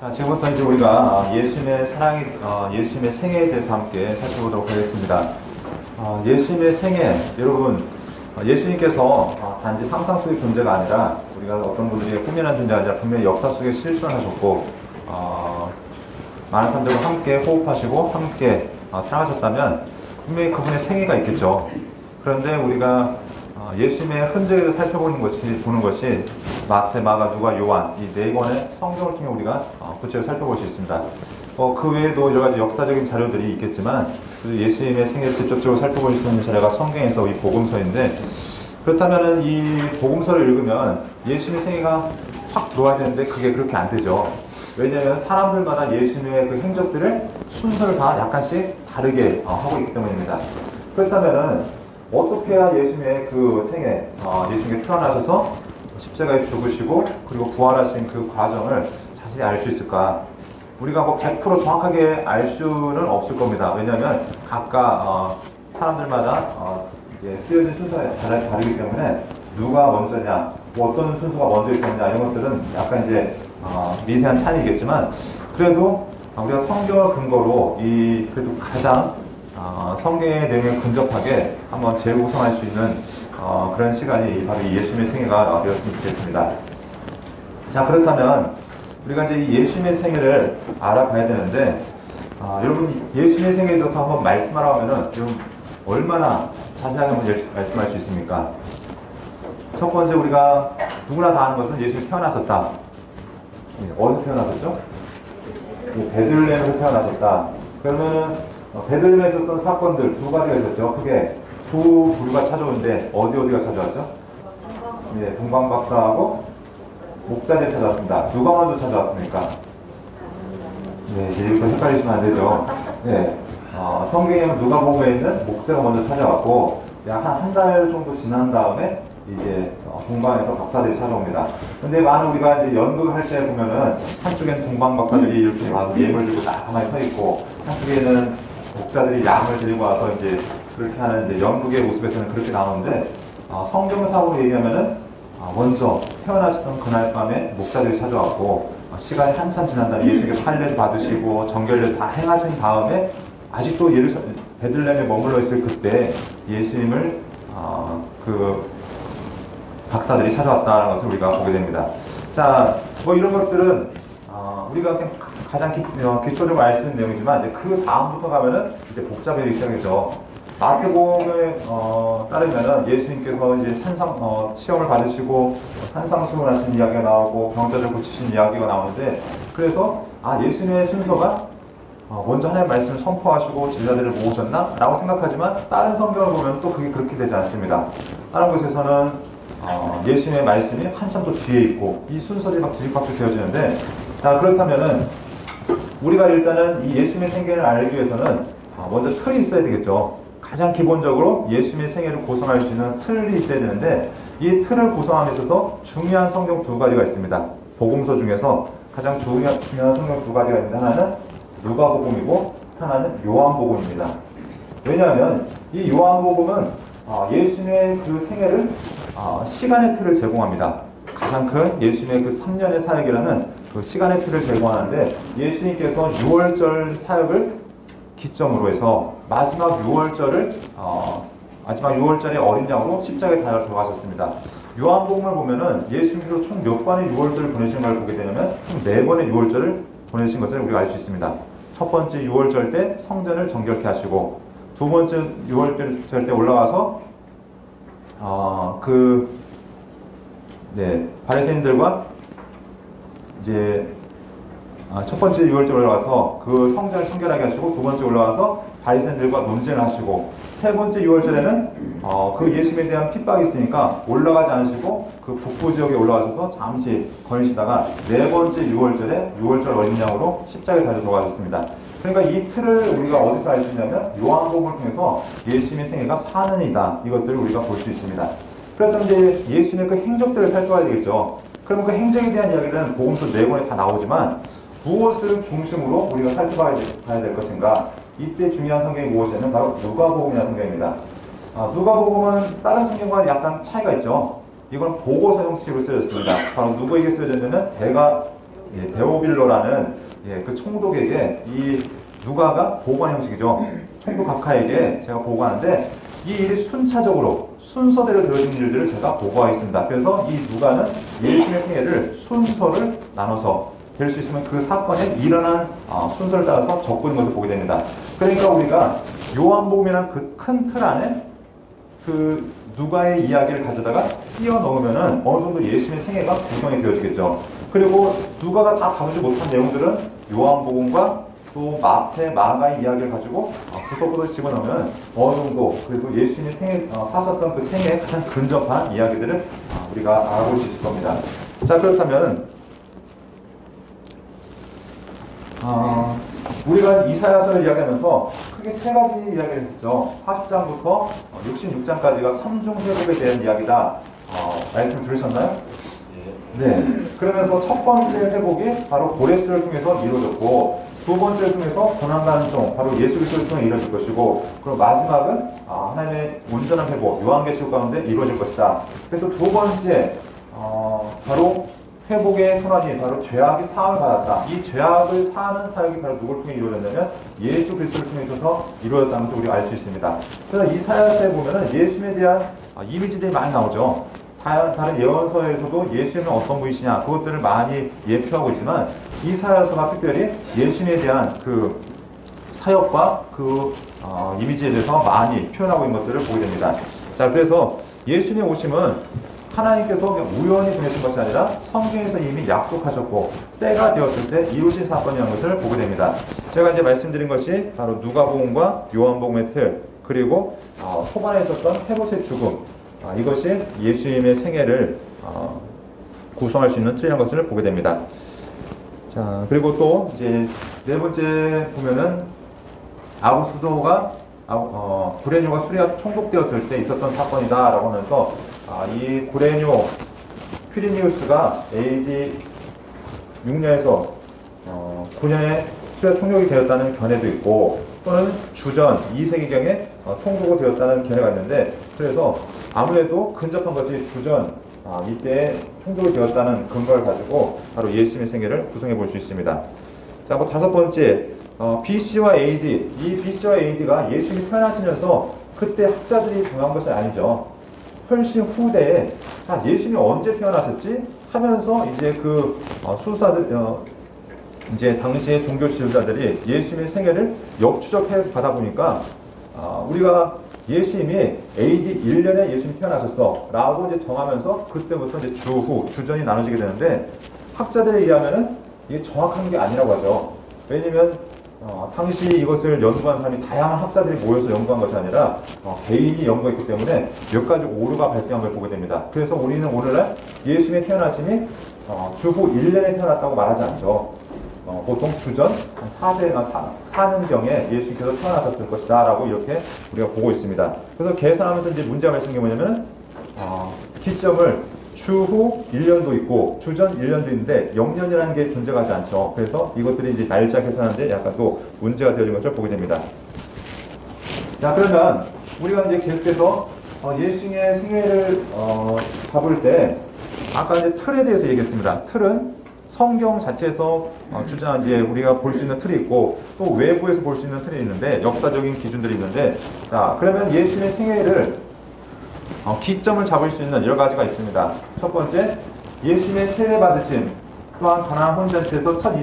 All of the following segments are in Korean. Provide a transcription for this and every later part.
자, 지금부터 이제 우리가 예수님의 사랑이, 예수님의 생애에 대해서 함께 살펴보도록 하겠습니다. 예수님의 생애, 여러분, 예수님께서 단지 상상 속의 존재가 아니라 우리가 어떤 분들이 꾸며낸 존재가 아니라 분명히 역사 속에 실존을 하셨고, 많은 사람들과 함께 호흡하시고 함께 사랑하셨다면 분명히 그분의 생애가 있겠죠. 그런데 우리가 예수님의 흔적을 살펴보는 것이 마태, 마가, 누가, 요한 이 네 권의 성경을 통해 우리가 구체적으로 살펴볼 수 있습니다. 그 외에도 여러 가지 역사적인 자료들이 있겠지만 예수님의 생애를 직접적으로 살펴볼 수 있는 자료가 성경에서 이 복음서인데, 그렇다면 이 복음서를 읽으면 예수님의 생애가 확 들어와야 되는데 그게 그렇게 안 되죠. 왜냐하면 사람들마다 예수님의 그 행적들을 순서를 다 약간씩 다르게 하고 있기 때문입니다. 그렇다면 어떻게 해야 예수님의 그 생애, 예수님이 태어나셔서 십자가에 죽으시고 그리고 부활하신 그 과정을 자세히 알 수 있을까? 우리가 뭐 100% 정확하게 알 수는 없을 겁니다. 왜냐하면 각각 사람들마다 이제 쓰여진 순서가 다르기 때문에 누가 먼저냐, 뭐 어떤 순서가 먼저 있었냐 이런 것들은 약간 이제 미세한 차이겠지만, 그래도 우리가 성경을 근거로 그래도 가장 성경의 내용에 근접하게 한번 재구성할 수 있는 그런 시간이 바로 이 예수님의 생애가 되었으면 좋겠습니다. 자, 그렇다면 우리가 이제 이 예수님의 생애를 알아봐야 되는데, 여러분 예수님의 생애에 대해서 한번 말씀하라면은 여러분 얼마나 자세하게 한번 말씀할 수 있습니까? 첫 번째, 우리가 누구나 다 아는 것은 예수님이 태어나셨다. 어디서 태어나셨죠? 베들레헴에서 태어나셨다. 그러면은 베들레헴에 있었던 사건들 두 가지가 있었죠. 크게 두 부류가 찾아오는데 어디가 찾아왔죠? 동방박사하고 목자들이 찾아왔습니다. 누가 먼저 찾아왔습니까? 이제부터 헷갈리시면 안 되죠. 성경에는 누가복음에 있는 목자가 먼저 찾아왔고, 약 한 달 정도 지난 다음에 이제 동방에서 박사들이 찾아옵니다. 근데 많은 우리가 이제 연극을 할 때 보면은 한쪽에는 동방 박사들이 이렇게 와서 예물 들고 딱 가만히 서 있고, 한쪽에는 목자들이 양을 데리고 와서 이제 그렇게 하는 이제 연극의 모습에서는 그렇게 나오는데, 성경상으로 얘기하면은 먼저 태어나셨던 그날 밤에 목자들이 찾아왔고, 시간이 한참 지난 다음에 예수님께 할례를 받으시고 정결례를 다 행하신 다음에 아직도 베들레헴에 머물러 있을 그때 예수님을 그 박사들이 찾아왔다는 것을 우리가 보게 됩니다. 자, 뭐 이런 것들은 우리가 가장 기초적으로 알 수 있는 내용이지만, 이제 그 다음부터 가면은 이제 복잡해지기 시작했죠. 마태복음에 따르면은 예수님께서 이제 시험을 받으시고 산상수훈 하신 이야기가 나오고 병자들 고치신 이야기가 나오는데, 그래서 예수님의 순서가 먼저 하나님의 말씀을 선포하시고 제자들을 모으셨나? 라고 생각하지만 다른 성경을 보면 또 그게 그렇게 되지 않습니다. 다른 곳에서는 예수님의 말씀이 한참 더 뒤에 있고 이 순서들이 막 뒤집박죽 되어지는데, 자, 그렇다면은 우리가 일단은 이 예수님의 생애를 알기 위해서는 먼저 틀이 있어야 되겠죠. 가장 기본적으로 예수님의 생애를 구성할 수 있는 틀이 있어야 되는데, 이 틀을 구성함에 있어서 중요한 성경 두 가지가 있습니다. 복음서 중에서 가장 중요한 성경 두 가지가 있는데, 하나는 누가복음이고 하나는 요한복음입니다. 왜냐하면 이 요한복음은 예수님의 그 생애를 시간의 틀을 제공합니다. 가장 큰 예수님의 그 3년의 사역이라는 그 시간의 틀을 제공하는데, 예수님께서 6월절 사역을 기점으로 해서 마지막 6월절에 어린 양으로 십자가에 달려 들어가셨습니다. 요한복음을 보면은 예수님께서 총 몇 번의 6월절을 보내신 걸 보게 되냐면 총 4번의 6월절을 보내신 것을 우리가 알 수 있습니다. 첫 번째 6월절 때 성전을 정결케 하시고, 두 번째 6월절 때 올라가서 바리새인들과 이제 첫 번째 6월절 올라가서 그 성전을 청결하게 하시고, 두 번째 올라가서 바리새인들과 논쟁을 하시고, 세 번째 6월절에는 그 예수님에 대한 핍박이 있으니까 올라가지 않으시고 그 북부 지역에 올라가셔서 잠시 거니시다가, 네 번째 6월절에 6월절 어린 양으로 십자가에 달려 들어가셨습니다. 그러니까 이 틀을 우리가 어디서 알 수 있냐면 요한복음을 통해서 예수님의 생애가 4년이다, 이것들을 우리가 볼 수 있습니다. 그렇다면 이제 예수님의 그 행적들을 살펴봐야 되겠죠. 그러면 그 행적에 대한 이야기는 복음서 4권에 다 나오지만 무엇을 중심으로 우리가 살펴봐야 될 것인가? 이때 중요한 성경이 무엇이냐면 바로 누가복음이라는 성경입니다. 누가복음은 다른 성경과 약간 차이가 있죠. 이건 보고서 형식으로 쓰여졌습니다. 바로 누구에게 쓰여졌냐면 대가 데오빌로라는 그 총독에게 이 누가가 보고한 형식이죠. 총독 각하에게 제가 보고하는데 이 일이 순차적으로 순서대로 되어진 일들을 제가 보고하겠습니다. 그래서 이 누가는 예수님의 생애를 순서를 나눠서 될 수 있으면 그 사건에 일어난 순서를 따라서 적고 있는 것을 보게 됩니다. 그러니까 우리가 요한복음이라는 그 큰 틀 안에 그 누가의 이야기를 가져다가 끼워 넣으면은 어느 정도 예수님의 생애가 구성이 되어지겠죠. 그리고 누가가 다 다루지 못한 내용들은 요한복음과 또 마태, 마가의 이야기를 가지고 구석구석 집어넣으면 어느 정도 그래도 예수님이 사셨던 그 생애에 가장 근접한 이야기들을 우리가 알아볼 수 있을 겁니다. 자, 그렇다면 우리가 이사야서를 이야기하면서 크게 세 가지 이야기를 했죠. 40장부터 66장까지가 삼중 회복에 대한 이야기다. 말씀 들으셨나요? 네. 그러면서 첫 번째 회복이 바로 고레스를 통해서 이루어졌고, 두 번째를 통해서 고난단송, 바로 예수 그리스도를 통해 이루어질 것이고, 그리고 마지막은 하나님의 온전한 회복, 요한계시록 가운데 이루어질 것이다. 그래서 두 번째 바로 회복의 선언이 바로 죄악이 사함을 받았다. 이 죄악을 사하는 사역이 바로 누굴 통해 이루어졌냐면 예수 그리스도를 통해 있어서 이루어졌다는 것을 우리가 알 수 있습니다. 그래서 이사야서에 보면은 예수님에 대한 이미지들이 많이 나오죠. 다른 예언서에서도 예수님은 어떤 분이시냐 그것들을 많이 예표하고 있지만 이사야서가 특별히 예수님에 대한 그 사역과 그 이미지에 대해서 많이 표현하고 있는 것들을 보게 됩니다. 자, 그래서 예수님의 오심은 하나님께서 그냥 우연히 보내신 것이 아니라 성경에서 이미 약속하셨고 때가 되었을 때 이루신 사건이라는 것을 보게 됩니다. 제가 이제 말씀드린 것이 바로 누가복음과 요한복음의 틀, 그리고 초반에 있었던 헤롯의 죽음, 이것이 예수님의 생애를 구성할 수 있는 틀이라는 것을 보게 됩니다. 자, 그리고 또 이제 네 번째 보면은 아구스도가 구레뇨가 수리아 총독되었을 때 있었던 사건이다라고 하면서 이 구레뇨 퀴리니우스가 AD 6년에서 9년에 수리아 총독이 되었다는 견해도 있고, 또는 주전 2세기경에 총독이 되었다는 견해가 있는데, 그래서 아무래도 근접한 것이 주전 이때 총독이 되었다는 근거를 가지고 바로 예수님의 생애를 구성해 볼 수 있습니다. 자, 뭐 다섯 번째 BC와 AD, 이 BC와 AD가 예수님이 태어나시면서 그때 학자들이 정한 것이 아니죠. 훨씬 후대에 예수님이 언제 태어나셨지 하면서 이제 그 수사들 이제 당시의 종교 지도자들이 예수님의 생애를 역추적해 가다 보니까 우리가 예수님이 AD 1년에 예수님이 태어나셨어 라고 이제 정하면서 그때부터 이제 주후, 주전이 나눠지게 되는데, 학자들에 의하면은 이게 정확한 게 아니라고 하죠. 왜냐면 당시 이것을 연구한 사람이 다양한 학자들이 모여서 연구한 것이 아니라 개인이 연구했기 때문에 몇 가지 오류가 발생한 걸 보게 됩니다. 그래서 우리는 오늘날 예수님의 태어나심이 주후 1년에 태어났다고 말하지 않죠. 보통 주전 4년경에 예수님께서 태어나셨을 것이다 라고 이렇게 우리가 보고 있습니다. 그래서 계산하면서 이제 문제가 발생한 게 뭐냐면 기점을 주후 1년도 있고 주전 1년도 있는데 0년이라는 게 존재하지 않죠. 그래서 이것들이 이제 날짜 계산하는데 약간 또 문제가 되어진 것을 보게 됩니다. 자, 그러면 우리가 이제 계속해서 예수님의 생애를 잡을 때 아까 이제 틀에 대해서 얘기했습니다. 틀은 성경 자체에서 주장 이제 우리가 볼 수 있는 틀이 있고 또 외부에서 볼 수 있는 틀이 있는데 역사적인 기준들이 있는데, 자, 그러면 예수님의 생애를 기점을 잡을 수 있는 여러 가지가 있습니다. 첫 번째, 예수님의 세례 받으심, 또한 가나안 혼잔치에서 첫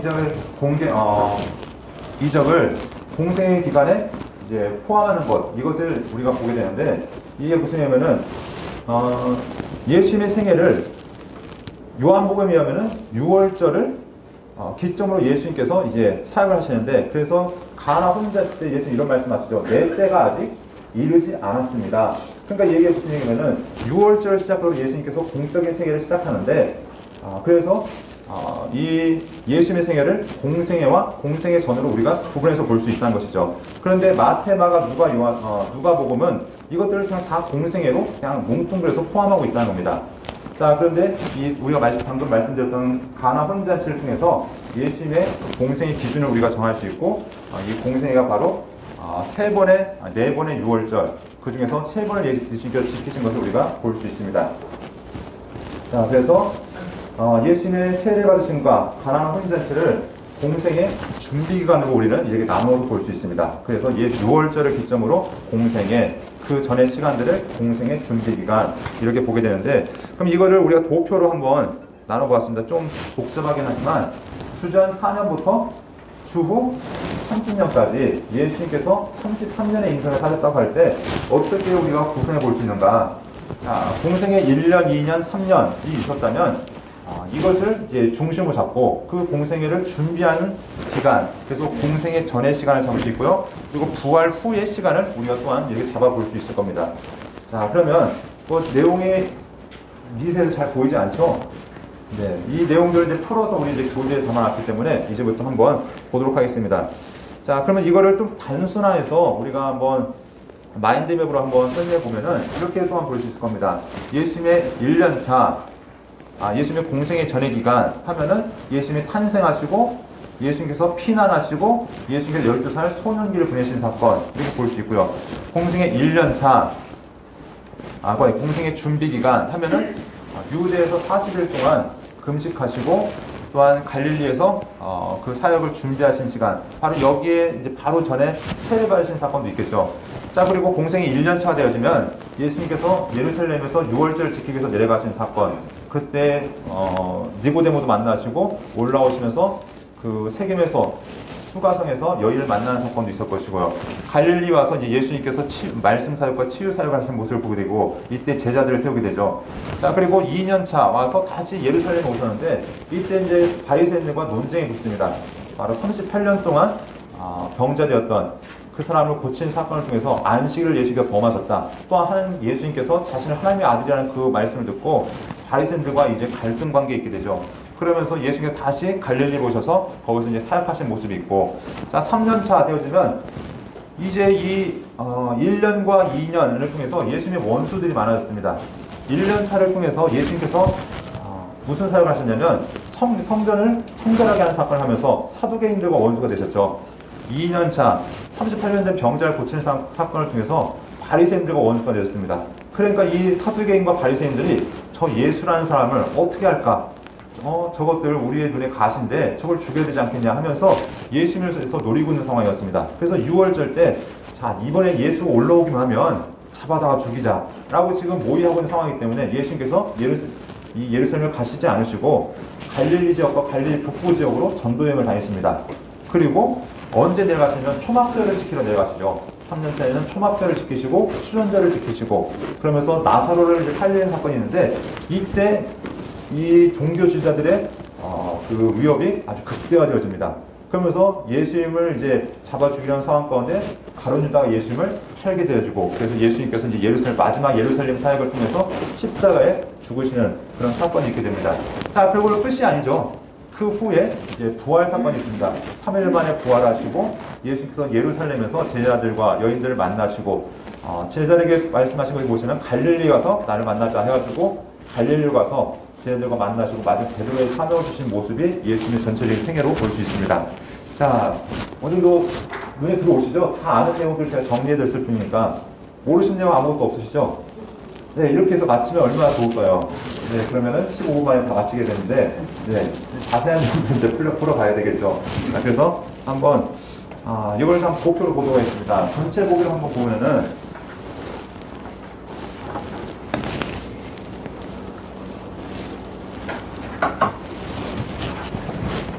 이적을 공생의 기간에 이제 포함하는 것, 이것을 우리가 보게 되는데, 이게 무슨 얘기냐면은 예수님의 생애를 요한복음에 의하면은 6월절을 기점으로 예수님께서 이제 사역을 하시는데, 그래서 가나 혼잔치 때 예수님 이런 말씀하시죠. 내 때가 아직 이르지 않았습니다. 그러니까 이게 무슨 얘기냐면은 6월절 시작으로 예수님께서 공적인 생애를 시작하는데, 그래서 이 예수님의 생애를 공생애와 공생애 전으로 우리가 구분해서 볼 수 있다는 것이죠. 그런데 마태, 마가, 누가복음은 이것들을 그냥 다 공생애로 그냥 뭉뚱그려서 포함하고 있다는 겁니다. 자, 그런데 우리가 방금 말씀드렸던 가나 혼잔치를 통해서 예수님의 공생의 기준을 우리가 정할 수 있고, 이 공생애가 바로 네 번의 6월절, 그 중에서 3번을 예수님께서 지키신 것을 우리가 볼 수 있습니다. 자, 그래서 예수님의 세례 받으심과 가나안 혼인잔치를 공생의 준비기간으로 우리는 이렇게 나누어서 볼 수 있습니다. 그래서 유월절을 기점으로 공생의 그 전의 시간들을 공생의 준비기간 이렇게 보게 되는데, 그럼 이거를 우리가 도표로 한번 나눠보았습니다. 좀 복잡하긴 하지만 주전 4년부터 주후 30년까지 예수님께서 33년의 인생을 사셨다고 할 때 어떻게 우리가 구성해 볼 수 있는가? 공생의 1년, 2년, 3년이 있었다면 이것을 이제 중심으로 잡고 그 공생애를 준비하는 시간, 그래서 공생애 전의 시간을 잡을 수 있고요. 그리고 부활 후의 시간을 우리가 또한 이렇게 잡아볼 수 있을 겁니다. 자, 그러면 뭐 내용의 미세에서 잘 보이지 않죠? 네, 이 내용들을 이제 풀어서 우리 이제 교재에 담아놨기 때문에 이제부터 한번 보도록 하겠습니다. 자, 그러면 이거를 좀 단순화해서 우리가 한번 마인드맵으로 한번 설명해 보면은 이렇게 또한 볼 수 있을 겁니다. 예수님의 1년차, 예수님의 공생의 전의 기간 하면은 예수님이 탄생하시고 예수님께서 피난하시고 예수님께서 12살 소년기를 보내신 사건 이렇게 볼 수 있고요. 공생의 1년차, 공생의 준비 기간 하면은 유대에서 40일 동안 금식하시고 또한 갈릴리에서 그 사역을 준비하신 시간, 바로 여기에 이제 바로 전에 세례 받으신 사건도 있겠죠. 자, 그리고 공생이 1년차가 되어지면 예수님께서 예루살렘에서 유월절을 지키기 위해서 내려가신 사건, 그때 니고데모도 만나시고 올라오시면서 그 세겜에서 수가성에서 여인을 만나는 사건도 있을 것이고요. 갈릴리 와서 이제 예수님께서 말씀 사역과 치유 사역을 하시는 모습을 보게 되고 이때 제자들을 세우게 되죠. 자, 그리고 2년차 와서 다시 예루살렘에 오셨는데 이때 이제 바리새인들과 논쟁이 붙습니다. 바로 38년 동안 병자되었던 그 사람을 고친 사건을 통해서 안식을 예수님께서 범하셨다. 또한 예수님께서 자신을 하나님의 아들이라는 그 말씀을 듣고 바리새인들과 이제 갈등 관계에 있게 되죠. 그러면서 예수님께서 다시 갈릴리로 오셔서 거기서 이제 사역하신 모습이 있고, 자, 3년차 되어지면 이제 이 1년과 2년을 통해서 예수님의 원수들이 많아졌습니다. 1년차를 통해서 예수님께서 무슨 사역을 하셨냐면 성전을 청결하게 하는 사건을 하면서 사두개인들과 원수가 되셨죠. 2년차 38년 된 병자를 고치는 사건을 통해서 바리새인들과 원수가 되었습니다. 그러니까 이 사두개인과 바리새인들이 저 예수라는 사람을 어떻게 할까? 저것들 우리의 눈에 가시인데 저걸 죽여야 되지 않겠냐 하면서 예수님을 노리고 있는 상황이었습니다. 그래서 6월절 때, 자, 이번에 예수가 올라오기만 하면 잡아다가 죽이자 라고 지금 모의하고 있는 상황이기 때문에 예수님께서 예루살렘을 가시지 않으시고 갈릴리 지역과 갈릴리 북부 지역으로 전도여행을 다니십니다. 그리고 언제 내려가시면 초막절을 지키러 내려가시죠. 3년차에는 초막절을 지키시고 수련절을 지키시고 그러면서 나사로를 이제 살리는 사건이 있는데 이때 이 종교 지도자들의 그 위협이 아주 극대화되어집니다. 그러면서 예수님을 이제 잡아 죽이려는 상황 가운데 가룟 유다가 예수님을 팔게 되어지고, 그래서 예수님께서 이제 마지막 예루살렘 사역을 통해서 십자가에 죽으시는 그런 사건이 있게 됩니다. 자, 그리고 끝이 아니죠. 그 후에 이제 부활 사건이 있습니다. 3일 만에 부활하시고 예수님께서 예루살렘에서 제자들과 여인들을 만나시고 제자들에게 말씀하신 것을 보시면 갈릴리 가서 나를 만나자 해가지고 갈릴리로 가서 제자들과 만나시고 마지막 베드로에 사명을 주신 모습이 예수님의 전체적인 생애로 볼 수 있습니다. 자, 어느 정도 눈에 들어오시죠? 다 아는 내용들 제가 정리해드렸을 뿐이니까 모르신 내용 아무것도 없으시죠? 네, 이렇게 해서 마치면 얼마나 좋을까요? 네, 그러면은 15분 만에 다 마치게 되는데, 네, 자세한 부분 이제 풀어봐야 되겠죠. 그래서 한번, 이걸 한번 도표로 보도록 하겠습니다. 전체 보기로 한번 보면은,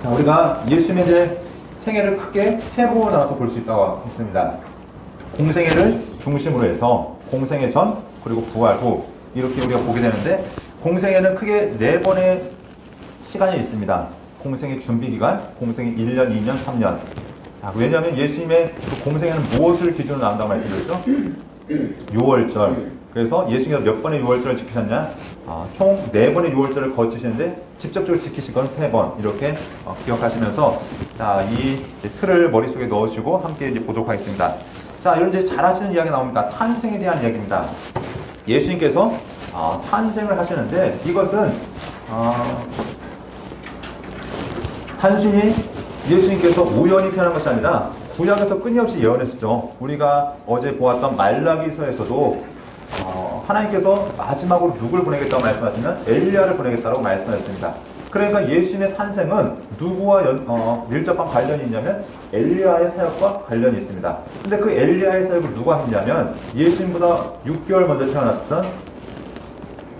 자, 우리가 예수님의 이제 생애를 크게 세 부분으로 나눠서 볼 수 있다고 했습니다. 공생애를 중심으로 해서 공생애 전, 그리고 부활 후 이렇게 우리가 보게 되는데, 공생애는 크게 4번의 시간이 있습니다. 공생애 준비기간, 공생애 1년, 2년, 3년. 자, 왜냐하면 예수님의 그 공생애는 무엇을 기준으로 나온다고 말씀드렸죠? 6월절. 그래서 예수님께서 몇 번의 6월절을 지키셨냐? 총 4번의 6월절을 거치시는데 직접적으로 지키신 건 3번. 이렇게 기억하시면서, 자, 이 틀을 머릿속에 넣으시고 함께 이제 보도록 하겠습니다. 자, 여러분 이제 잘 하시는 이야기 나옵니다. 탄생에 대한 이야기입니다. 예수님께서 탄생을 하시는데 이것은 단순히 예수님께서 우연히 태어난 것이 아니라 구약에서 끊임없이 예언했었죠. 우리가 어제 보았던 말라기서에서도 하나님께서 마지막으로 누굴 보내겠다고 말씀하시면 엘리야를 보내겠다고 말씀하셨습니다. 그러니까 예수님의 탄생은 누구와 밀접한 관련이 있냐면 엘리야의 사역과 관련이 있습니다. 근데 그 엘리야의 사역을 누가 했냐면 예수님보다 6개월 먼저 태어났던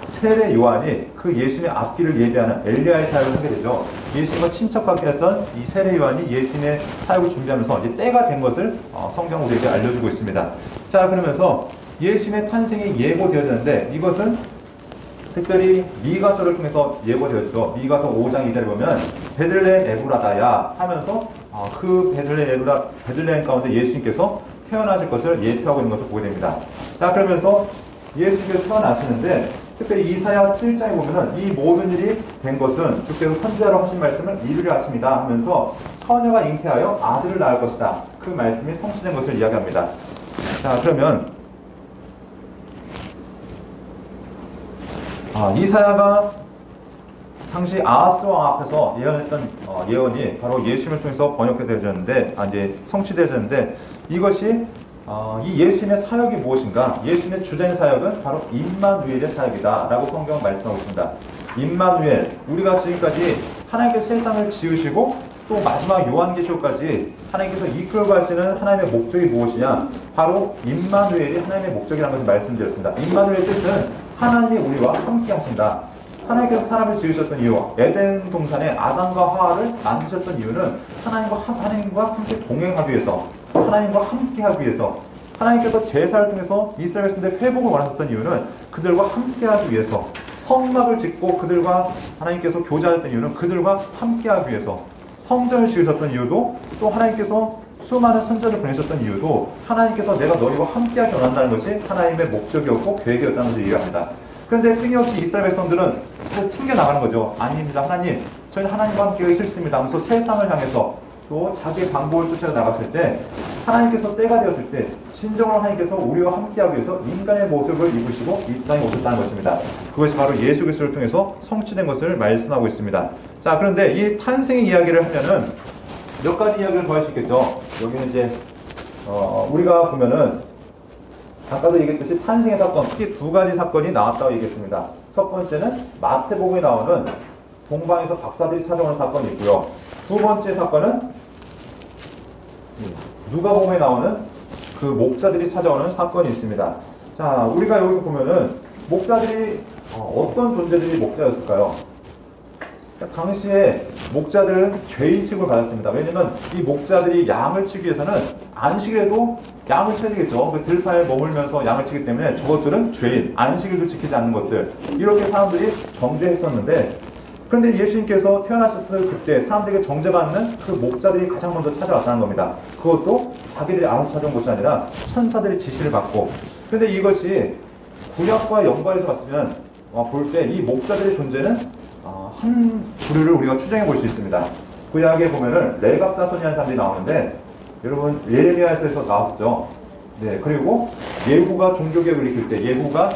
세례 요한이 그 예수님의 앞길을 예비하는 엘리야의 사역을 하게 되죠. 예수님과 친척하게 했던 이 세례 요한이 예수님의 사역을 준비하면서 이제 때가 된 것을 성경 우리에게 알려주고 있습니다. 자, 그러면서 예수님의 탄생이 예고되어지는데 이것은 특별히 미가서를 통해서 예고되었죠. 미가서 5장 2절에 보면 베들레헴 에브라다야 하면서 그 베들레헴 가운데 예수님께서 태어나실 것을 예표하고 있는 것을 보게 됩니다. 자, 그러면서 예수님께서 태어나시는데 특별히 이사야 7장에 보면은 이 모든 일이 된 것은 주께서 선지자로 하신 말씀을 이루려 하십니다 하면서 처녀가 잉태하여 아들을 낳을 것이다. 그 말씀이 성취된 것을 이야기합니다. 자, 그러면 이사야가 당시 아하스 왕 앞에서 예언했던 예언이 바로 예수님을 통해서 번역되어졌는데, 이제 성취되어졌는데, 이것이 이 예수님의 사역이 무엇인가? 예수님의 주된 사역은 바로 임마누엘의 사역이다 라고 성경은 말씀하고 있습니다. 임마누엘, 우리가 지금까지 하나님께서 세상을 지으시고 또 마지막 요한계시록까지 하나님께서 이끌고 가시는 하나님의 목적이 무엇이냐? 바로 임마누엘이 하나님의 목적이라는 것을 말씀드렸습니다. 임마누엘의 뜻은 하나님이 우리와 함께 하신다. 하나님께서 사람을 지으셨던 이유, 에덴 동산에 아담과 하와를 만드셨던 이유는 하나님과 함께 동행하기 위해서, 하나님과 함께 하기 위해서, 하나님께서 제사를 통해서 이스라엘 백성들의 회복을 원하셨던 이유는 그들과 함께 하기 위해서, 성막을 짓고 그들과 하나님께서 교제하셨던 이유는 그들과 함께 하기 위해서, 성전을 지으셨던 이유도, 또 하나님께서 수많은 선자를 보내셨던 이유도 하나님께서 내가 너희와 함께하기 원한다는 것이 하나님의 목적이었고 계획이었다는 것을 이해합니다. 그런데 끊임없이 이스라엘 백성들은 튕겨나가는 거죠. 아닙니다. 하나님, 저희는 하나님과 함께 하기 싫습니다 하면서 세상을 향해서 또 자기의 방법을 쫓아 나갔을 때, 하나님께서 때가 되었을 때 진정으로 하나님께서 우리와 함께하기 위해서 인간의 모습을 입으시고 이 땅에 오셨다는 것입니다. 그것이 바로 예수 그리스도를 통해서 성취된 것을 말씀하고 있습니다. 자, 그런데 이 탄생의 이야기를 하면은 몇 가지 이야기를 더 할 수 있겠죠. 여기는 이제 우리가 보면은 아까도 얘기했듯이 탄생의 사건, 특히 두 가지 사건이 나왔다고 얘기했습니다. 첫 번째는 마태복음에 나오는 동방에서 박사들이 찾아오는 사건이 있고요. 두 번째 사건은 누가복음에 나오는 그 목자들이 찾아오는 사건이 있습니다. 자, 우리가 여기서 보면은 목자들이 어떤 존재들이 목자였을까요? 당시에 목자들은 죄인 취급을 받았습니다. 왜냐면 이 목자들이 양을 치기 위해서는 안식일에도 양을 쳐야 되겠죠. 그 들판에 머물면서 양을 치기 때문에 저것들은 죄인, 안식일도 지키지 않는 것들, 이렇게 사람들이 정죄했었는데, 그런데 예수님께서 태어나셨을 그때 사람들에게 정죄받는 그 목자들이 가장 먼저 찾아왔다는 겁니다. 그것도 자기들이 알아서 찾아온 것이 아니라 천사들의 지시를 받고. 그런데 이것이 구약과 연관해서 봤으면 볼 때 이 목자들의 존재는 한 부류를 우리가 추정해 볼 수 있습니다. 구약에 보면은 레갑 자손이라는 사람들이 나오는데, 여러분 예레미야에서 나왔죠. 네, 그리고 예후가 종교개혁을 일으킬 때 예후가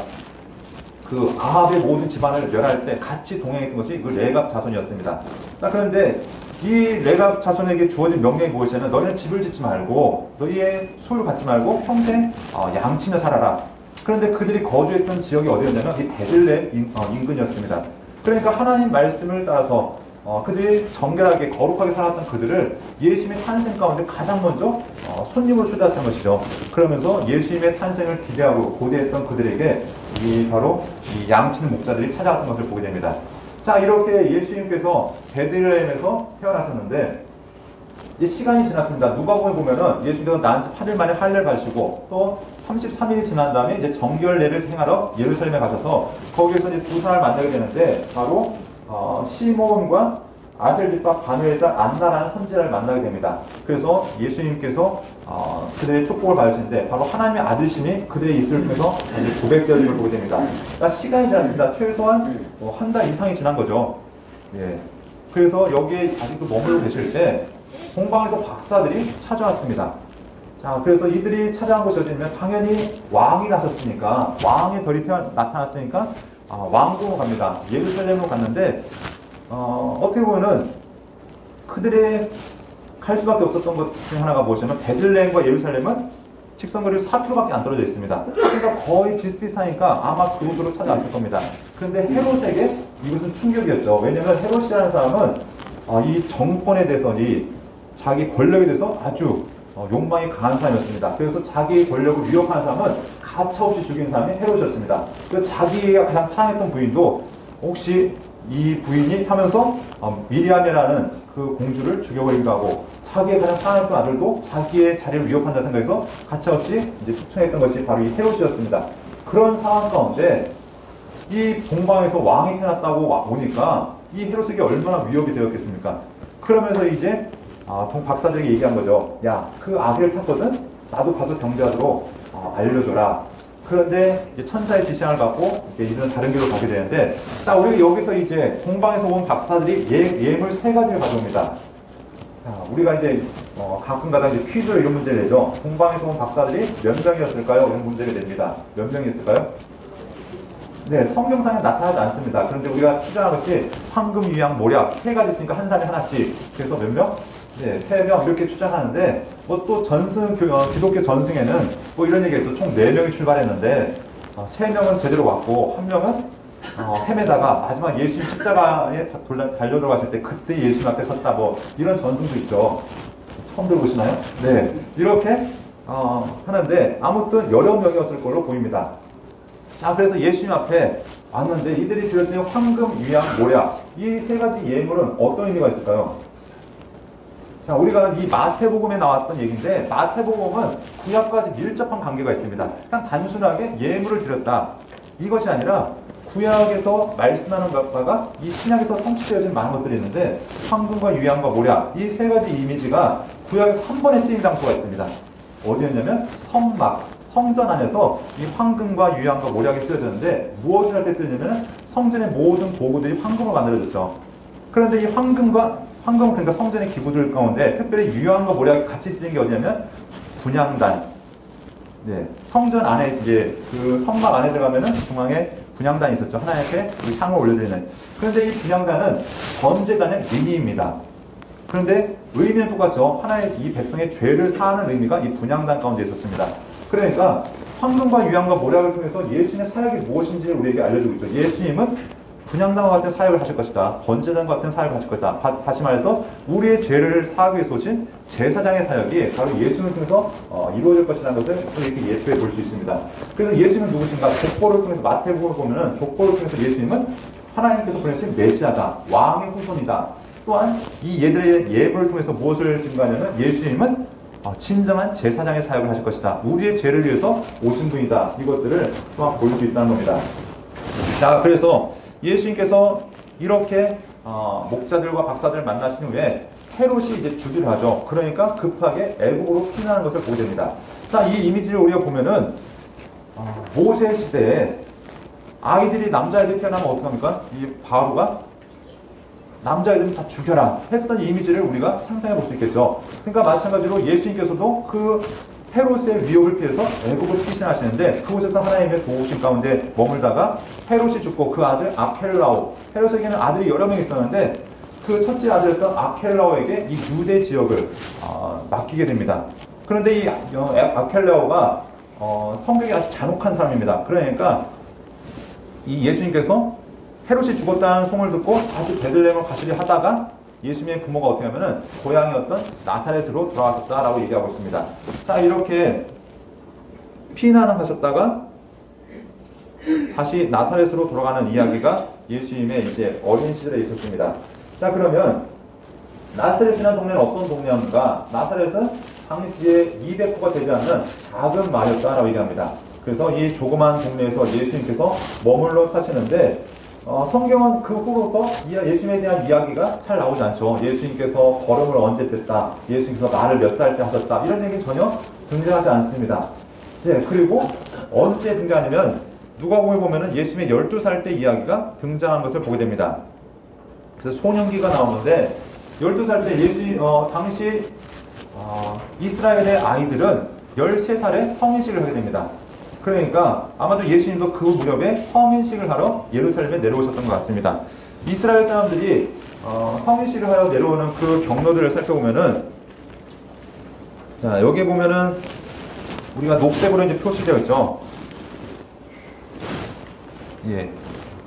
그 아합의 모든 집안을 멸할 때 같이 동행했던 것이 그 레갑 자손이었습니다. 자, 그런데 이 레갑 자손에게 주어진 명령이 무엇이냐면 너희는 집을 짓지 말고 너희의 소유를 갖지 말고 평생 양치며 살아라. 그런데 그들이 거주했던 지역이 어디였냐면 이 베들레헴 인근이었습니다. 그러니까 하나님 말씀을 따라서 그들이 정결하게 거룩하게 살았던 그들을 예수님의 탄생 가운데 가장 먼저 손님으로 초대했던 것이죠. 그러면서 예수님의 탄생을 기대하고 고대했던 그들에게 바로 이 양치는 목자들이 찾아왔던 것을 보게 됩니다. 자, 이렇게 예수님께서 베들레헴에서 태어나셨는데 이제 시간이 지났습니다. 누가복음에 보면은 예수님께서 낳은 지 8일 만에 할례를 받으시고 또 33일이 지난 다음에 이제 정결례를 행하러 예루살렘에 가셔서 거기에서 이제 두 사람을 만나게 되는데 바로 시몬과 아셀집과 바누엘의 딸 안나라는 선지자를 만나게 됩니다. 그래서 예수님께서 그들의 축복을 받으시는데 바로 하나님의 아들심이 그들의 입술을 통해서 이제 고백되어짐을 보게 됩니다. 그러니까 시간이 지났습니다. 최소한 한 달 이상이 지난 거죠. 예. 그래서 여기에 아직도 머물러 계실 때 동방에서 박사들이 찾아왔습니다. 자, 그래서 이들이 찾아온 것이 어디냐면 당연히 왕이 나셨으니까, 왕의 별이 나타났으니까 왕궁으로 갑니다. 예루살렘으로 갔는데 어떻게 보면은 그들의 갈 수밖에 없었던 것 중 하나가 무엇이냐면 베들레헴과 예루살렘은 직선거리로 4km밖에 안 떨어져 있습니다. 그러니까 거의 비슷비슷하니까 아마 그곳으로 찾아왔을 겁니다. 그런데 헤롯에게 이것은 충격이었죠. 왜냐하면 헤롯이라는 사람은 이 정권에 대해서 자기 권력에 대해서 아주 욕망이 강한 사람이었습니다. 그래서 자기 권력을 위협하는 사람은 가차없이 죽이는 사람이 헤롯이었습니다. 그래서 자기가 가장 사랑했던 부인도 혹시 이 부인이 하면서 미리암이라는 그 공주를 죽여버리기도 하고, 자기의 가장 사랑했던 아들도 자기의 자리를 위협한다 생각해서 가차없이 이제 추천했던 것이 바로 이 헤롯이었습니다. 그런 상황 가운데 이 동방에서 왕이 태어났다고 보니까 이 헤롯에게 얼마나 위협이 되었겠습니까? 그러면서 이제 박사들에게 얘기한 거죠. 야, 그 아기를 찾거든? 나도 가서 경배하도록 알려줘라. 그런데 이제 천사의 지시를 받고 이들은 다른 길로 가게 되는데, 자, 우리 여기서 이제 동방에서 온 박사들이 예물 세 가지를 가져옵니다. 자, 우리가 이제 가끔가다 이제 퀴즈로 이런 문제를 내죠. 동방에서 온 박사들이 몇 명이었을까요? 이런 문제를 냅니다. 몇 명이었을까요? 네, 성경상에 나타나지 않습니다. 그런데 우리가 추정한 것이 황금, 유향, 모략 세 가지 있으니까 한 사람이 하나씩. 그래서 몇 명? 네, 3명 이렇게 추정하는데, 뭐 또 기독교 전승에는 뭐 이런 얘기했죠. 총 4명이 출발했는데 3명은 제대로 왔고 1명은 헤매다가 마지막 예수님 십자가에 달려 들어가실 때 그때 예수님 앞에 섰다, 뭐 이런 전승도 있죠. 처음 들어보시나요? 네, 이렇게 하는데 아무튼 여러 명이었을 걸로 보입니다. 자, 그래서 예수님 앞에 왔는데 이들이 드렸던 황금, 유향, 모략, 이 세 가지 예물은 어떤 의미가 있을까요? 자, 우리가 이 마태복음에 나왔던 얘기인데, 마태복음은 구약과 밀접한 관계가 있습니다. 그냥 단순하게 예물을 드렸다, 이것이 아니라 구약에서 말씀하는 바가 이 신약에서 성취되어진 많은 것들이 있는데, 황금과 유향과 모략, 이 세 가지 이미지가 구약에서 한 번에 쓰인 장소가 있습니다. 어디였냐면 성전 안에서 이 황금과 유향과 모략이 쓰여졌는데, 무엇을 할 때 쓰여지냐면 성전의 모든 도구들이 황금으로 만들어졌죠. 그런데 이 황금은 그러니까 성전의 기구들 가운데 특별히 유향과 모략이 같이 쓰인 게 어디냐면 분향단. 네, 성전 안에 이제 그 성막 안에 들어가면은 중앙에 분향단이 있었죠. 하나님께 그 향을 올려드리는. 그런데 이 분향단은 번제단의 미니입니다. 그런데 의미는 똑같죠. 하나의 이 백성의 죄를 사하는 의미가 이 분향단 가운데 있었습니다. 그러니까 황금과 유향과 모략을 통해서 예수님의 사역이 무엇인지를 우리에게 알려주고 있죠. 예수님은 분향단과 같은 사역을 하실 것이다. 번제단과 같은 사역을 하실 것이다. 다시 말해서 우리의 죄를 사하기 위해서 오신 제사장의 사역이 바로 예수님을 통해서 이루어질 것이라는 것을 이렇게 예표해 볼 수 있습니다. 그래서 예수님은 누구신가? 족보를 통해서, 마태복음을 보면은 족보를 통해서 예수님은 하나님께서 보내신 메시아다, 왕의 후손이다. 또한 이 얘들의 예물을 통해서 무엇을 증거하냐면 예수님은 진정한 제사장의 사역을 하실 것이다. 우리의 죄를 위해서 오신 분이다. 이것들을 또한 볼 수 있다는 겁니다. 자, 그래서 예수님께서 이렇게 목자들과 박사들을 만나신 후에 헤롯이 이제 주기를 하죠. 그러니까 급하게 애국으로 피난하는 것을 보게 됩니다. 자, 이 이미지를 우리가 보면은 모세 시대에 아이들이, 남자아이들이 태어나면 어떡합니까? 이 바로가 남자애들은 다 죽여라 했던 이미지를 우리가 상상해 볼 수 있겠죠. 그러니까 마찬가지로 예수님께서도 그 헤롯의 위협을 피해서 애국을 피신하시는데, 그곳에서 하나님의 도우심 가운데 머물다가 헤롯이 죽고 그 아들 아켈라오, 헤롯에게는 아들이 여러 명 있었는데 그 첫째 아들이었던 아켈라오에게 이 유대 지역을 맡기게 됩니다. 그런데 이 아켈라오가 성격이 아주 잔혹한 사람입니다. 그러니까 이 예수님께서 헤롯이 죽었다는 소문을 듣고 다시 베들레헴을 가시려 하다가 예수님의 부모가 어떻게 하면은 고향이었던 나사렛으로 돌아가셨다라고 얘기하고 있습니다. 자, 이렇게 피난을 하셨다가 다시 나사렛으로 돌아가는 이야기가 예수님의 이제 어린 시절에 있었습니다. 자, 그러면 나사렛이라는 동네는 어떤 동네인가? 나사렛은 당시에 200호가 되지 않는 작은 마을이었다라고 얘기합니다. 그래서 이 조그만 동네에서 예수님께서 머물러 사시는데, 성경은 그 후로부터 예수님에 대한 이야기가 잘 나오지 않죠. 예수님께서 걸음을 언제 뺐다, 예수님께서 말을 몇 살 때 하셨다, 이런 얘기 전혀 등장하지 않습니다. 네, 그리고 언제 등장하냐면 누가복음에 보면은 예수님의 12살 때 이야기가 등장한 것을 보게 됩니다. 그래서 소년기가 나오는데 12살 때 당시 이스라엘의 아이들은 13살에 성인식을 하게 됩니다. 그러니까 아마도 예수님도 그 무렵에 성인식을 하러 예루살렘에 내려오셨던 것 같습니다. 이스라엘 사람들이 성인식을 하러 내려오는 그 경로들을 살펴보면은, 자, 여기 보면은 우리가 녹색으로 이제 표시되어 있죠. 예.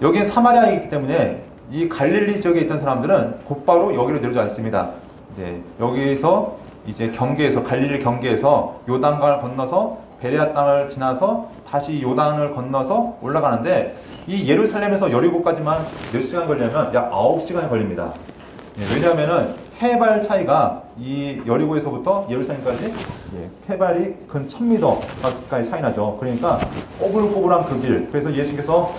여기에 사마리아에 있기 때문에 이 갈릴리 지역에 있던 사람들은 곧바로 여기로 내려오지 않습니다. 네, 여기서 이제 경계에서 갈릴리 경계에서 요단강을 건너서 베레아 땅을 지나서 다시 요단을 건너서 올라가는데 이 예루살렘에서 여리고까지만 몇 시간 걸리냐면 약 9시간이 걸립니다. 예, 왜냐하면은 해발 차이가 이 여리고에서부터 예루살렘까지 해발이 근 1000m 가까이 차이 나죠. 그러니까 꼬불꼬불한 그 길. 그래서 예수님께서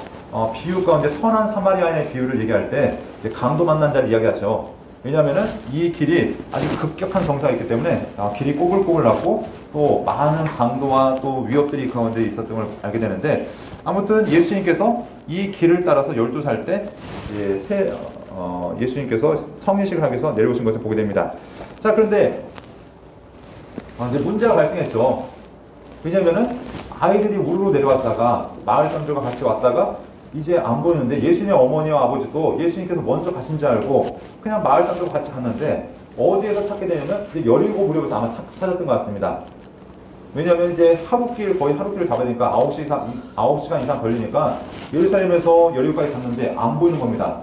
비유 가운데 선한 사마리아인의 비유를 얘기할 때 강도 만난 자를 이야기하죠. 왜냐하면은 이 길이 아주 급격한 경사가 있기 때문에 길이 꼬불꼬불 났고 또 많은 강도와 또 위협들이 그 가운데 있었던 걸 알게 되는데, 아무튼 예수님께서 이 길을 따라서 12살 때 예수님께서 성인식을 하기 위해서 내려오신 것을 보게 됩니다. 자, 그런데 이제 문제가 발생했죠. 왜냐면은 아이들이 우르르 내려왔다가 마을 사람들과 같이 왔다가 이제 안 보이는데 예수님의 어머니와 아버지도 예수님께서 먼저 가신 줄 알고 그냥 마을 사람들과 같이 갔는데 어디에서 찾게 되냐면 이제 여리고 무렵에서 아마 찾았던 것 같습니다. 왜냐하면 이제 거의 하루길을 잡아야 되니까 9시간 이상 걸리니까 예루살렘에서 여리고까지 갔는데 안 보이는 겁니다.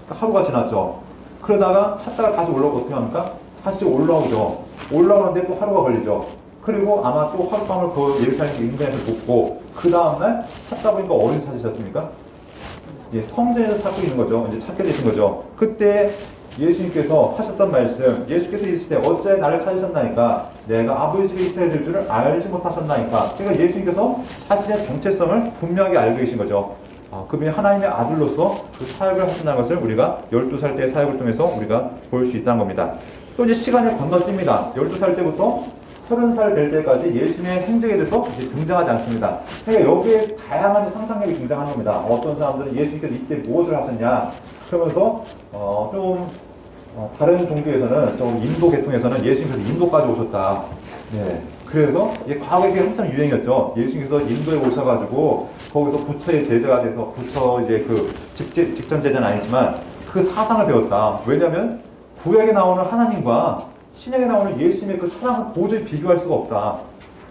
그러니까 하루가 지났죠. 그러다가 찾다가 다시 올라오고 어떻게 합니까? 다시 올라오죠. 올라오는데 또 하루가 걸리죠. 그리고 아마 또 하룻밤을 그 예루살렘 인근에서 묵고 그 다음날 찾다 보니까 어디서 찾으셨습니까? 예, 성전에서 찾고 있는 거죠. 이제 찾게 되신 거죠. 그때 예수님께서 하셨던 말씀, 예수께서 이르시되 어째 나를 찾으셨나이까? 내가 아버지 집에 있어야 될 줄을 알지 못하셨나이까? 그러니까 예수님께서 자신의 정체성을 분명하게 알고 계신 거죠. 그분이 하나님의 아들로서 그 사역을 하신다는 것을 우리가 12살 때의 사역을 통해서 우리가 볼 수 있다는 겁니다. 또 이제 시간을 건너뜁니다. 12살 때부터 30살 될 때까지 예수님의 행적에 대해서 이제 등장하지 않습니다. 그러니까 여기에 다양한 상상력이 등장하는 겁니다. 어떤 사람들은 예수님께서 이때 무엇을 하셨냐 그러면서 다른 종교에서는 좀 인도 계통에서는 예수님께서 인도까지 오셨다. 네. 그래서 과거에 그게 한참 유행이었죠. 예수님께서 인도에 오셔가지고 거기서 부처의 제자가 돼서 부처 이제 그 직전 제자는 아니지만 그 사상을 배웠다. 왜냐하면 구약에 나오는 하나님과 신약에 나오는 예수님의 그 사랑은 도저히 비교할 수가 없다.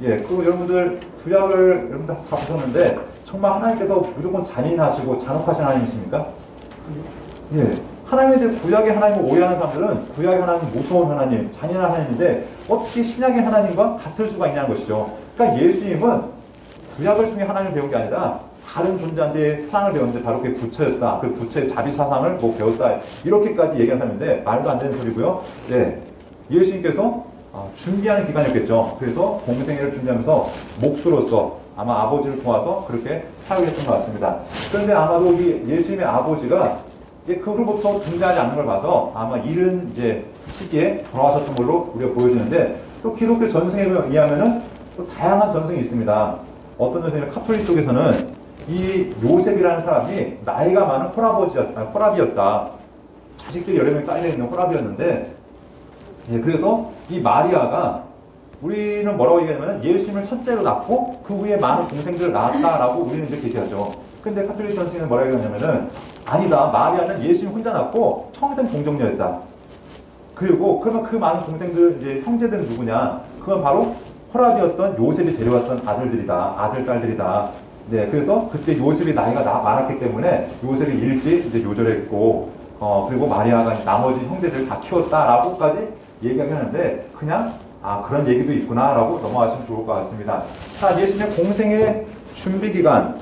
예, 그리고 여러분들 구약을 여러분들 다 보셨는데 정말 하나님께서 무조건 잔인하시고 잔혹하신 하나님이십니까? 예. 하나님에 대해 구약의 하나님을 오해하는 사람들은 구약의 하나님 무서운 하나님, 잔인한 하나님인데 어떻게 신약의 하나님과 같을 수가 있냐는 것이죠. 그러니까 예수님은 구약을 통해 하나님을 배운 게 아니라 다른 존재한테 사랑을 배웠는데 바로 그게 부처였다. 그 부처의 자비사상을 배웠다. 이렇게까지 얘기한 사람인데 말도 안 되는 소리고요. 예. 예수님께서 준비하는 기간이었겠죠. 그래서 공생애를 준비하면서 목수로서 아마 아버지를 도와서 그렇게 사역을 했던 것 같습니다. 그런데 아마도 이 예수님의 아버지가 그 후로부터 등장하지 않는 걸 봐서 아마 이른 시기에 돌아가셨던 걸로 우리가 보여지는데, 또 기독교 전승에 의하면은 또 다양한 전승이 있습니다. 어떤 전승이면 카톨릭 쪽에서는 이 요셉이라는 사람이 나이가 많은 호랍이었다. 자식들이 여러 명이 딸려 있는 호랍이었는데, 그래서 이 마리아가 우리는 뭐라고 얘기하냐면 예수님을 첫째로 낳고 그 후에 많은 동생들을 낳았다라고 우리는 이렇게 얘기하죠. 근데 카톨릭 전승에는 뭐라고 얘기하냐면은 아니다. 마리아는 예수님 혼자 낳고 평생 동정녀였다. 그리고 그러면 그 많은 동생들 형제들은 누구냐? 그건 바로 호랍이었던 요셉이 데려왔던 아들들이다. 아들 딸들이다. 네, 그래서 그때 요셉이 나이가 많았기 때문에 요셉이 일찍 요절했고 그리고 마리아가 나머지 형제들을 다 키웠다라고까지 얘기하는데 그냥 그런 얘기도 있구나라고 넘어가시면 좋을 것 같습니다. 자, 예수님의 공생의 준비 기간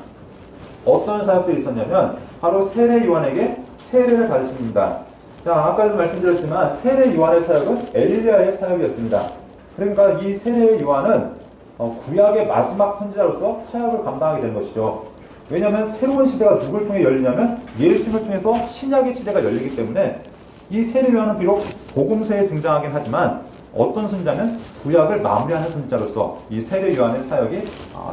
어떤 사역들이 있었냐면 바로 세례 요한에게 세례를 받으십니다. 자, 아까도 말씀드렸지만 세례 요한의 사역은 엘리야의 사역이었습니다. 그러니까 이 세례 요한은 구약의 마지막 선지자로서 사역을 감당하게 된 것이죠. 왜냐하면 새로운 시대가 누굴 통해 열리냐면 예수님을 통해서 신약의 시대가 열리기 때문에 이 세례 요한은 비록 복음서에 등장하긴 하지만 어떤 선지자면 구약을 마무리하는 선지자로서 이 세례 요한의 사역이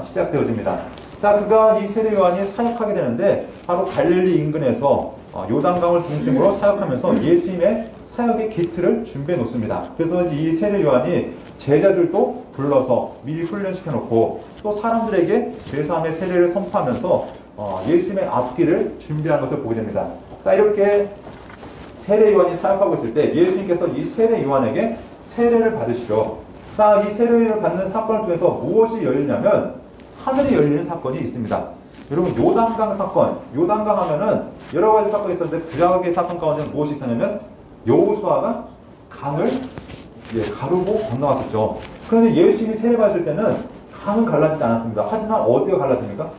시작되어집니다. 자, 그가 이 세례 요한이 사역하게 되는데 바로 갈릴리 인근에서 요단강을 중심으로 사역하면서 예수님의 사역의 기틀을 준비해 놓습니다. 그래서 이 세례 요한이 제자들도 불러서 미리 훈련시켜 놓고 또 사람들에게 죄사함의 세례를 선포하면서 예수님의 앞길을 준비하는 것을 보게 됩니다. 자, 이렇게 세례 요한이 사역하고 있을 때 예수님께서 이 세례 요한에게 세례를 받으시죠. 자, 이 세례를 받는 사건을 통해서 무엇이 열리냐면 하늘이 열리는 사건이 있습니다. 여러분 요단강 사건, 요단강 하면은 여러 가지 사건이 있었는데 구약의 사건 가운데 무엇이 있었냐면 여호수아가 강을 가르고 건너갔었죠. 그런데 예수님이 세례받으실 때는 강은 갈라지지 않았습니다. 하지만 어디가 갈라집니까?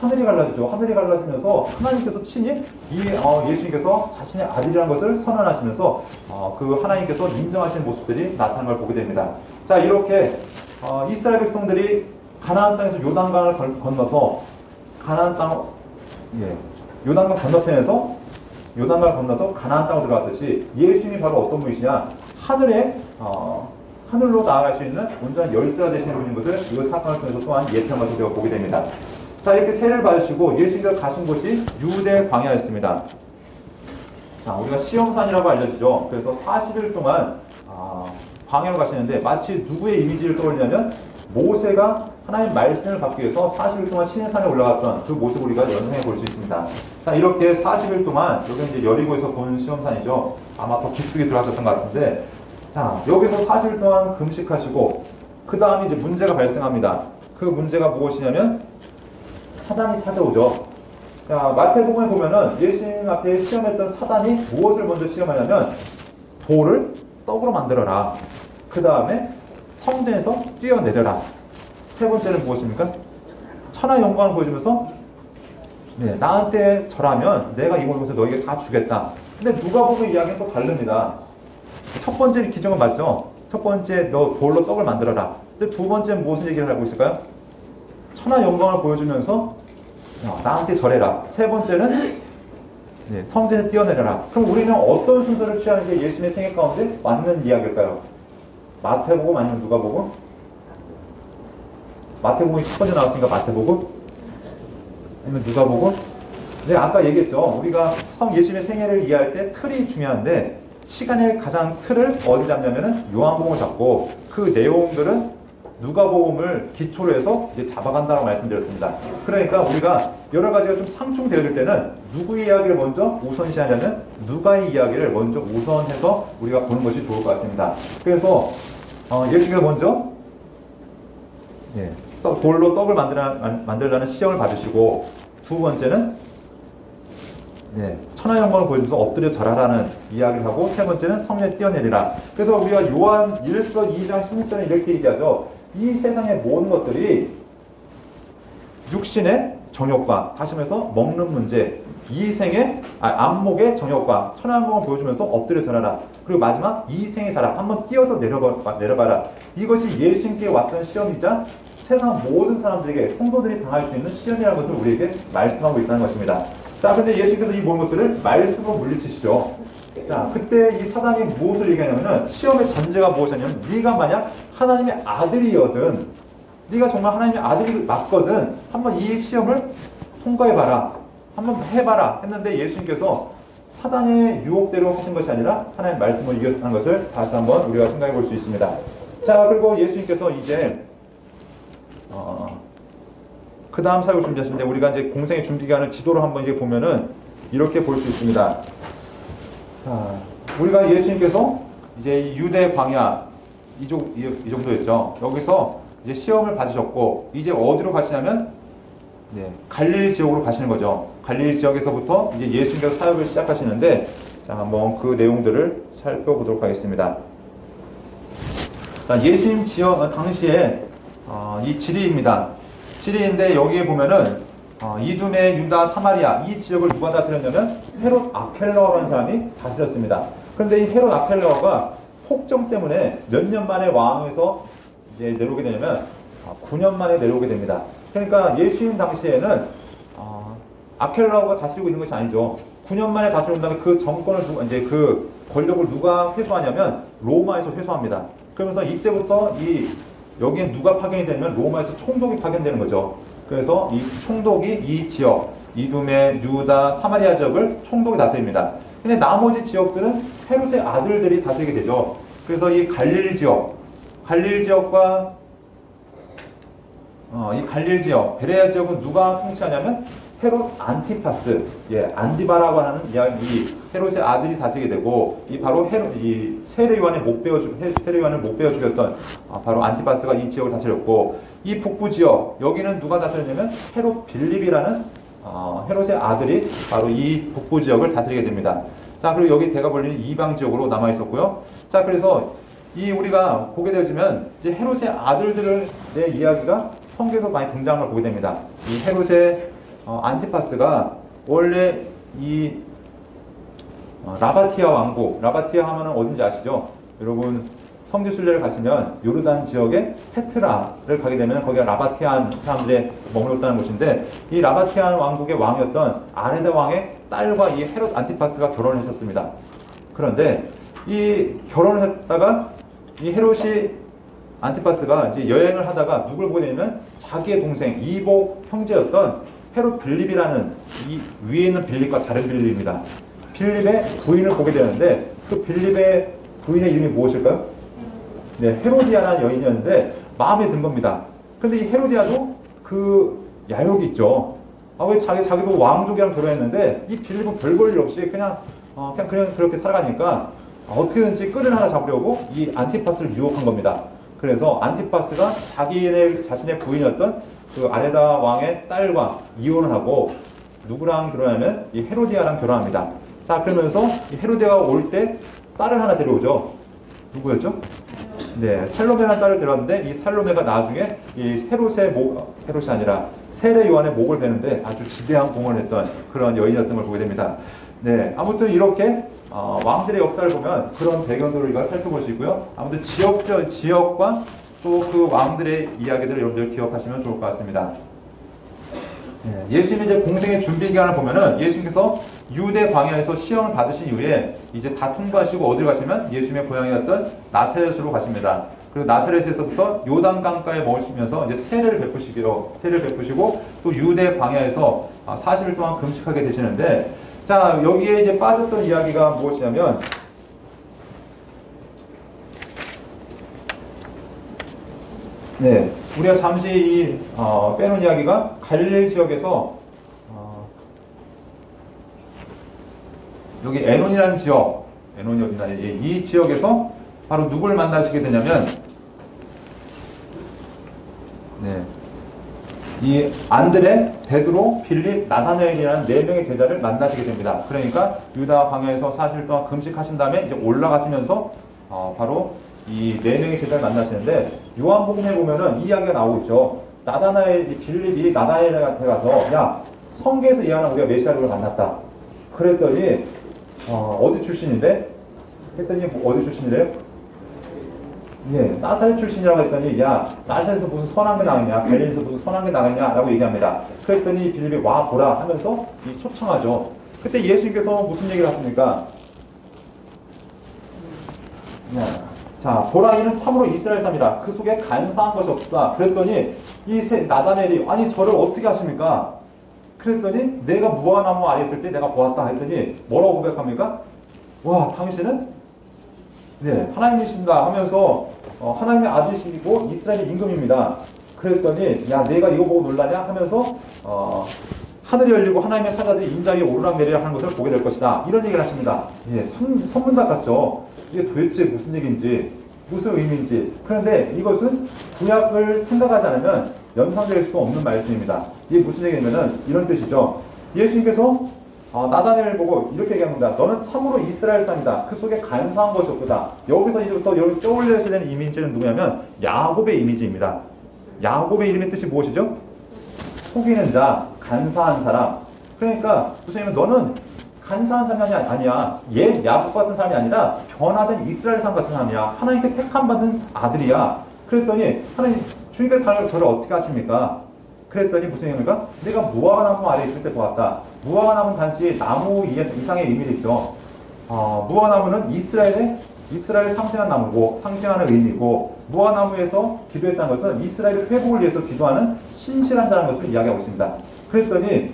하늘이 갈라지죠. 하늘이 갈라지면서 하나님께서 친히 예수님께서 자신의 아들이라는 것을 선언하시면서 그 하나님께서 인정하시는 모습들이 나타나는 걸 보게 됩니다. 자, 이렇게 이스라엘 백성들이 가나안 땅에서 요단강을 건너서 가나안 땅, 요단강 건너편에서 요단강을 건너서 가나안 땅으로 들어갔듯이 예수님이 바로 어떤 분이시냐? 하늘로 나아갈 수 있는 온전한 열쇠가 되시는 분인 것을 이 사건을 통해서 또한 예표한 것을 우리가 보게 됩니다. 자, 이렇게 세례를 받으시고 예수님께서 가신 곳이 유대 광야였습니다. 자, 우리가 시험산이라고 알려지죠. 그래서 40일 동안 광야로 가시는데 마치 누구의 이미지를 떠올리냐면 모세가 하나님 말씀을 받기 위해서 40일 동안 시내산에 올라갔던 그 모습을 우리가 연상해 볼 수 있습니다. 자, 이렇게 40일 동안 여기 이제 여리고에서 본 시험산이죠. 아마 더 깊숙이 들어가셨던 것 같은데, 자, 여기서 40일 동안 금식하시고 그 다음에 이제 문제가 발생합니다. 그 문제가 무엇이냐면 사단이 찾아오죠. 자, 마태복음에 보면은 예수님 앞에 시험했던 사단이 무엇을 먼저 시험하냐면 돌을 떡으로 만들어라. 그 다음에 성전에서 뛰어내려라. 세 번째는 무엇입니까? 천하 영광을 보여주면서 나한테 절하면 내가 이 모든 것을 너에게 다 주겠다. 근데 누가복음 이야기는 또 다릅니다. 첫 번째 기정은 맞죠? 첫 번째 너 돌로 떡을 만들어라. 근데 두 번째는 무슨 얘기를 하고 있을까요? 천하 영광을 보여주면서 나한테 절해라. 세 번째는 성전에 뛰어내려라. 그럼 우리는 어떤 순서를 취하는 게 예수님의 생애 가운데 맞는 이야기일까요? 마태복음 아니면 누가복음? 마태복음이 첫 번째 나왔으니까 마태복음? 아니면 누가복음? 네, 아까 얘기했죠. 우리가 예수님의 생애를 이해할 때 틀이 중요한데 시간의 가장 틀을 어디 잡냐면은 요한복음을 잡고 그 내용들은 누가복음을 기초로 해서 이제 잡아간다고 말씀드렸습니다. 그러니까 우리가 여러 가지가 좀 상충되어질 때는 누구의 이야기를 먼저 우선시하냐면 누가의 이야기를 먼저 우선해서 우리가 보는 것이 좋을 것 같습니다. 그래서 예수님께서 먼저 돌로 떡을 만들라는 시험을 받으시고 두 번째는 천하 영광을 보여주면서 엎드려 절하라는 이야기를 하고 세 번째는 성전에 뛰어내리라. 그래서 우리가 요한 1서 2장 16절에 이렇게 얘기하죠. 이 세상의 모든 것들이 육신의 정욕과 다시 말해서 먹는 문제, 이생의 안목의 정욕과 천하 영광을 보여주면서 엎드려 절하라. 그리고 마지막 이생의 자랑, 한번 뛰어서 내려봐라. 이것이 예수님께 왔던 시험이자 세상 모든 사람들에게 성도들이 당할 수 있는 시험이라는 것을 우리에게 말씀하고 있다는 것입니다. 자, 근데 예수님께서 이 모든 것들을 말씀으로 물리치시죠. 자, 그때 이 사단이 무엇을 얘기하냐면은 시험의 전제가 무엇이냐면 네가 만약 하나님의 아들이거든, 네가 정말 하나님의 아들이 맞거든, 한번 이 시험을 통과해봐라, 한번 해봐라 했는데 예수님께서 사단의 유혹대로 하신 것이 아니라 하나님의 말씀을 이겼다는 것을 다시 한번 우리가 생각해 볼 수 있습니다. 자, 그리고 예수님께서 이제 그 다음 사역을 준비하시는데 우리가 이제 공생의 준비 기간을 지도로 한번 이게 보면은 이렇게 볼 수 있습니다. 자, 우리가 예수님께서 이제 유대 광야 이 정도였죠. 여기서 이제 시험을 받으셨고 이제 어디로 가시냐면 갈릴리 지역으로 가시는 거죠. 갈릴리 지역에서부터 이제 예수님께서 사역을 시작하시는데 자, 한번 그 내용들을 살펴보도록 하겠습니다. 자, 예수님 지역 당시에 이 지리입니다. 지리인데 여기에 보면은 이두메, 유다, 사마리아 이 지역을 누가 다스렸냐면 헤롯 아켈라오라는 사람이 다스렸습니다. 그런데 이 헤롯 아켈라오가 폭정 때문에 몇 년 만에 왕에서 이제 내려오게 되냐면 9년 만에 내려오게 됩니다. 그러니까 예수님 당시에는 아켈라오가 다스리고 있는 것이 아니죠. 9년 만에 다스린 다음에 그 정권을 이제 그 권력을 누가 회수하냐면 로마에서 회수합니다. 그러면서 이때부터 여기에 누가 파견이 되면 로마에서 총독이 파견되는 거죠. 그래서 이 총독이 이 지역, 이두메, 유다, 사마리아 지역을 총독이 다스립니다. 근데 나머지 지역들은 헤롯의 아들들이 다스리게 되죠. 그래서 이 갈릴리 지역과 이 갈릴리 지역, 베레아 지역은 누가 통치하냐면 헤롯 안티파스, 안디바라고 하는 이 헤롯의 아들이 다스리게 되고 이 바로 이 세례요한을 못 베어 죽였던 바로 안티파스가 이 지역을 다스렸고 이 북부 지역, 여기는 누가 다스렸냐면 헤롯 빌립이라는 헤롯의 아들이 바로 이 북부 지역을 다스리게 됩니다. 자, 그리고 여기 대가 벌리는 이방 지역으로 남아 있었고요. 자, 그래서 이 우리가 보게 되어지면 이제 헤롯의 아들들의 이야기가 성경에도 많이 등장한 걸 보게 됩니다. 이 헤롯의 안티파스가 원래 이 라바티아 왕국, 라바티아 하면은 어딘지 아시죠? 여러분 성지순례를 가시면 요르단 지역의 페트라를 가게 되면 거기가 라바티안 사람들이 머물렀다는 곳인데, 이 라바티안 왕국의 왕이었던 아레다 왕의 딸과 이 헤롯 안티파스가 결혼을 했었습니다. 그런데 이 결혼을 했다가 이 헤롯이 안티파스가 이제 여행을 하다가 누굴 보게 되냐면 자기의 동생 이복 형제였던 헤롯 빌립이라는, 이 위에 있는 빌립과 다른 빌립입니다. 빌립의 부인을 보게 되는데 그 빌립의 부인의 이름이 무엇일까요? 네, 헤로디아라는 여인이었는데 마음에 든 겁니다. 근데 이 헤로디아도 그 야욕이 있죠. 왜 자기도 왕족이랑 결혼했는데 이 빌립은 별 볼 일 없이 그냥 그렇게 살아가니까 어떻게든지 끈을 하나 잡으려고 이 안티파스를 유혹한 겁니다. 그래서 안티파스가 자신의 부인이었던 그 아레다 왕의 딸과 이혼을 하고 누구랑 결혼하면 이 헤로디아랑 결혼합니다. 자, 그러면서 이 헤로디아가 올 때 딸을 하나 데려오죠. 누구였죠? 네, 살로메라는 딸을 데려왔는데 이 살로메가 나중에 이 헤롯이 아니라 세례 요한의 목을 베는데 아주 지대한 공헌을 했던 그런 여인이었던 걸 보게 됩니다. 네, 아무튼 이렇게 왕들의 역사를 보면 그런 배경들을 우리가 살펴볼 수 있고요. 아무튼 지역과 또 그 왕들의 이야기들을 여러분들 기억하시면 좋을 것 같습니다. 네, 예수님의 이제 공생의 준비 기간을 보면은 예수님께서 유대 광야에서 시험을 받으신 이후에 이제 다 통과하시고 어디로 가시면 예수님의 고향이었던 나사렛으로 가십니다. 그리고 나사렛에서부터 요단강가에 머무시면서 이제 세례를 베푸시고 또 유대 광야에서 40일 동안 금식하게 되시는데, 자, 여기에 이제 빠졌던 이야기가 무엇이냐면 네, 우리가 잠시 빼놓은 이야기가 갈릴리 지역에서 여기 에논이라는 지역, 에논이 어디나 이 지역에서 바로 누굴 만나시게 되냐면 네, 이 안드레, 베드로, 빌립, 나다나엘이라는 4명의 제자를 만나시게 됩니다. 그러니까 유다 광야에서 40일 동안 금식하신 다음에 이제 올라가시면서 바로 이 4명의 제자를 만나시는데, 요한복음에 보면은 이 이야기가 나오고 있죠. 빌립이 나다나엘한테 가서 야, 성경에서 이해하는 우리가 메시아를 만났다. 그랬더니 어디 출신인데? 했더니 어디 출신이래요? 예, 나사렛 출신이라고 했더니 야, 나사렛에서 무슨 선한 게 나겠냐, 갈릴리에서 무슨 선한 게 나겠냐 라고 얘기합니다. 그랬더니 빌립이 와 보라 하면서 초청하죠. 그때 예수님께서 무슨 얘기를 하십니까? 자, 보라, 이는 참으로 이스라엘 사람이라 그 속에 간사한 것이 없다. 그랬더니 이 나다나엘이 아니 저를 어떻게 하십니까? 그랬더니 내가 무화과나무 아래 있을 때 내가 보았다 했더니 뭐라고 고백합니까? 와, 당신은 네, 하나님이십니다 하면서 하나님의 아들이시고 이스라엘의 임금입니다. 그랬더니 야, 내가 이거 보고 놀라냐 하면서 하늘이 열리고 하나님의 사자들이 인자 위에 오르락내리락 하는 것을 보게 될 것이다. 이런 얘기를 하십니다. 예, 선문답 같죠? 이게 도대체 무슨 얘기인지, 무슨 의미인지. 그런데 이것은 구약을 생각하지 않으면 연상될 수 없는 말씀입니다. 이게 무슨 얘기냐면은 이런 뜻이죠. 예수님께서 나다나엘을 보고 이렇게 얘기합니다. 너는 참으로 이스라엘 사람이다. 그 속에 간사한 것이 없다. 여기서 이제부터 여러분 떠올려야 되는 이미지는 누구냐면 야곱의 이미지입니다. 야곱의 이름의 뜻이 무엇이죠? 속이는 자, 간사한 사람. 그러니까 무슨 얘기냐면 너는 간사한 사람이 아니야. 야곱 같은 사람이 아니라 변화된 이스라엘 사람 같은 사람이야. 하나님께 택함받은 아들이야. 그랬더니 하나님, 주님께서 저를 어떻게 하십니까? 그랬더니 무슨 얘기입니까? 내가 무화과나무 아래 있을 때 보았다. 무화과나무는 단지 나무 이상의 의미도 있죠. 무화과나무는 이스라엘을 상징하는 나무고, 상징하는 의미고, 무화과나무에서 기도했다는 것은 이스라엘의 회복을 위해서 기도하는 신실한 자라는 것을 이야기하고 있습니다. 그랬더니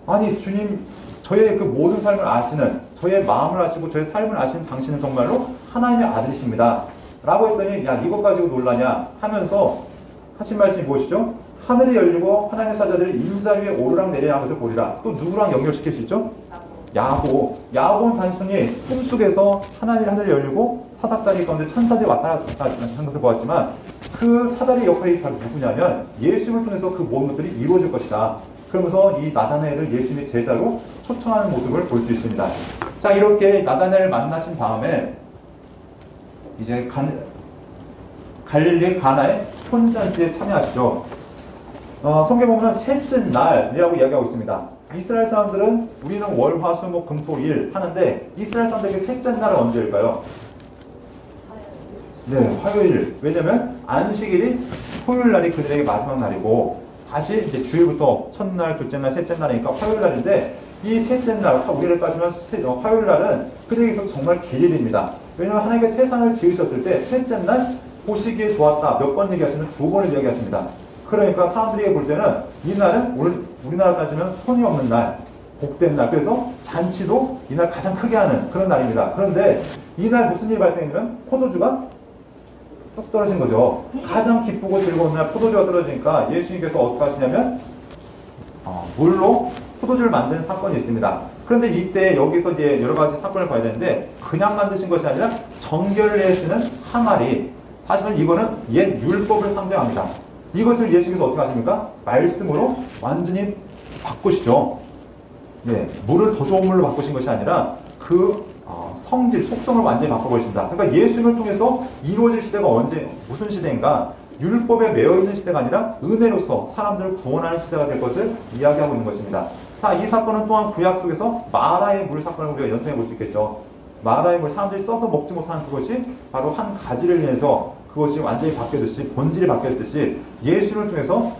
아니 주님, 저의 그 모든 삶을 아시는, 저의 마음을 아시고 저의 삶을 아시는 당신은 정말로 하나님의 아들이십니다 라고 했더니 야, 이것 가지고 놀라냐 하면서 하신 말씀이 무엇이죠? 하늘이 열리고 하나님의 사자들이 인자 위에 오르락내리락 하는 것을 보리라. 또 누구랑 연결시킬 수 있죠? 야곱은 단순히 꿈속에서 하늘이 열리고 사닥다리 가운데 천사들이 왔다 갔다 하는 것을 보았지만, 그 사다리 역할이 바로 누구냐면 예수님을 통해서 그 모든 것들이 이루어질 것이다. 그러면서 이 나다나엘을 예수님의 제자로 초청하는 모습을 볼 수 있습니다. 자, 이렇게 나다나엘을 만나신 다음에 이제 갈릴리 가나의 혼잔치에 참여하시죠. 성경 보면 셋째 날이라고 이야기하고 있습니다. 이스라엘 사람들은 우리는 월, 화, 수, 목, 금, 토, 일 하는데 이스라엘 사람들에게 셋째 날은 언제일까요? 네, 화요일. 왜냐면 안식일이 토요일 날이 그들에게 마지막 날이고 다시 이제 주일부터 첫날, 둘째 날, 셋째 날이니까 화요일 날인데 이 셋째 날, 우리를 따지면 화요일 날은 그들에게 있어서 정말 기일입니다. 왜냐하면 하나님께 세상을 지으셨을 때 셋째 날 보시기에 좋았다. 몇 번 얘기하시면 2번을 얘기하십니다. 그러니까 사람들이 볼 때는 이 날은 우리나라 따지면 손이 없는 날, 복된 날. 그래서 잔치도 이날 가장 크게 하는 그런 날입니다. 그런데 이날 무슨 일이 발생했냐면 포도주가 뚝 떨어진 거죠. 가장 기쁘고 즐거운 날 포도주가 떨어지니까 예수님께서 어떻게 하시냐면 물로 포도주를 만드는 사건이 있습니다. 그런데 이때 여기서 이제 여러 가지 사건을 봐야 되는데 그냥 만드신 것이 아니라 정결례에 쓰는 항아리. 하지만 이거는 옛 율법을 상대합니다. 이것을 예수님께서 어떻게 하십니까? 말씀으로 완전히 바꾸시죠. 네, 물을 더 좋은 물로 바꾸신 것이 아니라 그 성질, 속성을 완전히 바꿔버리십니다. 그러니까 예수님을 통해서 이루어질 시대가 무슨 시대인가? 율법에 매여있는 시대가 아니라 은혜로서 사람들을 구원하는 시대가 될 것을 이야기하고 있는 것입니다. 자, 이 사건은 또한 구약 속에서 마라의 물 사건을 우리가 연상해 볼 수 있겠죠. 마라의 물, 사람들이 써서 먹지 못하는 그것이 바로 한 가지를 인해서 그것이 완전히 바뀌었듯이, 본질이 바뀌었듯이 예수를 통해서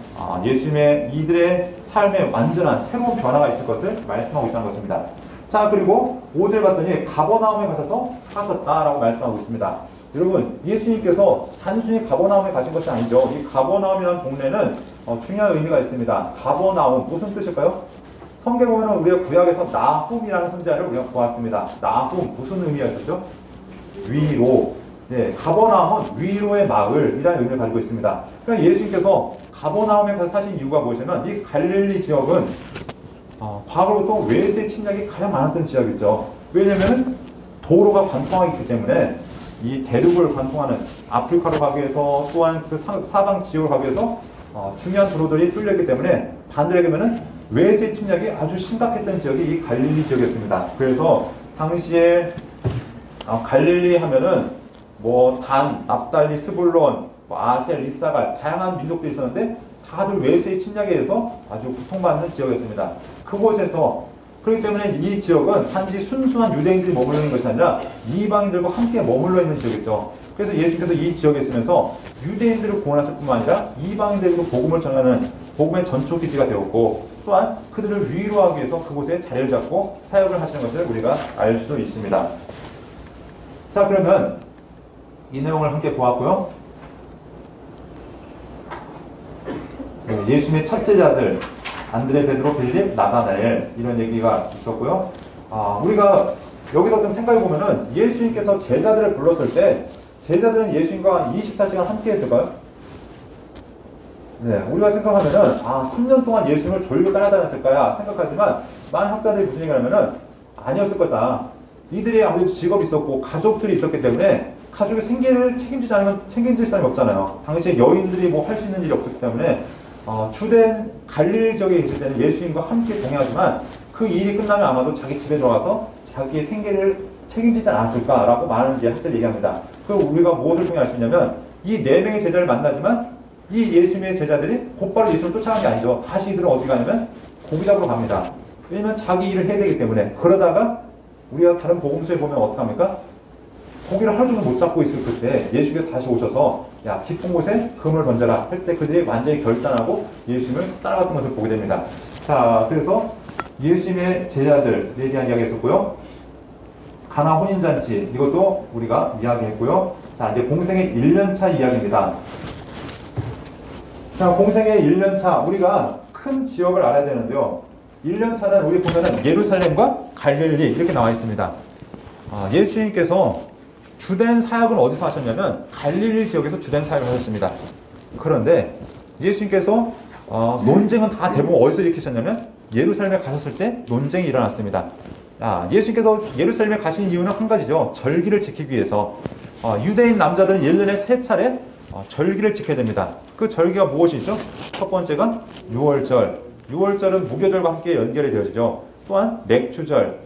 예수님의 이들의 삶에 완전한 새로운 변화가 있을 것을 말씀하고 있다는 것입니다. 자, 그리고 5절 봤더니 가버나움에 가셔서 사셨다라고 말씀하고 있습니다. 여러분, 예수님께서 단순히 가버나움에 가신 것이 아니죠. 이 가버나움이라는 동네는 중요한 의미가 있습니다. 가버나움, 무슨 뜻일까요? 성경 보면 우리가 구약에서 나훔이라는 선지자를 우리가 보았습니다. 나훔, 무슨 의미가 있었죠? 위로. 네, 가버나움은 위로의 마을이라는 의미를 가지고 있습니다. 그러니까 예수님께서 가버나움에 가서 사신 이유가 무엇이냐면 이 갈릴리 지역은 과거부터 외세 침략이 가장 많았던 지역이죠. 왜냐하면 도로가 관통하기 있기 때문에 이 대륙을 관통하는 아프리카로 가기 위해서 또한 그 사방 지역을 가기 위해서 중요한 도로들이 뚫렸기 때문에 반대로 얘기하면 외세 침략이 아주 심각했던 지역이 이 갈릴리 지역이었습니다. 그래서 당시에 갈릴리 하면은 단, 납달리, 스불론, 아셀, 이사갈 다양한 민족들이 있었는데 다들 외세의 침략에 의해서 아주 고통받는 지역이었습니다. 그곳에서 그렇기 때문에 이 지역은 단지 순수한 유대인들이 머물러 있는 것이 아니라 이방인들과 함께 머물러 있는 지역이죠. 그래서 예수님께서 이 지역에 있으면서 유대인들을 구원하실 뿐만 아니라 이방인들에게도 복음을 전하는 복음의 전초기지가 되었고 또한 그들을 위로하기 위해서 그곳에 자리를 잡고 사역을 하시는 것을 우리가 알 수 있습니다. 자, 그러면 이 내용을 함께 보았고요. 네, 예수님의 첫 제자들 안드레, 베드로, 빌립, 나다나엘 이런 얘기가 있었고요. 우리가 여기서 좀 생각해 보면은 예수님께서 제자들을 불렀을 때 제자들은 예수님과 24시간 함께 했을까요? 네, 우리가 생각하면은 3년 동안 예수님을 졸고 따라다녔을까야 생각하지만 많은 학자들이 무슨 얘기를 하면은 아니었을 거다. 이들이 아무래도 직업이 있었고 가족들이 있었기 때문에 가족의 생계를 책임지지 않으면 책임질 사람이 없잖아요. 당시에 여인들이 할 수 있는 일이 없었기 때문에 주된 갈릴리 지역에 계실 때는 예수님과 함께 동행하지만 그 일이 끝나면 아마도 자기 집에 들어가서 자기의 생계를 책임지지 않았을까라고 많은 학자들이 얘기합니다. 그 우리가 무엇을 통해 알 수 있냐면 이 4명의 제자를 만나지만 이 예수님의 제자들이 곧바로 예수를 쫓아간 게 아니죠. 다시 이들은 어디 가냐면 고기 잡으러 갑니다. 왜냐면 자기 일을 해야 되기 때문에. 그러다가 우리가 다른 복음서에 보면 어떻게 합니까? 고기를 하루 종일 못 잡고 있을 그때 예수님께서 다시 오셔서 야, 깊은 곳에 금을 던져라 할 때 그들이 완전히 결단하고 예수님을 따라갔던 것을 보게 됩니다. 자, 그래서 예수님의 제자들에 대한 이야기 했었고요. 가나 혼인잔치 이것도 우리가 이야기했고요. 자, 이제 공생의 1년차 이야기입니다. 자, 공생의 1년차 우리가 큰 지역을 알아야 되는데요. 1년차는 우리 보면은 예루살렘과 갈릴리 이렇게 나와 있습니다. 예수님께서 주된 사역은 어디서 하셨냐면 갈릴리 지역에서 주된 사역을 하셨습니다. 그런데 예수님께서 논쟁은 다 대부분 어디서 일으키셨냐면 예루살렘에 가셨을 때 논쟁이 일어났습니다. 예수님께서 예루살렘에 가신 이유는 한 가지죠. 절기를 지키기 위해서 유대인 남자들은 1년에 3차례 절기를 지켜야 됩니다. 그 절기가 무엇이죠? 첫 번째가 유월절. 유월절은 무교절과 함께 연결이 되어지죠. 또한 맥추절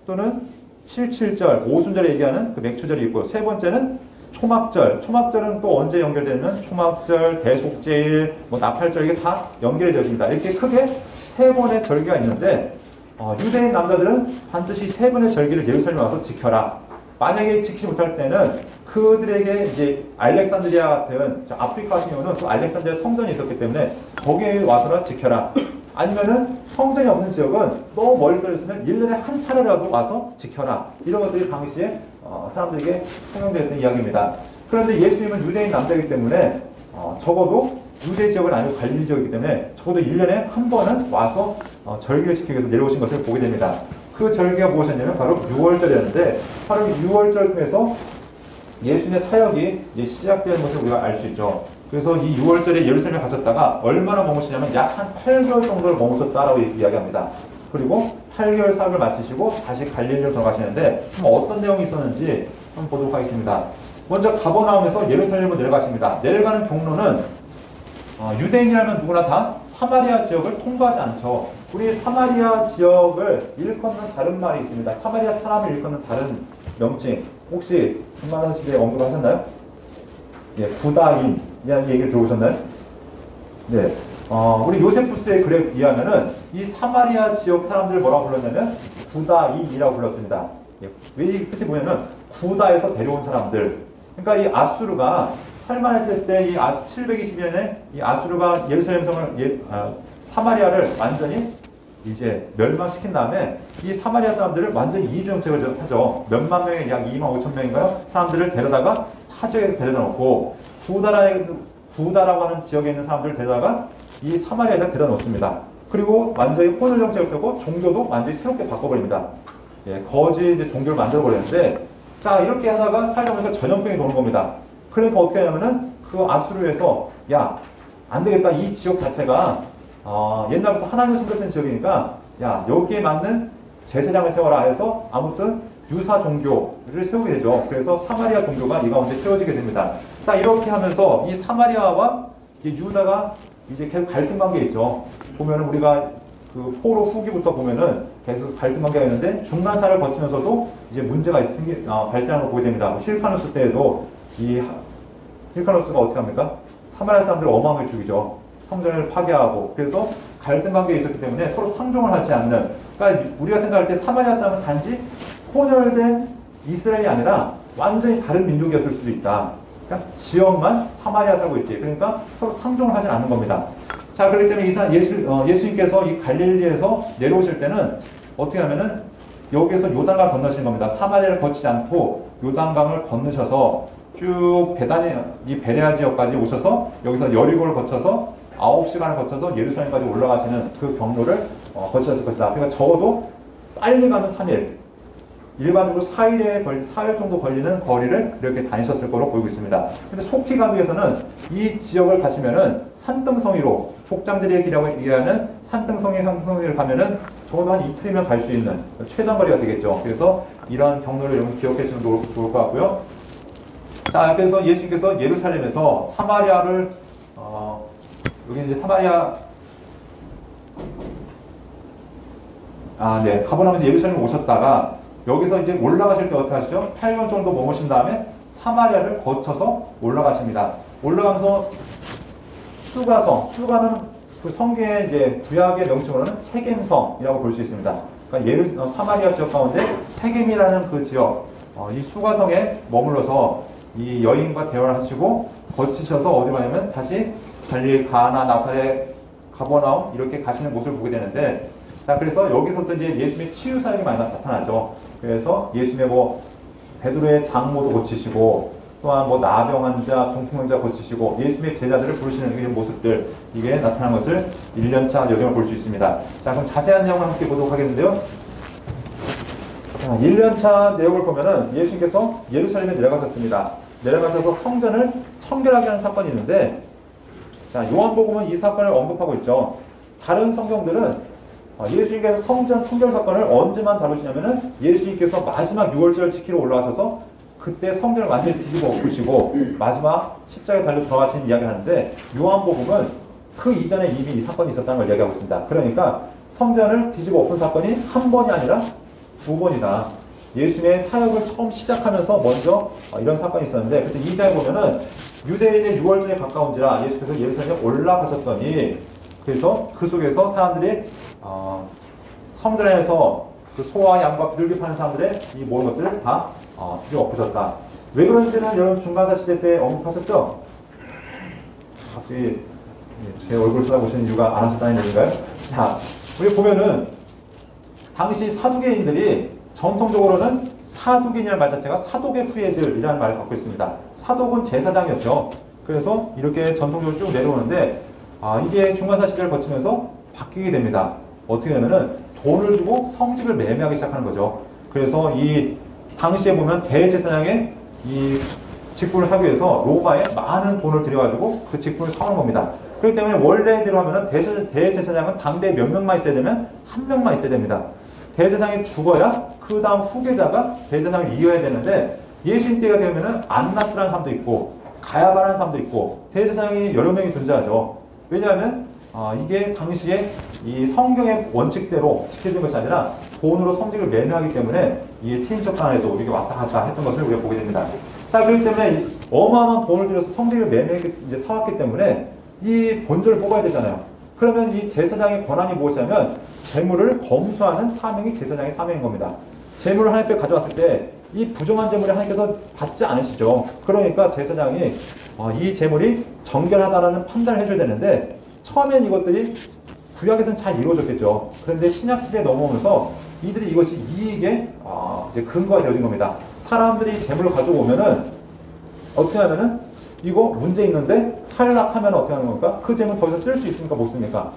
또는 칠칠절, 오순절에 얘기하는 그 맥추절이 있고요. 세 번째는 초막절. 초막절은 또 언제 연결되면 초막절, 대속제일, 나팔절 이게 다 연결이 되어집니다. 이렇게 크게 세 번의 절기가 있는데 유대인 남자들은 반드시 세 번의 절기를 예루살렘에 와서 지켜라. 만약에 지키지 못할 때는 그들에게 이제 알렉산드리아 같은 아프리카 같은 경우는 그 알렉산드리아 성전이 있었기 때문에 거기에 와서라 지켜라. 아니면은 성전이 없는 지역은 너무 멀리 떨어졌으면 1년에 한 차례라도 와서 지켜라. 이런 것들이 당시에 사람들에게 통용되었던 이야기입니다. 그런데 예수님은 유대인 남자이기 때문에 적어도 유대 지역은 아니고 갈릴리 지역이기 때문에 적어도 1년에 한 번은 와서 절기를 지키기 위해서 내려오신 것을 보게 됩니다. 그 절기가 무엇이었냐면 바로 6월절이었는데 바로 6월절 중에서 예수님의 사역이 이제 시작되는 것을 우리가 알 수 있죠. 그래서 이 6월절에 예루살렘에 가셨다가 얼마나 머무시냐면 약 한 8개월 정도를 머무셨다라고 이야기합니다. 그리고 8개월 사역을 마치시고 다시 갈릴리로 돌아가시는데 어떤 내용이 있었는지 한번 보도록 하겠습니다. 먼저 가버나움에서 예루살렘으로 내려가십니다. 내려가는 경로는 유대인이라면 누구나 다 사마리아 지역을 통과하지 않죠. 우리 사마리아 지역을 일컫는 다른 말이 있습니다. 사마리아 사람을 일컫는 다른 명칭. 혹시 중만한 시대에 언급하셨나요? 예, 구다인이라는 얘기를 들어보셨나요? 네. 우리 요세푸스의 글에 의하면은 이 사마리아 지역 사람들을 뭐라고 불렀냐면 구다인이라고 불렀습니다. 예, 왜 이 뜻이 뭐냐면 구다에서 데려온 사람들. 그러니까 이 아수르가 살만했을 때 이 722년에 이 아수르가 예루살렘 성을 사마리아를 완전히 이제 멸망시킨 다음에 이 사마리아 사람들을 완전히 이주정책을 하죠. 몇만 명의 약 2만 5천 명인가요? 사람들을 데려다가 타 지역에 데려다 놓고 구다라고 하는 지역에 있는 사람들을 데려다가 이 사마리아에다 데려다 놓습니다. 그리고 완전히 혼혈 정책을 펴고 종교도 완전히 새롭게 바꿔버립니다. 예, 거짓 종교를 만들어버렸는데 자 이렇게 하다가 살다 보니까 전염병이 도는 겁니다. 그러니까 어떻게 하냐면은 그 아수르에서 야 안 되겠다 이 지역 자체가 옛날부터 하나님을 섬겼던 지역이니까 야 여기에 맞는 제사장을 세워라 해서 아무튼 유사 종교를 세우게 되죠. 그래서 사마리아 종교가 이 가운데 세워지게 됩니다. 자 이렇게 하면서 이 사마리아와 유다가 이제 계속 갈등 관계에 있죠. 보면은 우리가 그 포로 후기부터 보면은 계속 갈등 관계가 있는데 중간사를 거치면서도 이제 문제가 발생하는 걸 보게 됩니다. 힐카누스 때에도 이 힐카누스가 어떻게 합니까? 사마리아 사람들을 어망을 죽이죠. 성전을 파괴하고 그래서 갈등 관계에 있었기 때문에 서로 상종을 하지 않는 그러니까 우리가 생각할 때 사마리아 사람은 단지 혼혈된 이스라엘이 아니라 완전히 다른 민족이었을 수도 있다. 그러니까 지역만 사마리아 살고 있지. 그러니까 서로 상종을 하지 않는 겁니다. 자, 그렇기 때문에 예수님께서 이 갈릴리에서 내려오실 때는 어떻게 하면은 여기에서 요단강을 건너시는 겁니다. 사마리아를 거치지 않고 요단강을 건너셔서 쭉 이 베레아 지역까지 오셔서 여기서 여리고를 거쳐서 9시간을 거쳐서 예루살렘까지 올라가시는 그 경로를 거치셨을 것이다. 그러니까 적어도 빨리 가면 3일, 일반적으로 4일 정도 걸리는 거리를 이렇게 다니셨을 거로 보이고 있습니다. 근데 속히 가기 위해서는 이 지역을 가시면은 산등성이로 족장들의 길이라고 얘기하는 산등성이를 가면은 적어도 한 이틀이면 갈 수 있는 최단 거리가 되겠죠. 그래서 이런 경로를 여러분 기억해 주시면 좋을 것 같고요. 자, 그래서 예수님께서 예루살렘에서 사마리아를 여기 이제 사마리아 가버나움에서 예루살렘에 오셨다가 여기서 이제 올라가실 때 어떻게 하시죠? 8년 정도 머무신 다음에 사마리아를 거쳐서 올라가십니다. 올라가면서 수가는 그 성경의 이제 구약의 명칭으로는 세겜성이라고 볼 수 있습니다. 그러니까 사마리아 지역 가운데 세겜이라는 그 지역, 이 수가성에 머물러서 이 여인과 대화를 하시고 거치셔서 어디 가냐면 다시 갈릴리, 가나, 나사렛, 가버나움 이렇게 가시는 모습을 보게 되는데 자 그래서 여기서부터 이제 예수님의 치유 사역이 많이 나타나죠. 그래서 예수님의 베드로의 장모도 고치시고 또한 나병 환자, 중풍 환자 고치시고 예수님의 제자들을 부르시는 이런 모습들 이게 나타난 것을 1년차 여정을 볼 수 있습니다. 자 그럼 자세한 내용을 함께 보도록 하겠는데요. 1년차 내용을 보면은 예수님께서 예루살렘에 내려가셨습니다. 내려가셔서 성전을 청결하게 하는 사건이 있는데 자 요한복음은 이 사건을 언급하고 있죠. 다른 성경들은 예수님께서 성전 청결 사건을 언제만 다루시냐면은 예수님께서 마지막 6월절을 지키러 올라가셔서 그때 성전을 완전히 뒤집어 엎으시고 마지막 십자가에 달려 돌아가신 이야기를 하는데 요한복음은 그 이전에 이미 이 사건이 있었다는 걸 이야기하고 있습니다. 그러니까 성전을 뒤집어 엎은 사건이 한 번이 아니라 두 번이다. 예수님의 사역을 처음 시작하면서 먼저 이런 사건이 있었는데, 그래서 2장에 보면은 유대인의 유월절에 가까운지라 예수께서 예루살렘에 올라가셨더니, 그래서 그 속에서 사람들이 성전 안에서 그 소와 양과 비둘기 파는 사람들의 이 모든 것들을 다 뒤집어 엎으셨다. 왜 그런지는 여러분 중간사 시대 때 언급하셨죠? 갑자기 제 얼굴 쳐다보시는 이유가 안 하셨다는 얘기인가요? 자, 우리 보면은 당시 사두개인들이 전통적으로는 사두개인이라는 말 자체가 사독의 후예들이라는 말을 갖고 있습니다. 사독은 제사장이었죠. 그래서 이렇게 전통적으로 쭉 내려오는데 이게 중간사 시대를 거치면서 바뀌게 됩니다. 어떻게 되면은 돈을 주고 성직을 매매하기 시작하는 거죠. 그래서 이 당시에 보면 대제사장의 이 직분을 사기 위해서 로마에 많은 돈을 들여가지고 그 직분을 사는 겁니다. 그렇기 때문에 원래대로 하면은 대제사장은 당대에 몇 명만 있어야 되면 한 명만 있어야 됩니다. 대제사장이 죽어야 그 다음 후계자가 대제사장을 이어야 되는데, 예수님 때가 되면은 안나스라는 사람도 있고 가야바라는 사람도 있고 대제사장이 여러 명이 존재하죠. 왜냐하면 이게 당시에 이 성경의 원칙대로 지켜진 것이 아니라 돈으로 성직을 매매하기 때문에 이 친인척 간에도 이게 왔다 갔다 했던 것을 우리가 보게 됩니다. 자, 그렇기 때문에 어마어마한 돈을 들여서 성직을 매매하기 이제 사왔기 때문에 이 본전을 뽑아야 되잖아요. 그러면 이 제사장의 권한이 무엇이냐면 재물을 검수하는 사명이 제사장의 사명인 겁니다. 재물을 하나님께 가져왔을 때 이 부정한 재물을 하나님께서 받지 않으시죠. 그러니까 제사장이 이 재물이 정결하다라는 판단을 해줘야 되는데, 처음엔 이것들이 구약에서는 잘 이루어졌겠죠. 그런데 신약시대에 넘어오면서 이들이 이것이 이익의 이제 근거가 되어진 겁니다. 사람들이 재물을 가져오면은 어떻게 하면은 이거 문제 있는데 탈락하면 어떻게 하는 겁니까? 그 재물 더 이상 쓸 수 있습니까? 못 씁니까?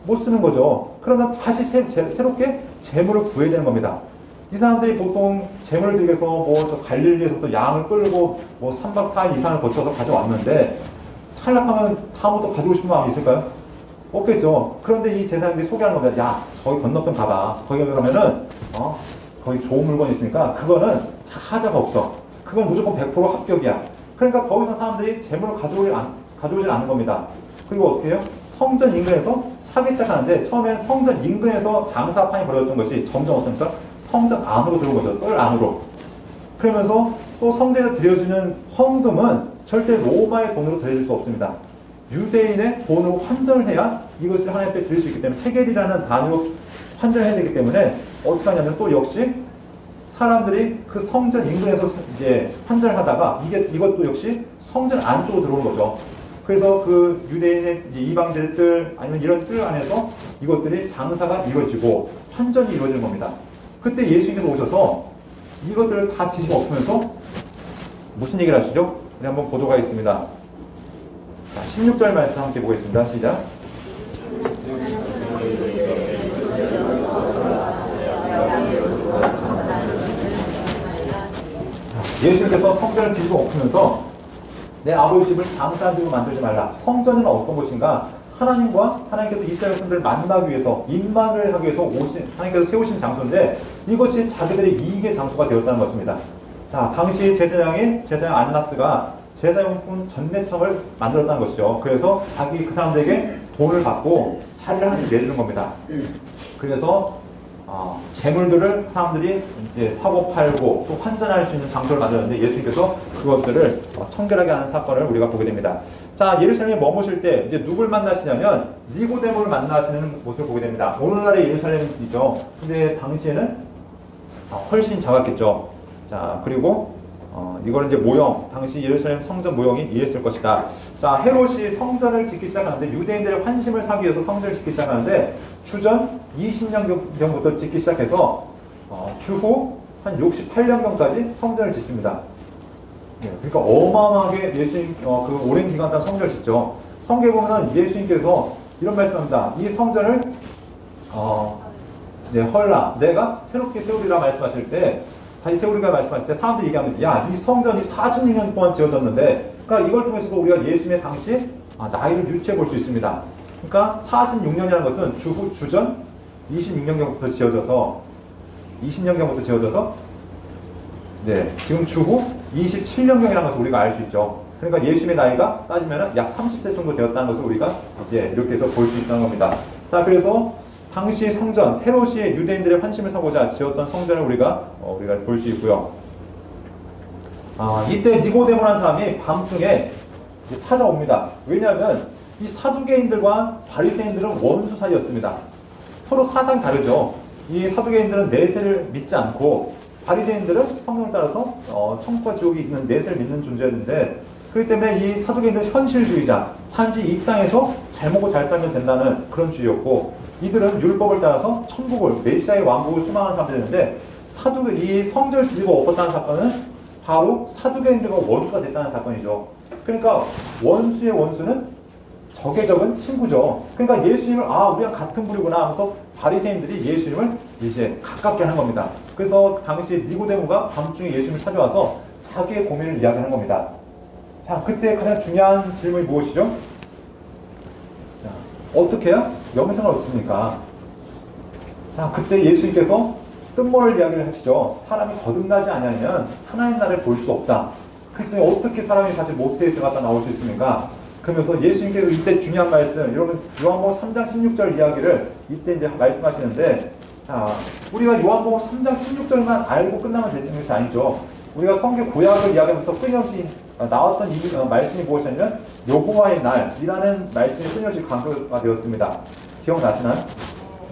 못 쓰는 거죠. 그러면 다시 새롭게 재물을 구해야 되는 겁니다. 이 사람들이 보통 재물을 들기 위해서 저 갈릴리에서부터 양을 끌고 3박 4일 이상을 거쳐서 가져왔는데, 탈락하면 다음부터 가지고 싶은 마음이 있을까요? 없겠죠. 그런데 이 제사장들이 소개하는 겁니다. 야, 거기 건너편 가봐. 거기 그러면은 거기 좋은 물건이 있으니까 그거는 다 하자가 없어. 그건 무조건 100% 합격이야. 그러니까 더 이상 사람들이 재물을 가져오질 않는 겁니다. 그리고 어떻게 해요? 성전 인근에서 사기 시작하는데, 처음엔 성전 인근에서 장사판이 벌어졌던 것이 점점 어떻습니까? 성전 안으로 들어온 거죠. 뜰 안으로. 그러면서 또 성전에 드려지는 헌금은 절대 로마의 돈으로 드려질 수 없습니다. 유대인의 돈으로 환전을 해야 이것을 하나님 앞에 드릴 수 있기 때문에, 세겔이라는 단위로 환전을 해야 되기 때문에 어떻게 하냐면, 또 역시 사람들이 그 성전 인근에서 이제 환전을 하다가 이것도 역시 성전 안쪽으로 들어오는 거죠. 그래서 그 유대인의 이방인의 뜰, 아니면 이런 뜰 안에서 이것들이 장사가 이루어지고 환전이 이루어지는 겁니다. 그때 예수님께서 오셔서 이것들을 다 뒤집어 엎으면서 무슨 얘기를 하시죠? 우리 한번 보도록 하겠습니다. 자, 16절 말씀 함께 보겠습니다. 시작. 예수님께서 성전을 뒤집어 엎으면서 내 아버지 집을 장사한 집으로 만들지 말라. 성전은 어떤 곳인가? 하나님께서 이스라엘 백성들을 만나기 위해서, 임만을 하기 위해서 하나님께서 세우신 장소인데, 이것이 자기들의 이익의 장소가 되었다는 것입니다. 자, 당시 제사장 안나스가 제사용품 전매청을 만들었다는 것이죠. 그래서 그 사람들에게 돈을 받고 차리를 하나씩 내주는 겁니다. 그래서 재물들을 사람들이 이제 사고 팔고 또 환전할 수 있는 장소를 만들었는데, 예수님께서 그것들을 청결하게 하는 사건을 우리가 보게 됩니다. 자, 예루살렘에 머무실 때 이제 누굴 만나시냐면 니고데모를 만나시는 모습을 보게 됩니다. 오늘날의 예루살렘이죠. 근데 당시에는 훨씬 작았겠죠. 자, 그리고 이거는 이제 모형, 당시 예루살렘 성전 모형이 이랬을 것이다. 자, 헤롯이 성전을 짓기 시작하는데, 유대인들의 환심을 사기 위해서 성전을 짓기 시작하는데, 주전 20년경부터 짓기 시작해서 주후 한 68년경까지 성전을 짓습니다. 그러니까 어마어마하게 예수님 그 오랜 기간 동안 성전을 짓죠. 성경에 보면 예수님께서 이런 말씀합니다. 이 성전을 헐라, 내가 새롭게 세우리라 말씀하실 때, 다시 세우리가 말씀하실 때 사람들이 얘기합니다. 야, 이 성전이 46년 동안 지어졌는데, 그러니까 이걸 통해서도 우리가 예수님의 당시 나이를 유추해 볼 수 있습니다. 그러니까 46년이라는 것은 주전 26년경부터 지어져서 20년경부터 지어져서 지금 주후 27년경이라는 것을 우리가 알 수 있죠. 그러니까 예수님의 나이가 따지면 약 30세 정도 되었다는 것을 우리가 이제 이렇게 해서 볼 수 있다는 겁니다. 자, 그래서 당시 성전, 헤롯이 유대인들의 환심을 사고자 지었던 성전을 우리가 볼 수 있고요. 이때 니고데모라는 사람이 밤중에 찾아옵니다. 왜냐하면 이 사두개인들과 바리새인들은 원수 사이였습니다. 서로 사상이 다르죠. 이 사두개인들은 내세를 믿지 않고 바리새인들은 성경을 따라서 천국과 지옥이 있는 내세를 믿는 존재였는데, 그렇기 때문에 이 사두개인들은 현실주의자, 단지 이 땅에서 잘 먹고 잘 살면 된다는 그런 주의였고, 이들은 율법을 따라서 천국을, 메시아의 왕국을 소망하는 사람들이었는데, 이 성전을 뒤집어 엎었다는 사건은 바로 사두개인들과 원수가 됐다는 사건이죠. 그러니까 원수의 원수는 적의 적은 친구죠. 그러니까 예수님을 우리랑 같은 부류구나 하면서 바리새인들이 예수님을 이제 가깝게 하는 겁니다. 그래서 당시 니고데모가 밤중에 예수님을 찾아와서 자기의 고민을 이야기하는 겁니다. 자, 그때 가장 중요한 질문이 무엇이죠? 자, 어떻게 해야 영생을 얻습니까? 자, 그때 예수님께서 뜬모를 이야기를 하시죠. 사람이 거듭나지 않으면 하나님 나라를 볼 수 없다. 그때 어떻게 사람이 다시 모태에 들어갔다 나올 수 있습니까? 그러면서 예수님께서 이때 중요한 말씀, 여러분 요한복음 3장 16절 이야기를 이때 이제 말씀하시는데, 자, 우리가 요한복음 3장 16절만 알고 끝나면 되는 것이 아니죠. 우리가 성경 구약을 이야기하면서 끊임없이 나왔던 말씀이 무엇이냐면 여호와의 날이라는 말씀이 끊임없이 강조가 되었습니다. 기억나시나요?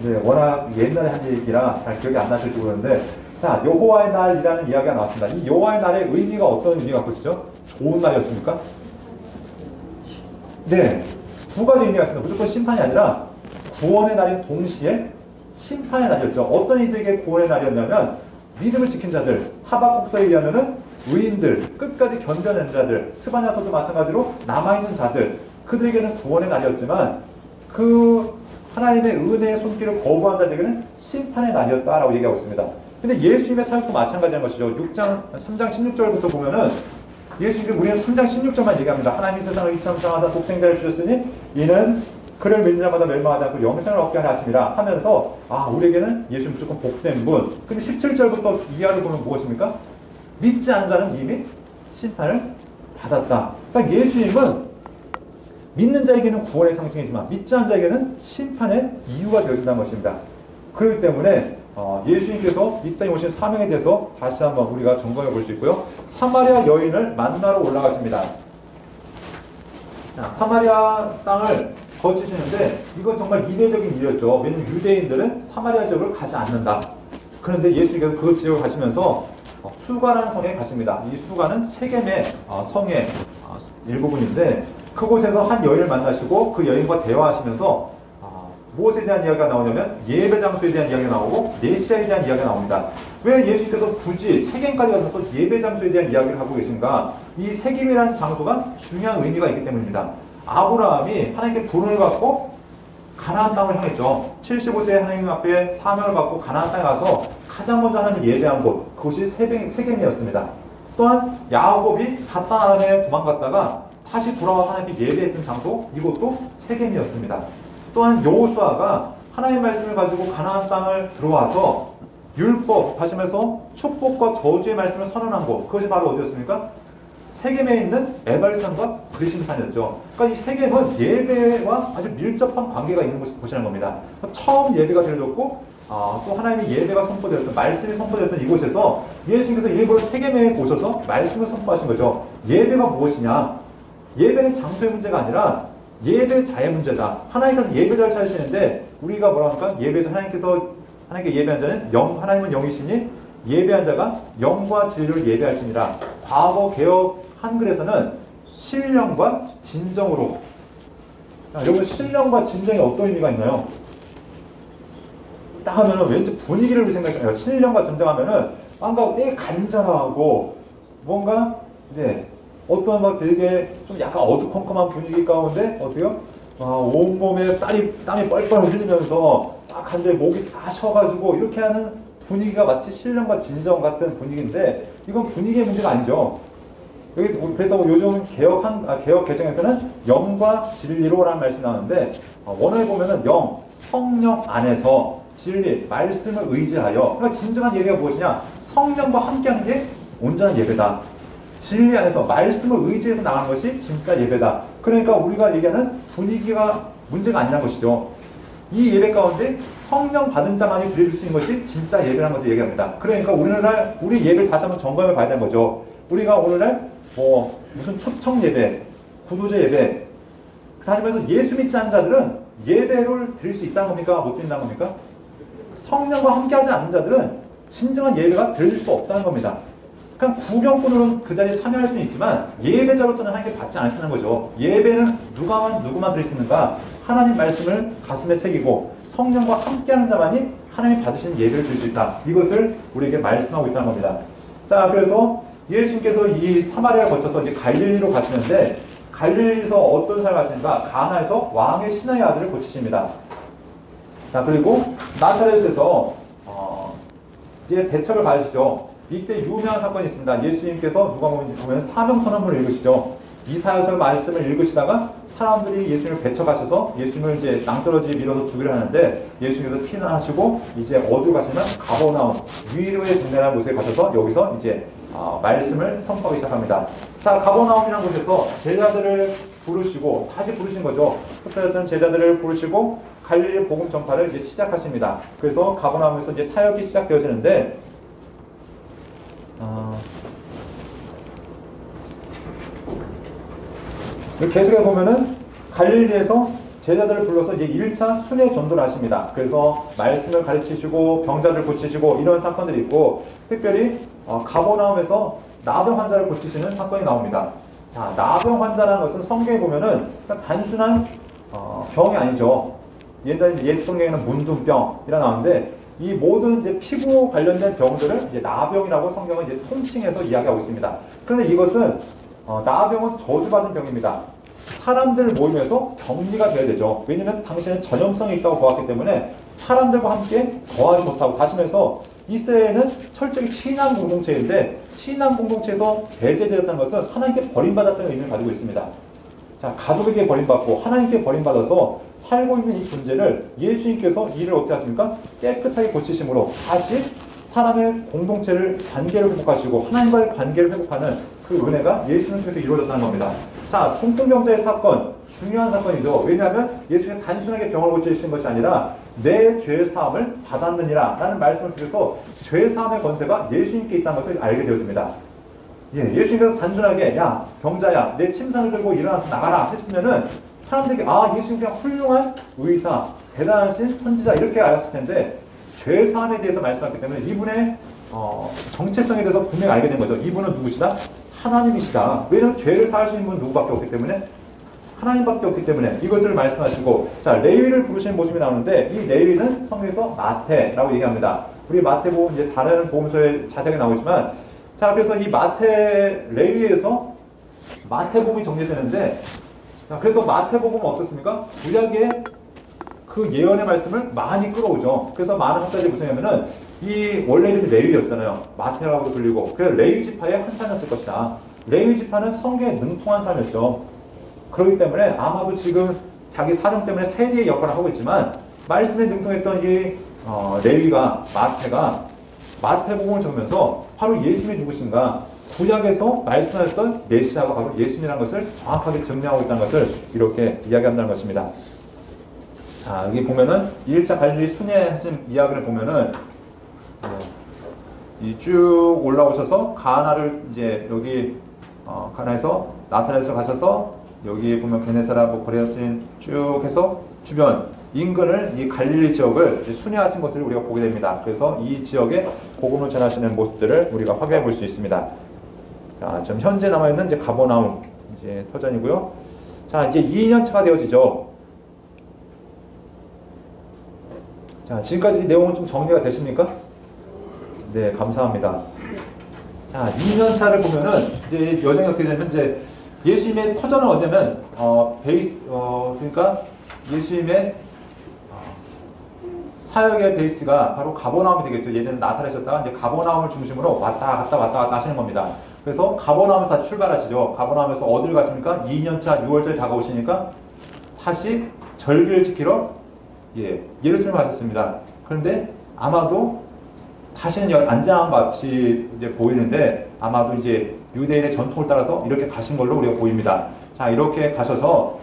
네, 워낙 옛날에 한 얘기라 잘 기억이 안 나실지 모르는데, 자, 여호와의 날이라는 이야기가 나왔습니다. 이 여호와의 날의 의미가 어떤 의미가 있죠? 좋은 날이었습니까? 네, 두 가지 의미가 있습니다. 무조건 심판이 아니라 구원의 날인 동시에 심판의 날이었죠. 어떤 이들에게 구원의 날이었냐면 믿음을 지킨 자들, 하박국서에 의하면은 의인들, 끝까지 견뎌낸 자들, 스바냐서도 마찬가지로 남아있는 자들, 그들에게는 구원의 날이었지만 그 하나님의 은혜의 손길을 거부한 자들에게는 심판의 날이었다라고 얘기하고 있습니다. 근데 예수님의 사역도 마찬가지인 것이죠. 3장 16절부터 보면은 예수님은 우리는 3장 16절만 얘기합니다. 하나님이 세상을 이처럼 사랑하사 독생자를 주셨으니 이는 그를 믿는 자마다 멸망하지 않고 영생을 얻게 하려 하심이라 하면서, 우리에게는 예수님 무조건 복된 분. 근데 17절부터 이하를 보면 무엇입니까? 믿지 않은 자는 이미 심판을 받았다. 그러니까 예수님은 믿는 자에게는 구원의 상징이지만 믿지 않은 자에게는 심판의 이유가 되어준다는 것입니다. 그렇기 때문에 예수님께서 이 땅에 오신 사명에 대해서 다시 한번 우리가 점검해 볼 수 있고요. 사마리아 여인을 만나러 올라가십니다. 자, 사마리아 땅을 거치시는데 이건 정말 이례적인 일이었죠. 왜냐하면 유대인들은 사마리아 지역을 가지 않는다. 그런데 예수님께서 그 지역을 가시면서 수가라는 성에 가십니다. 이 수가는 세겜의 성의 일부분인데, 그곳에서 한 여인을 만나시고 그 여인과 대화하시면서 무엇에 대한 이야기가 나오냐면 예배 장소에 대한 이야기가 나오고 메시아에 대한 이야기가 나옵니다. 왜 예수님께서 굳이 세겜까지 가셔서 예배 장소에 대한 이야기를 하고 계신가? 이 세겜이라는 장소가 중요한 의미가 있기 때문입니다. 아브라함이 하나님께 부름을 받고 가나안 땅을 향했죠. 75세에 하나님 앞에 사명을 받고 가나안 땅에 가서 가장 먼저 하나님 예배한 곳, 그곳이 세겜이었습니다. 또한 야곱이 갓단 아람에 도망갔다가 다시 돌아와서 하나님께 예배했던 장소, 이곳도 세겜이었습니다. 또한 여호수아가 하나님 말씀을 가지고 가나안 땅을 들어와서 율법, 다시 말해서 축복과 저주의 말씀을 선언한 곳, 그것이 바로 어디였습니까? 세겜에 있는 에발산과 그리심산이었죠. 그러니까 이 세겜은 예배와 아주 밀접한 관계가 있는 곳이라는 겁니다. 처음 예배가 드려졌고, 또 하나님의 예배가 선포되었던, 말씀이 선포되었던 이곳에서 예수님께서 일부러 세겜에 오셔서 말씀을 선포하신 거죠. 예배가 무엇이냐? 예배는 장소의 문제가 아니라 예배자의 문제다. 하나님께서 예배자를 찾으시는데, 우리가 뭐라 합니까? 하나님께 예배한 자는 하나님은 영이시니 예배한 자가 영과 진리를 예배할지니라. 과거 개혁 한글에서는 신령과 진정으로. 여러분, 신령과 진정이 어떤 의미가 있나요? 딱 하면은 왠지 분위기를 생각해요. 신령과 진정하면은 뭔가 되게 간절하고 뭔가 어떤 막 되게 좀 약간 어두컴컴한 분위기 가운데 어때요? 온몸에 땀이 뻘뻘 흘리면서 막 간절히 목이 다 쉬어가지고 이렇게 하는 분위기가 마치 신령과 진정 같은 분위기인데, 이건 분위기의 문제가 아니죠. 그래서 요즘 개혁 개정에서는 영과 진리로라는 말씀이 나오는데, 원어에 보면은 성령 안에서 진리, 말씀을 의지하여. 그러니까 진정한 예배가 무엇이냐? 성령과 함께하는 게 온전한 예배다. 진리 안에서 말씀을 의지해서 나가는 것이 진짜 예배다. 그러니까 우리가 얘기하는 분위기가 문제가 아니라는 것이죠. 이 예배 가운데 성령 받은 자만이 드릴 수 있는 것이 진짜 예배라는 것을 얘기합니다. 그러니까 오늘날 우리 예배를 다시 한번 점검해 봐야 되는 거죠. 우리가 오늘날 무슨 초청 예배, 구도제 예배, 다시면서 예수 믿지 않는 자들은 예배를 드릴 수 있다는 겁니까? 못 드린다는 겁니까? 성령과 함께하지 않는 자들은 진정한 예배가 드릴 수 없다는 겁니다. 그냥 구경꾼으로는 그 자리에 참여할 수는 있지만 예배자로서는 하나님께 받지 않으시는 거죠. 예배는 누구만 드릴 수 있는가? 하나님 말씀을 가슴에 새기고 성령과 함께하는 자만이 하나님이 받으시는 예배를 드릴 수 있다. 이것을 우리에게 말씀하고 있다는 겁니다. 자, 그래서 예수님께서 이 사마리아를 거쳐서 이제 갈릴리로 가시는데 갈릴리에서 어떤 삶을 하시는가? 가나에서 왕의 신하의 아들을 고치십니다. 자, 그리고 나사렛에서 이제 배척을 받으시죠. 이때 유명한 사건이 있습니다. 예수님께서 누가 보면 사명선언문을 읽으시죠. 이사야서 말씀을 읽으시다가 사람들이 예수님을 배척하셔서 예수님을 이제 낭떠러지 밀어서 죽이려 하는데 예수님께서 피난하시고 이제 어디로 가시면 가버나움 위로의 동네라는 곳에 가셔서 여기서 이제 말씀을 선포하기 시작합니다. 자, 가버나움이라는 곳에서 제자들을 부르시고 다시 부르신 거죠. 흩어졌던 제자들을 부르시고 갈릴리 복음 전파를 이제 시작하십니다. 그래서 가버나움에서 이제 사역이 시작되어지는데 계속해 보면은 갈릴리에서 제자들을 불러서 이제 1차 순회 전도를 하십니다. 그래서 말씀을 가르치시고 병자들 고치시고 이런 사건들이 있고 특별히 가버나움에서 나병 환자를 고치시는 사건이 나옵니다. 자, 나병 환자라는 것은 성경에 보면은 단순한 병이 아니죠. 옛 성경에는 문둥병이라 나오는데 이 모든 이제 피부 관련된 병들을 이제 나병이라고 성경은 이제 통칭해서 이야기하고 있습니다. 그런데 이것은 나병은 저주받은 병입니다. 사람들 모임에서 격리가 돼야 되죠. 왜냐하면 당신은 전염성이 있다고 보았기 때문에 사람들과 함께 거하지 못하고 다시면서 이스라엘은 철저히 신앙 공동체인데 신앙 공동체에서 배제되었다는 것은 하나님께 버림받았다는 의미를 가지고 있습니다. 자, 가족에게 버림받고 하나님께 버림받아서 살고 있는 이 존재를 예수님께서 이를 어떻게 하십니까? 깨끗하게 고치심으로 다시 사람의 공동체를 관계를 회복하시고 하나님과의 관계를 회복하는 그 은혜가 예수님 통해서 이루어졌다는 겁니다. 자, 중풍병자의 사건, 중요한 사건이죠. 왜냐하면 예수님이 단순하게 병을 고치신 것이 아니라 내 죄 사함을 받았느니라 라는 말씀을 드려서 죄 사함의 권세가 예수님께 있다는 것을 알게 되어집니다. 예수님께서 단순하게 야 병자야 내 침상을 들고 일어나서 나가라 했으면은 사람들이 예수님 그냥 훌륭한 의사, 대단하신 선지자 이렇게 알았을 텐데 죄 사함에 대해서 말씀하기 때문에 이분의 정체성에 대해서 분명히 알게 된 거죠. 이분은 누구시다? 하나님이시다. 왜냐하면 죄를 사할 수 있는 분은 누구밖에 없기 때문에 하나님밖에 없기 때문에 이것을 말씀하시고 자 레위를 부르시는 모습이 나오는데 이 레위는 성경에서 마태라고 얘기합니다. 우리 마태복음 이제 다른 복음서에 자세하게 나오지만 자 그래서 이 레위에서 마태복음이 정리되는데 자 그래서 마태복음은 어떻습니까? 구약의 그 예언의 말씀을 많이 끌어오죠. 그래서 많은 학자들이 무슨냐면은 이 원래 이름이 레위였잖아요. 마태라고도 불리고 그래서 레위 지파의 한 사람이었을 것이다. 레위 지파는 성경에 능통한 사람이었죠. 그렇기 때문에 아마도 지금 자기 사정 때문에 세리의 역할을 하고 있지만 말씀에 능통했던 이 레위가 마태가 마태복음을 적으면서 바로 예수님이 누구신가 구약에서 말씀하셨던 메시아가 바로 예수님이라는 것을 정확하게 증명하고 있다는 것을 이렇게 이야기한다는 것입니다. 자, 여기 보면은 1차 갈릴리 순회하신 이야기를 보면은 이 쭉 올라오셔서 가나를 이제 여기 가나에서 나사렛에서 가셔서 여기 보면 게네사라 고레아신 쭉 해서 주변 인근을 이 갈릴리 지역을 순회하신 것을 우리가 보게 됩니다. 그래서 이 지역에 복음을 전하시는 모습들을 우리가 확인해 볼 수 있습니다. 자, 지금 현재 남아있는 이제 가버나움 이제 터전이고요. 자, 이제 2년 차가 되어지죠. 자, 지금까지 내용은 좀 정리가 되십니까? 네, 감사합니다. 자, 2년 차를 보면은 이제 여정이 어떻게 되면 이제 예수님의 터전은 어디냐면 그러니까 예수님의 사역의 베이스가 바로 가버나움이 되겠죠. 예전에 나사렛이었다가 이제 가버나움을 중심으로 왔다 갔다 하시는 겁니다. 그래서 가버나움에서 출발하시죠. 가버나움에서 어디를 가십니까? 2년차 6월절에 다가오시니까 다시 절기를 지키러 예루살렘 가셨습니다. 그런데 아마도 다시는 안전한 것 같이 이제 보이는데 아마도 이제 유대인의 전통을 따라서 이렇게 가신 걸로 우리가 보입니다. 자, 이렇게 가셔서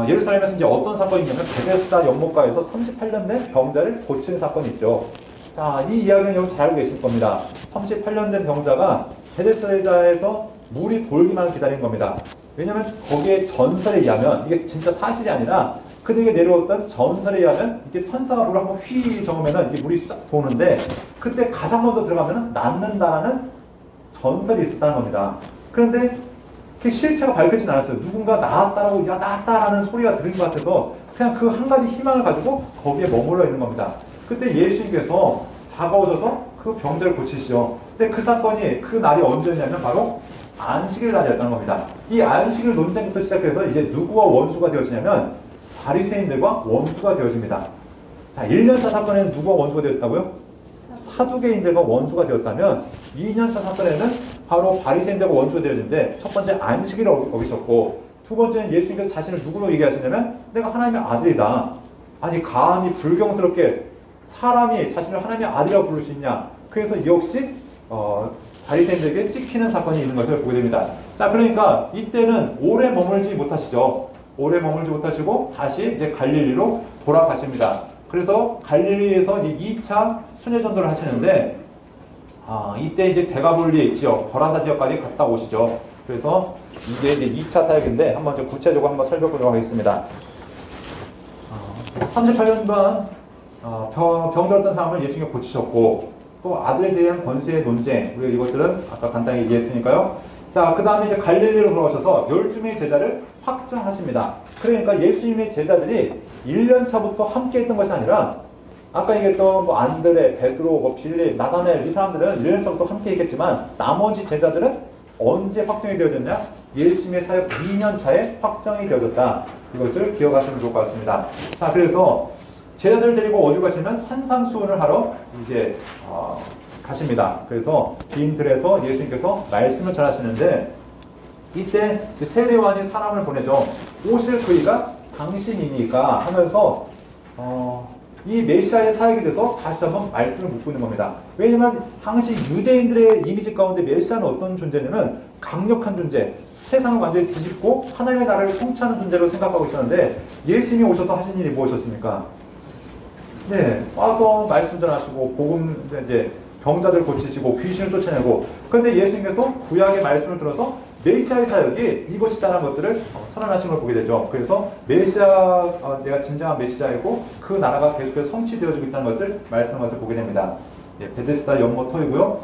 예루살렘에서 이제 어떤 사건이 있냐면 베데스다 연못가에서 38년 된 병자를 고친 사건이 있죠. 자, 이 이야기는 여러분 잘 알고 계실 겁니다. 38년 된 병자가 베데스다에서 물이 돌기만 기다린 겁니다. 왜냐면 거기에 전설에 의하면, 이게 진짜 사실이 아니라 그들에게 내려왔던 전설에 의하면 이게 천사가 물을 한번 휘 저으면은 이게 물이 싹 도는데 그때 가장 먼저 들어가면은 낫는다라는 전설이 있었다는 겁니다. 그런데 그 실체가 밝혀지진 않았어요. 누군가 나았다라고, 야, 나았다라는 소리가 들린 것 같아서 그냥 그 한 가지 희망을 가지고 거기에 머물러 있는 겁니다. 그때 예수님께서 다가오셔서 그 병자를 고치시죠. 근데 그 사건이, 그 날이 언제였냐면 바로 안식일 날이었다는 겁니다. 이 안식일 논쟁부터 시작해서 이제 누구와 원수가 되어지냐면 바리새인들과 원수가 되어집니다. 자, 1년차 사건에는 누구와 원수가 되었다고요? 사두개인들과 원수가 되었다면 2년차 사건에는 바로 바리새인들과 원수가 되어지는데, 첫 번째 안식일을 어기셨고, 두 번째는 예수님께서 자신을 누구로 얘기하시냐면 내가 하나님의 아들이다. 아니, 감히 불경스럽게 사람이 자신을 하나님의 아들이라고 부를 수 있냐. 그래서 역시 바리새인들에게 찍히는 사건이 있는 것을 보게 됩니다. 자, 그러니까 이때는 오래 머물지 못하시죠. 오래 머물지 못하시고 다시 이제 갈릴리로 돌아가십니다. 그래서 갈릴리에서 2차 순회 전도를 하시는데, 이때 이제 대가볼리 지역, 거라사 지역까지 갔다 오시죠. 그래서 이게 이제 2차 사역인데 한번 좀 구체적으로 한번 살펴보도록 하겠습니다. 38년 동안 병들었던 사람을 예수님이 고치셨고, 또 아들에 대한 권세의 논쟁, 우리가 이것들은 아까 간단히 얘기했으니까요. 자, 그 다음에 이제 갈릴리로 돌아오셔서 12명의 제자를 확정하십니다. 그러니까 예수님의 제자들이 1년차부터 함께 했던 것이 아니라, 아까 얘기했던 뭐 안드레, 베드로, 뭐 빌립, 나다나엘, 이 사람들은 1년차부터 함께 했겠지만 나머지 제자들은 언제 확정이 되어졌냐? 예수님의 사역 2년차에 확정이 되어졌다. 이것을 기억하시면 좋을 것 같습니다. 자, 그래서 제자들 데리고 어디 가시면 산상수훈을 하러 이제 가십니다. 그래서 빈 들에서 예수님께서 말씀을 전하시는데, 이때 세례요한이 사람을 보내죠. 오실 그이가 당신이니까 하면서 이 메시아의 사역에 대해서 다시 한번 말씀을 묻고 있는 겁니다. 왜냐하면 당시 유대인들의 이미지 가운데 메시아는 어떤 존재냐면 강력한 존재, 세상을 완전히 뒤집고 하나님의 나라를 통치하는 존재로 생각하고 있었는데, 예수님이 오셔서 하신 일이 무엇이었습니까? 네, 와서 말씀 전하시고 복음, 이제 병자들 고치시고 귀신을 쫓아내고. 그런데 예수님께서 구약의 말씀을 들어서 메시아의 사역이 이것이다라는 것들을 선언하신 걸 보게 되죠. 그래서 메시아, 내가 진정한 메시아이고 그 나라가 계속해서 성취되어지고 있다는 것을 말씀한 것을 보게 됩니다. 예, 베데스다 연못터이고요.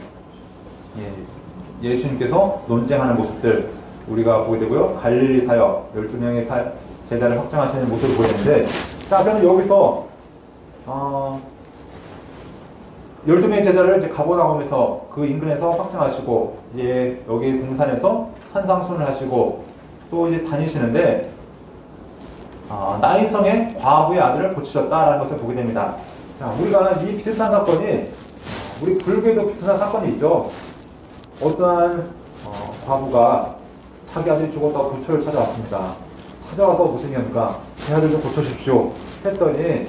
예수님께서 논쟁하는 모습들 우리가 보게 되고요. 갈릴리 사역, 12명의 제자를 확정하시는 모습을 보게 되는데, 자, 그러면 여기서 12명의 제자를 이제 가버나움에서 그 인근에서 확정하시고, 이제 여기 동산에서 산상순을 하시고 또 이제 다니시는데, 나인성의 과부의 아들을 고치셨다라는 것을 보게 됩니다. 자, 우리가 이 비슷한 사건이, 우리 불교에도 비슷한 사건이 있죠. 어떠한 과부가 자기 아들이 죽었다고 부처를 찾아왔습니다. 찾아와서 무슨 얘기합니까? 제 아들 좀 고쳐주십시오 했더니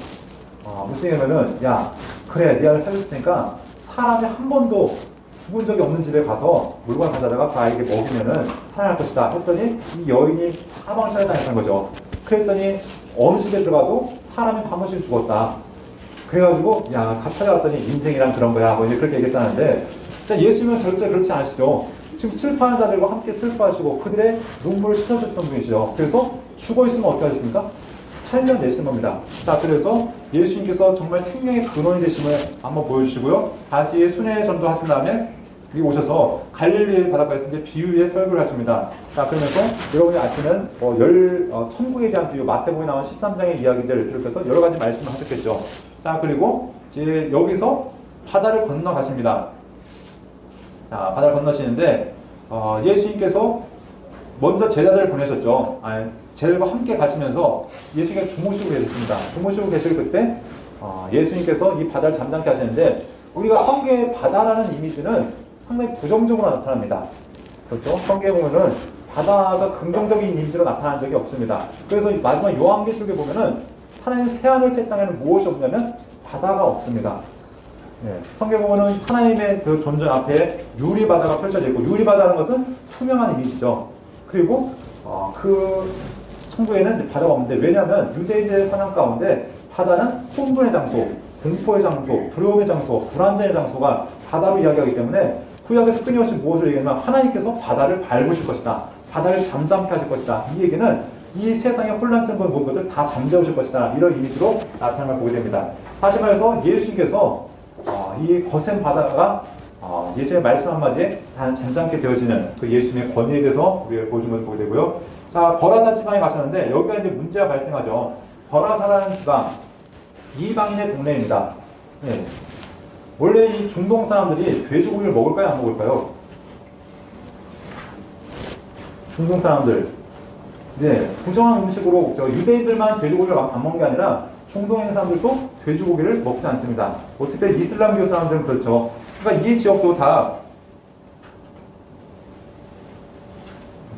무슨 얘기냐면은, 야, 그래, 네 아들 살려줄 테니까 사람이 한 번도 죽은 적이 없는 집에 가서 물건 가져다가 그 아이에게 먹이면은 살아날 것이다 했더니, 이 여인이 사망을 찾아다녔던 거죠. 그랬더니 어느 집에 들어가도 사람이 한 번씩 죽었다. 그래가지고, 야, 같이 찾아왔더니 인생이란 그런 거야, 뭐 이제 그렇게 얘기했다는데, 예수님은 절대 그렇지 않으시죠. 지금 슬퍼하는 자들과 함께 슬퍼하시고 그들의 눈물을 씻어줬던 분이시죠. 그래서 죽어있으면 어떻게 하셨습니까? 살려내신 겁니다. 자, 그래서 예수님께서 정말 생명의 근원이 되심을 한번 보여주시고요. 다시 순회 전도하신 다음에 여기 오셔서 갈릴리 바닷가에서 이제 비유의 설교를 하십니다. 자, 그러면서 여러분이 아시는 천국에 대한 비유, 마태복음에 나온 13장의 이야기들을 비롯해서 여러 가지 말씀을 하셨겠죠. 자, 그리고 이제 여기서 바다를 건너가십니다. 자, 바다를 건너시는데 예수님께서 먼저 제자들을 보내셨죠. 제자들과 함께 가시면서 예수님께서 주무시고 계셨습니다. 주무시고 계실 그때 예수님께서 이 바다를 잠잠케 하시는데, 우리가 성경의 바다라는 이미지는 상당히 부정적으로 나타납니다. 그렇죠? 성경에 보면은 바다가 긍정적인 이미지로 나타난 적이 없습니다. 그래서 마지막 요한계시록에 보면은 하나님 새하늘 새 땅에는 무엇이 없냐면 바다가 없습니다. 예, 성경 보면은 하나님의 그 존재 앞에 유리바다가 펼쳐져 있고, 유리바다라는 것은 투명한 이미지죠. 그리고 그 천국에는 이제 바다가 없는데, 왜냐하면 유대인들의 사상 가운데 바다는 혼돈의 장소, 공포의 장소, 두려움의 장소, 불안정의 장소가 바다로 이야기하기 때문에 구약에서 끊임없이 무엇을 얘기하면 하나님께서 바다를 밟으실 것이다, 바다를 잠잠케 하실 것이다. 이 얘기는 이 세상의 혼란스러운 모든 것을 다 잠재우실 것이다, 이런 이미지로 나타나는 걸 보게 됩니다. 다시 말해서 예수님께서 이 거센 바다가 예수의 말씀 한마디에 다 잠잠게 되어지는 그 예수님의 권위에 대해서 우리가 보여준 것을 보게 되고요. 자, 거라사 지방에 가셨는데 여기가 이제 문제가 발생하죠. 거라사라는 지방, 이방인의 동네입니다. 예. 원래 이 중동 사람들이 돼지고기를 먹을까요, 안 먹을까요? 중동 사람들, 네, 부정한 음식으로 유대인들만 돼지고기를 안 먹는 게 아니라 중동에 있는 사람들도 돼지고기를 먹지 않습니다. 특히 이슬람교 사람들은 그렇죠. 그러니까 이 지역도 다,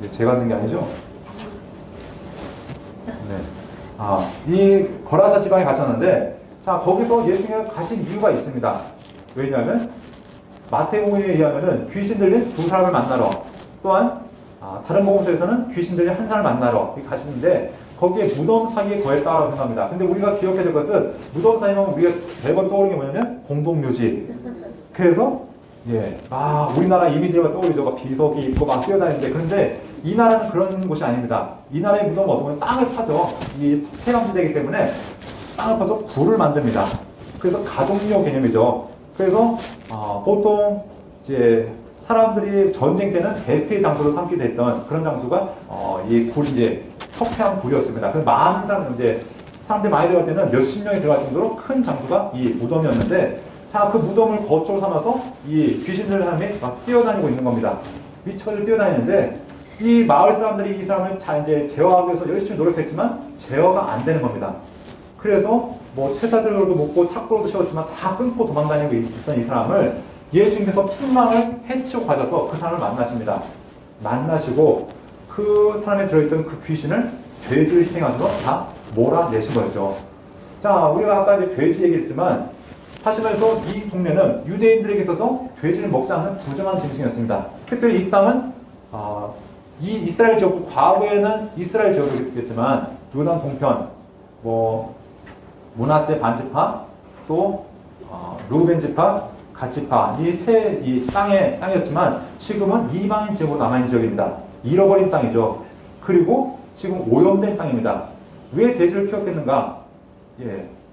제가 하는 게 아니죠? 네. 이 거라사 지방에 가셨는데, 자, 거기서 예수님이 가신 이유가 있습니다. 왜냐하면 마태복음에 의하면은 귀신 들린 두 사람을 만나러, 또한 다른 복음서에서는 귀신 들린 한 사람을 만나러 가시는데, 거기에 무덤 사이에 거했다라고 생각합니다. 근데 우리가 기억해야 될 것은, 무덤 사이면 우리가 매번 떠오르는 게 뭐냐면 공동묘지. 그래서 우리나라 이미지가 떠오르죠. 막 비석이 있고 막 뛰어다니는데, 그런데 이 나라는 그런 곳이 아닙니다. 이 나라의 무덤은 어떻게 보면 땅을 파죠. 이 태양지대이기 때문에 땅을 파서 굴을 만듭니다. 그래서 가족묘 개념이죠. 그래서 보통 이제 사람들이 전쟁 때는 대피의 장소로 삼기도 했던 그런 장소가 이 굴, 이제 석회암 굴이었습니다. 그래서 많은 사람들이 많이 들어갈 때는 몇십 명이 들어갈 정도로 큰 장소가 이 무덤이었는데, 자, 그 무덤을 거처로 삼아서 이 귀신들 사람이 막 뛰어다니고 있는 겁니다. 미쳐서 뛰어다니는데, 이 마을 사람들이 이 사람을 이제 제어하기 위해서 열심히 노력했지만 제어가 안 되는 겁니다. 그래서 뭐 채사들로도 먹고 착고로도 세웠지만 다 끊고 도망다니고 있던 이 사람을 예수님께서 풍랑을 해치고 가셔서 그 사람을 만나십니다. 만나시고 그 사람에 들어있던 그 귀신을 돼지를 희생하셔서 다 몰아내신 거죠. 자, 우리가 아까 이제 돼지 얘기했지만, 사실 말해서 이 동네는 유대인들에게 있어서 돼지를 먹지 않는 부정한 짐승이었습니다. 특별히 이 땅은 이 이스라엘 지역도, 과거에는 이스라엘 지역이겠지만 요단 동편, 므낫세 반지파, 또 루벤 지파, 갓 지파, 이 땅이었지만 지금은 이방인 지역으로 남아있는 지역입니다. 잃어버린 땅이죠. 그리고 지금 오염된 땅입니다. 왜 돼지를 키웠겠는가?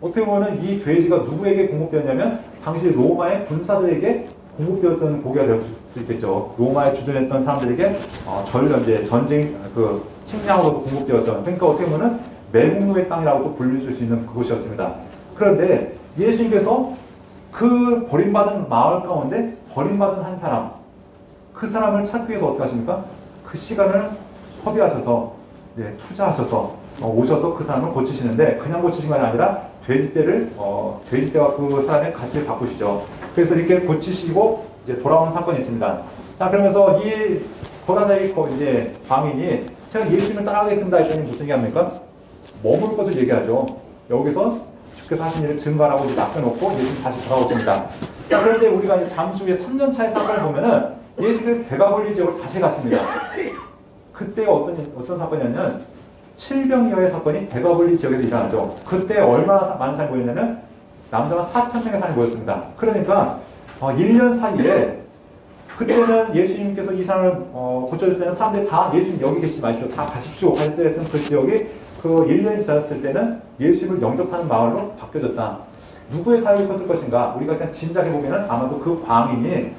어떻게 보면 이 돼지가 누구에게 공급되었냐면 당시 로마의 군사들에게 공급되었던 고기가 될 수 있겠죠. 로마에 주둔했던 사람들에게 전쟁 식량으로도 공급되었던, 그러니까 어떻게 보면 매국노의 땅이라고도 불릴 수 있는 그곳이었습니다. 그런데 예수님께서 그 버림받은 마을 가운데 버림받은 한 사람, 그 사람을 찾기 위해서 어떻게 하십니까? 그 시간을 허비하셔서 투자하셔서 오셔서 그 사람을 고치시는데, 그냥 고치신 건 아니라 돼지떼와 그 사람의 가치를 바꾸시죠. 그래서 이렇게 고치시고 이제 돌아오는 사건이 있습니다. 자, 그러면서 이 거라사의 이제 광인이 제가 예수님을 따라가겠습니다 했더니 무슨 얘기합니까? 머물 것을 얘기하죠. 여기서 주께서 하신 일을 증거하라고 낚여놓고 예수님 다시 돌아오십니다. 자, 그런데 우리가 이제 잠시 후에 3년 차의 사건을 보면은 예수님이 배가 걸린 지역으로 다시 갔습니다. 그때가 어떤 사건이었냐면 칠병이어의 사건이 배가 걸린 지역에서 일어나죠. 그때 얼마나 많은 사람이 모였냐면 남자가 4,000명의 사람이 모였습니다. 그러니까 1년 사이에, 그때는 예수님께서 이 사람을 고쳐줄 때는 사람들이 다 예수님 여기 계시지 마십시오, 다 가십시오 하셨던 그 지역이 그 1년이 지났을 때는 예수님을 영접하는 마을로 바뀌어졌다. 누구의 사역이 컸을 것인가? 우리가 그냥 짐작해보면 아마도 그 광인이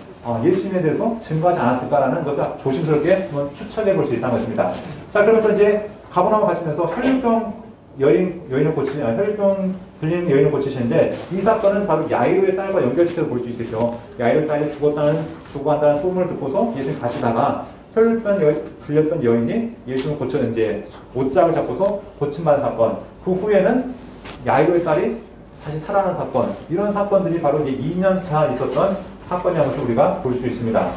예수님에 대해서 증거하지 않았을까라는 것을 조심스럽게 한번 추측해 볼 수 있다는 것입니다. 자, 그러면서 이제 가버나움 가시면서 혈류병 혈류병 들린 여인을 고치시는데, 이 사건은 바로 야이로의 딸과 연결시켜서 볼 수 있겠죠. 야이로의 딸이 죽어간다는 소문을 듣고서 예수님 가시다가 혈류병 들렸던 여인이 예수님을 고쳐 이제 옷장을 잡고서 고침받은 사건, 그 후에는 야이로의 딸이 다시 살아난 사건, 이런 사건들이 바로 이제 2년 차 있었던 사건이라는 것을 우리가 볼 수 있습니다.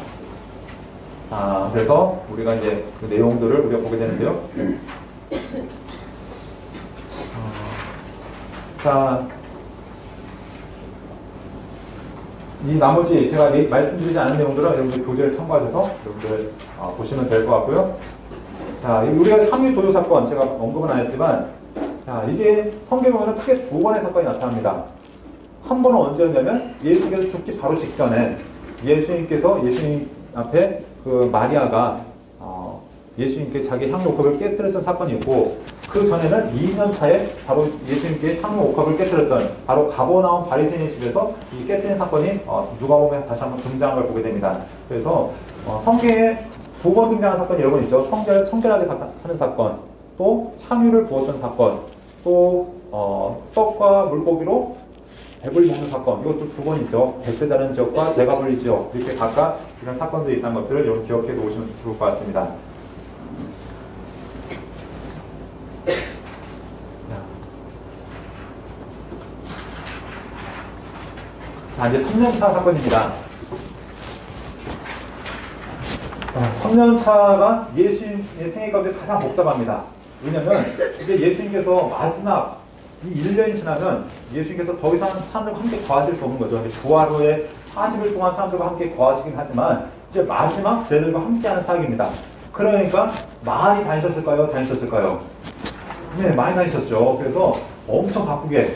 그래서 우리가 이제 그 내용들을 우리가 보게 되는데요. 자, 이 나머지 제가 말씀드리지 않은 내용들은 여러분들 교재를 참고하셔서 여러분들 보시면 될 것 같고요. 자, 우리가 상위 도요 사건 제가 언급은 안 했지만, 자, 이게 성경에 보면 크게 두 번의 사건이 나타납니다. 한 번은 언제였냐면 예수님께서 죽기 바로 직전에 예수님 앞에 그 마리아가 예수님께 자기 향유 옥합을 깨뜨렸던 사건이 있고, 그 전에는 2년 차에 바로 예수님께 향유 옥합을 깨뜨렸던 바로 가버나움 바리새인의 집에서 이 깨뜨린 사건이 누가복음에 다시 한번 등장한 걸 보게 됩니다. 그래서 성경에 두 번 등장한 사건이 여러 번 있죠. 청결하게 사는 사건, 또 향유를 부었던 사건, 또 떡과 물고기로 배불리 먹는 사건, 이것도 두 번 있죠. 벳세다는 지역과 대가볼리 지역, 이렇게 각각 이런 사건들이 있다는 것들을 여러분 기억해 놓으시면 좋을 것 같습니다. 자, 이제 3년차 사건입니다. 3년차가 예수님의 생애 가운데 가장 복잡합니다. 왜냐면 이제 예수님께서 마지막 이 1년이 지나면 예수님께서 더 이상 사람들과 함께 거하실 수 없는 거죠. 부활 후에 40일 동안 사람들과 함께 거하시긴 하지만 이제 마지막 제들과 함께하는 사역입니다. 그러니까 많이 다니셨을까요? 다니셨을까요? 네, 많이 다니셨죠. 그래서 엄청 바쁘게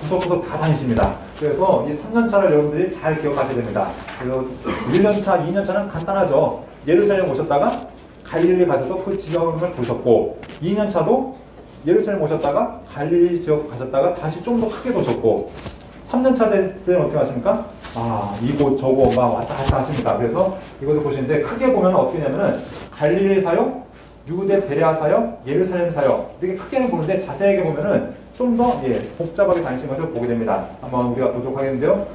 구석구석 다 다니십니다. 그래서 이 3년차를 여러분들이 잘 기억하셔야 됩니다. 그래서 1년차, 2년차는 간단하죠. 예루살렘 오셨다가 갈릴리 가셔서 그 지역을 보셨고, 2년차도 예루살렘 오셨다가 갈릴리 지역 가셨다가 다시 좀 더 크게 도셨고, 3년차 될 때는 어떻게 하십니까? 이곳 저곳 막 왔다 갔다 하십니다. 그래서 이것을 보시는데 크게 보면 어떻게 되냐면은 갈릴리 사역, 유대 베레아 사역, 예루살렘 사역, 이렇게 크게는 보는데 자세하게 보면은 좀 더 복잡하게 다니신 것을 보게 됩니다. 한번 우리가 보도록 하겠는데요.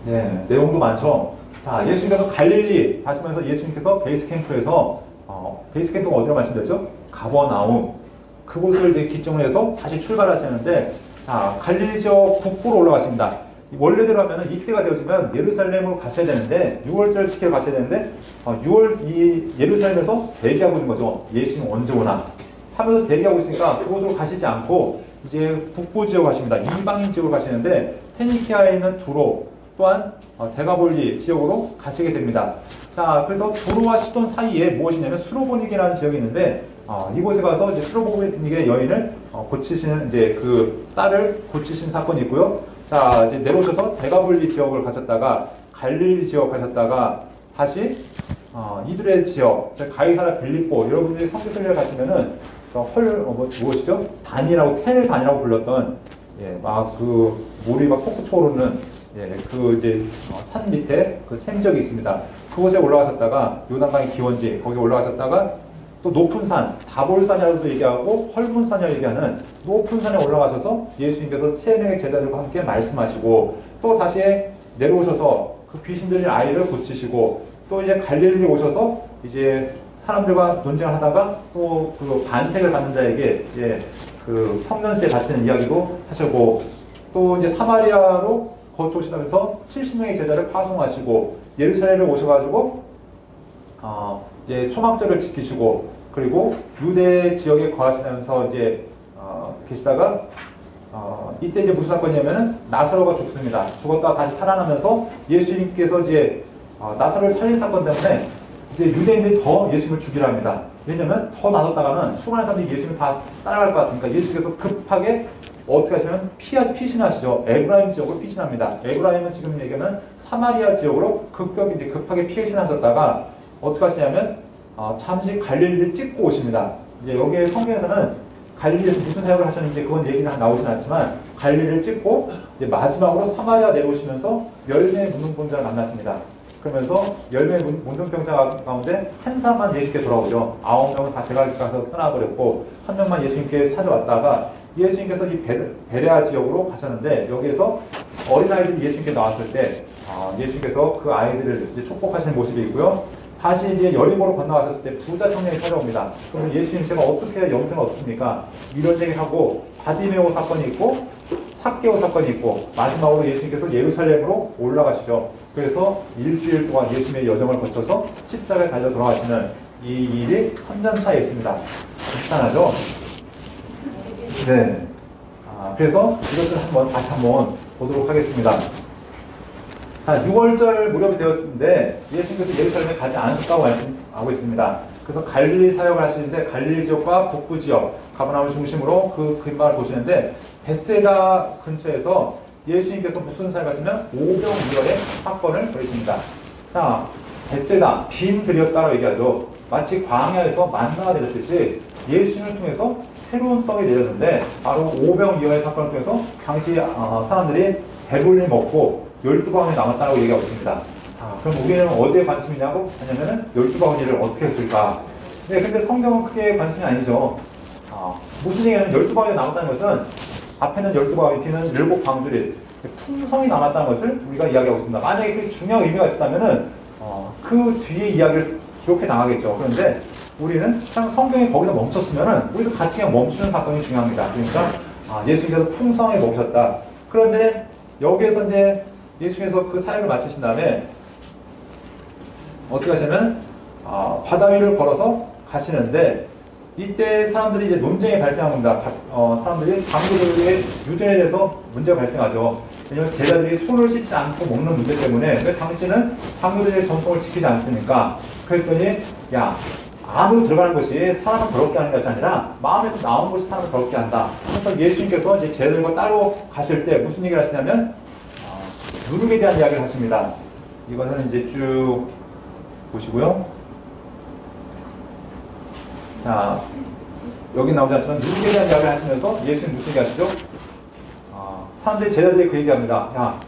네, 내용도 많죠. 자, 예수님께서 갈릴리 가시면서 예수님께서 베이스 캠프에서 베이스 캠프가 어디로 말씀드렸죠? 가버나움. 그곳을 이제 기점으로 해서 다시 출발하시는데, 자, 갈릴리 지역 북부로 올라가십니다. 원래대로 하면은 이때가 되어지면 예루살렘으로 가셔야 되는데 6월절 지키러 가셔야 되는데 6월 이 예루살렘에서 대기하고 있는 거죠. 예수님 언제 오나 하면서 대기하고 있으니까 그곳으로 가시지 않고 이제 북부 지역 가십니다. 이방인 지역으로 가시는데 페니키아에 있는 두로 또한 데가볼리 지역으로 가시게 됩니다. 자, 그래서 두로와 시돈 사이에 무엇이냐면 수로보닉이라는 지역이 있는데 이곳에 가서 이제 수로보닉의 여인을 고치시는 이제 그 딸을 고치신 사건이 있고요. 자, 이제 내려오셔서 데가볼리 지역을 가셨다가 갈릴리 지역 가셨다가 다시 이두레 지역, 가이사라 빌립보, 여러분들이 성지순례를 가시면은 무엇이죠? 단이라고 텔단이라고 불렀던 막 그 물이 막 솟구쳐 오르는 그 이제 산 밑에 그 생적이 있습니다. 그곳에 올라가셨다가 요단강의 기원지 거기 올라가셨다가 또 높은 산, 다볼산이라고도 얘기하고 헐문산이라고 얘기하는 높은 산에 올라가셔서 예수님께서 세 명의 제자들과 함께 말씀하시고 또 다시 내려오셔서 그 귀신 들린 아이를 고치시고 또 이제 갈릴리 오셔서 이제 사람들과 논쟁을 하다가 또 그 반색을 받는 자에게 그 성전시에 갇히는 이야기도 하시고 또 이제 사마리아로 거쳐오시면서 70명의 제자를 파송하시고 예루살렘에 오셔가지고 이제 초막절을 지키시고 그리고 유대 지역에 거하시면서 이제 계시다가 이때 이제 무슨 사건이냐면은 나사로가 죽습니다. 죽었다가 다시 살아나면서 예수님께서 이제 나사로를 살린 사건 때문에 이제 유대인들이 더 예수님을 죽이려 합니다. 왜냐면 더 놔뒀다가는 수많은 사람들이 예수님을 다 따라갈 것 같으니까 예수님께서 급하게 어떻게 하시면 피신하시죠. 에브라임 지역으로 피신합니다. 에브라임은 지금 얘기하면 사마리아 지역으로 급하게 피신하셨다가 어떻게 하시냐면 잠시 갈릴리를 찍고 오십니다. 이제 여기에 성경에서는 갈릴리에서 무슨 사역을 하셨는지 그건 얘기는 나오진 않지만 갈릴리를 찍고 이제 마지막으로 사마리아 내려오시면서 10명의 문둥병자를 만났습니다. 그러면서 10명의 문둥병자 가운데 한 사람만 예수님께 돌아오죠. 9명은 다 제갈집 가서 떠나버렸고 한 명만 예수님께 찾아왔다가 예수님께서 이 베레아 지역으로 가셨는데 여기에서 어린아이들이 예수님께 나왔을 때 예수님께서 그 아이들을 이제 축복하시는 모습이 있고요. 다시 이제 여리고로 건너가셨을 때 부자 청년이 찾아옵니다. 그러면 예수님 제가 어떻게 영생을 얻습니까? 이런 얘기하고 바디메오 사건이 있고 삭개오 사건이 있고 마지막으로 예수님께서 예루살렘으로 올라가시죠. 그래서 일주일 동안 예수님의 여정을 거쳐서 십자가에 달려 돌아가시는 이 일이 3년차에 있습니다. 비슷하죠? 네. 그래서 이것을 다시 한번 보도록 하겠습니다. 자, 6월절 무렵이 되었는데 예수님께서 예루살렘에 가지 않으셨다고 말씀하고 있습니다. 그래서 갈릴리 사역을 하시는데 갈릴리 지역과 북부 지역, 가버나움을 중심으로 그 근방을 보시는데 벳세다 근처에서 예수님께서 무슨 사역을 하시면 오병이어의 사건을 벌이십니다. 자, 벳세다, 빈 들였다라고 얘기하죠. 마치 광야에서 만나가 내렸듯이 예수님을 통해서 새로운 떡이 내렸는데 바로 오병이어의 사건을 통해서 당시 사람들이 배불리 먹고 12바구니 남았다고 얘기하고 있습니다. 그럼 우리는 어디에 관심이냐고 하냐면은 12바구니를 어떻게 했을까? 네, 근데 성경은 크게 관심이 아니죠. 무슨 얘기냐면 12바구니 남았다는 것은 앞에는 12바구니, 뒤는 7방주리, 풍성이 남았다는 것을 우리가 이야기하고 있습니다. 만약에 그게 중요한 의미가 있었다면은 그 뒤에 이야기를 기록해 나가겠죠. 그런데 우리는 참 성경이 거기서 멈췄으면은 우리도 같이 그냥 멈추는 사건이 중요합니다. 그러니까 예수님께서 풍성하게 먹으셨다. 그런데 여기에서 이제 예수님께서 그 사역을 마치신 다음에 어떻게 하시냐면 바다 위를 걸어서 가시는데 이때 사람들이 이제 논쟁이 발생한 겁니다. 사람들이 장로들의 유전에 대해서 문제가 발생하죠. 왜냐하면 제자들이 손을 씻지 않고 먹는 문제 때문에 왜 당신은 장로들의 전통을 지키지 않습니까? 그랬더니 야, 안으로 들어가는 것이 사람을 더럽게 하는 것이 아니라 마음에서 나온 것이 사람을 더럽게 한다. 그래서 예수님께서 이제 제자들과 따로 가실 때 무슨 얘기를 하시냐면 누룩에 대한 이야기를 하십니다. 이거는 이제 쭉 보시고요. 자, 여기 나오지 않지만 누룩에 대한 이야기를 하시면서 예수님 무슨 얘기 하시죠? 사람들이 제자들이 그 얘기합니다. 야,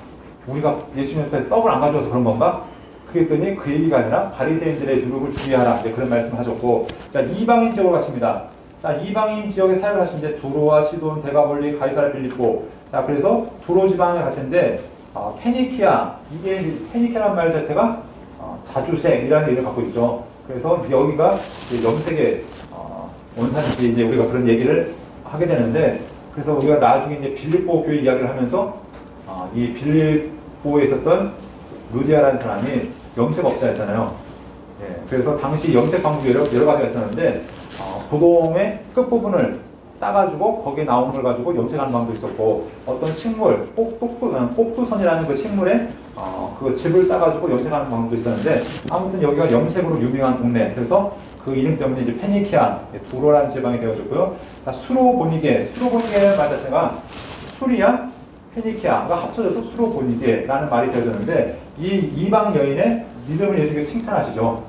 우리가 예수님한테 떡을 안 가져와서 그런 건가? 그랬더니 그 얘기가 아니라 바리새인들의 누룩을 주의하라. 이제 그런 말씀을 하셨고, 자, 이방인 지역으로 가십니다. 자, 이방인 지역에 사역을 하시는데 두로와 시돈, 데가볼리, 가이사랴 필리포. 자, 그래서 두로 지방에 가시는데 페니키아, 이게 페니키아라는 말 자체가 자주색이라는 의미를 갖고 있죠. 그래서 여기가 염색의 원산지 이제 우리가 그런 얘기를 하게 되는데, 그래서 우리가 나중에 이제 빌립보 교회 이야기를 하면서 이 빌립보에 있었던 루디아라는 사람이 염색업자였잖아요. 예, 그래서 당시 염색 방법이 여러 가지가 있었는데 고동의 끝부분을 따가지고 거기에 나오는 걸 가지고 염색하는 방법도 있었고, 어떤 식물, 꼭두선이라는 그 식물에 그 즙을 따가지고 염색하는 방법도 있었는데, 아무튼 여기가 염색으로 유명한 동네. 그래서 그 이름 때문에 이제 페니키아, 두로라는 지방이 되어졌고요. 수로보니게라는 말 자체가 수리아, 페니키아가 합쳐져서 수로보니게라는 말이 되어졌는데, 이 이방 여인의 믿음을 예수님께서 칭찬하시죠.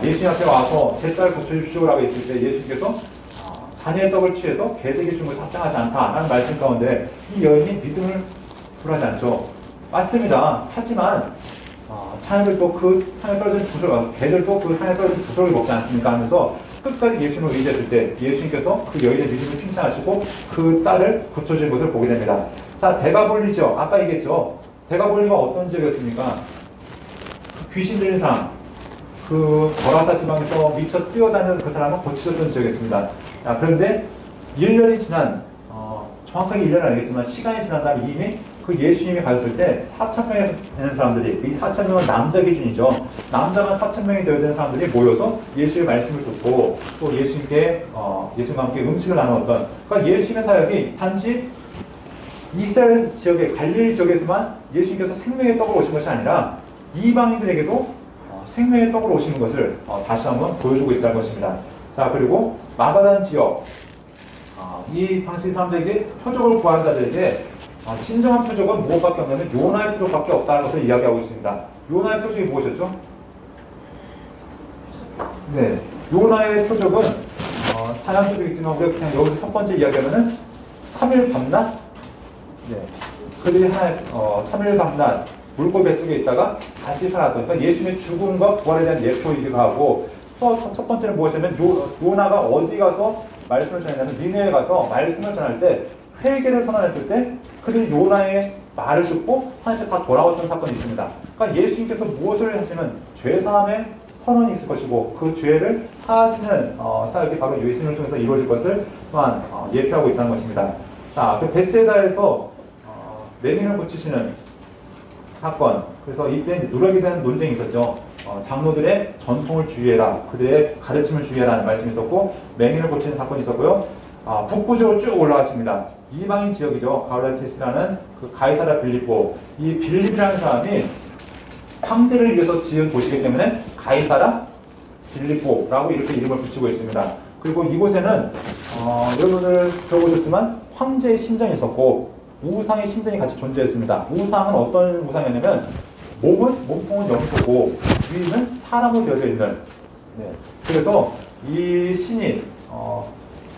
예수님 앞에 와서 제 딸 고쳐주십시오라고 했을 때 예수님께서 자녀의 떡을 취해서 개새끼 준 것을 합당하지 않다라는 말씀 가운데 이 여인이 믿음을 굴하지 않죠. 맞습니다. 하지만 자녀들도 그 산에 떨어진 부스러기, 개들도 그 산에 떨어진 부스러기 먹지 않습니까? 하면서 끝까지 예수님을 의지했을 때 예수님께서 그 여인의 믿음을 칭찬하시고 그 딸을 고쳐주신 것을 보게 됩니다. 자, 데가볼리 지역, 아까 얘기했죠. 데가볼리가 어떤 지역이었습니까? 귀신 들린 사람, 그 거라사 지방에서 미쳐 뛰어다니는 그 사람은 고쳐졌던 지역이었습니다. 그런데 1년이 지난, 정확하게 1년은 아니겠지만 시간이 지난 다음에 이미 그 예수님이 가셨을 때 4,000명이 되는 사람들이, 이 4,000명은 남자 기준이죠. 남자만 4,000명이 되어야 되는 사람들이 모여서 예수의 말씀을 듣고 또 예수님과 함께 음식을 나누었던, 그러니까 예수님의 사역이 단지 이스라엘 지역의 갈릴리 지역에서만 예수님께서 생명의 떡을 오신 것이 아니라 이방인들에게도 생명의 떡을 오시는 것을 다시 한번 보여주고 있다는 것입니다. 자, 그리고 마가단 지역, 이 당시 사람들에게 표적을 구하는 자들에게 진정한 표적은 무엇밖에 없냐면 요나의 표적밖에 없다는 것을 이야기하고 있습니다. 요나의 표적이 무엇이었죠? 네, 요나의 표적은 다양한 표적이 있지만 우리가 그냥 여기서 첫 번째 이야기하면은 3일 밤낮, 네, 그들이 3일 밤낮 물고 뱃속에 있다가 다시 살았던, 그러니까 예수님의 죽음과 부활에 대한 예표이기도 하고, 또 첫 번째는 무엇이냐면 요나가 어디 가서 말씀을 전하냐면 니네에 가서 말씀을 전할 때 회개를 선언했을 때 그들이 요나의 말을 듣고 하나님께 다 돌아왔던 사건이 있습니다. 그러니까 예수님께서 무엇을 하시면 죄사함의 선언이 있을 것이고 그 죄를 사하시는 사역이 바로 예수님을 통해서 이루어질 것을 또한 예표하고 있다는 것입니다. 자, 그 벳세다에서 맹인을 고치시는 사건, 그래서 이때 누룩에 대한 논쟁이 있었죠. 장로들의 전통을 주의해라, 그들의 가르침을 주의해라는 말씀이 있었고, 맹인을 고치는 사건이 있었고요. 북부적으로 쭉 올라가십니다. 이방인 지역이죠. 가우라티스라는 그 가이사랴 빌립보, 이 빌립이라는 사람이 황제를 위해서 지은 도시이기 때문에 가이사라 빌립보라고 이렇게 이름을 붙이고 있습니다. 그리고 이곳에는 여러분들 들어보셨지만 황제의 신전이 있었고 우상의 신전이 같이 존재했습니다. 우상은 어떤 우상이었냐면 몸통은 영토고 위는 사람으로 되어져 있는, 네. 그래서 이 신이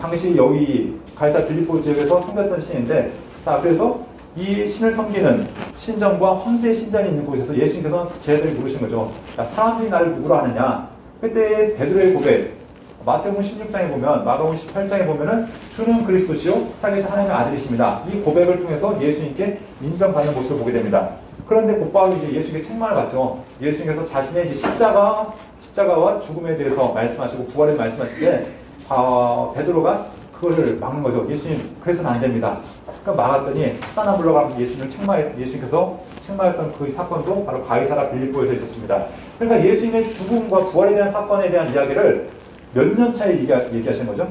당시 여기 가이사 빌립보 지역에서 섬겼던 신인데, 자, 그래서 이 신을 섬기는 신전과 황제의 신전이 있는 곳에서 예수님께서는 제자들이 물으신 거죠. 자, 사람들이 나를 누구로 하느냐? 그때 베드로의 고백, 마태복음 16장에 보면, 마가복음 18장에 보면은 주는 그리스도시요 살아계신 하나님의 아들이십니다. 이 고백을 통해서 예수님께 인정받는 모습을 보게 됩니다. 그런데 곧바로 이제 예수님께 책망을 받죠. 예수님께서 자신의 이제 십자가와 죽음에 대해서 말씀하시고 부활에 말씀하실 때 베드로가 그것을 막는 거죠. 예수님, 그래서는 안 됩니다. 그러니까 막았더니 사단아 물러가면서 예수님께서 책망했던 그 사건도 바로 가이사라 빌립보에서 있었습니다. 그러니까 예수님의 죽음과 부활에 대한 사건에 대한 이야기를 몇 년 차에 얘기하시는 거죠?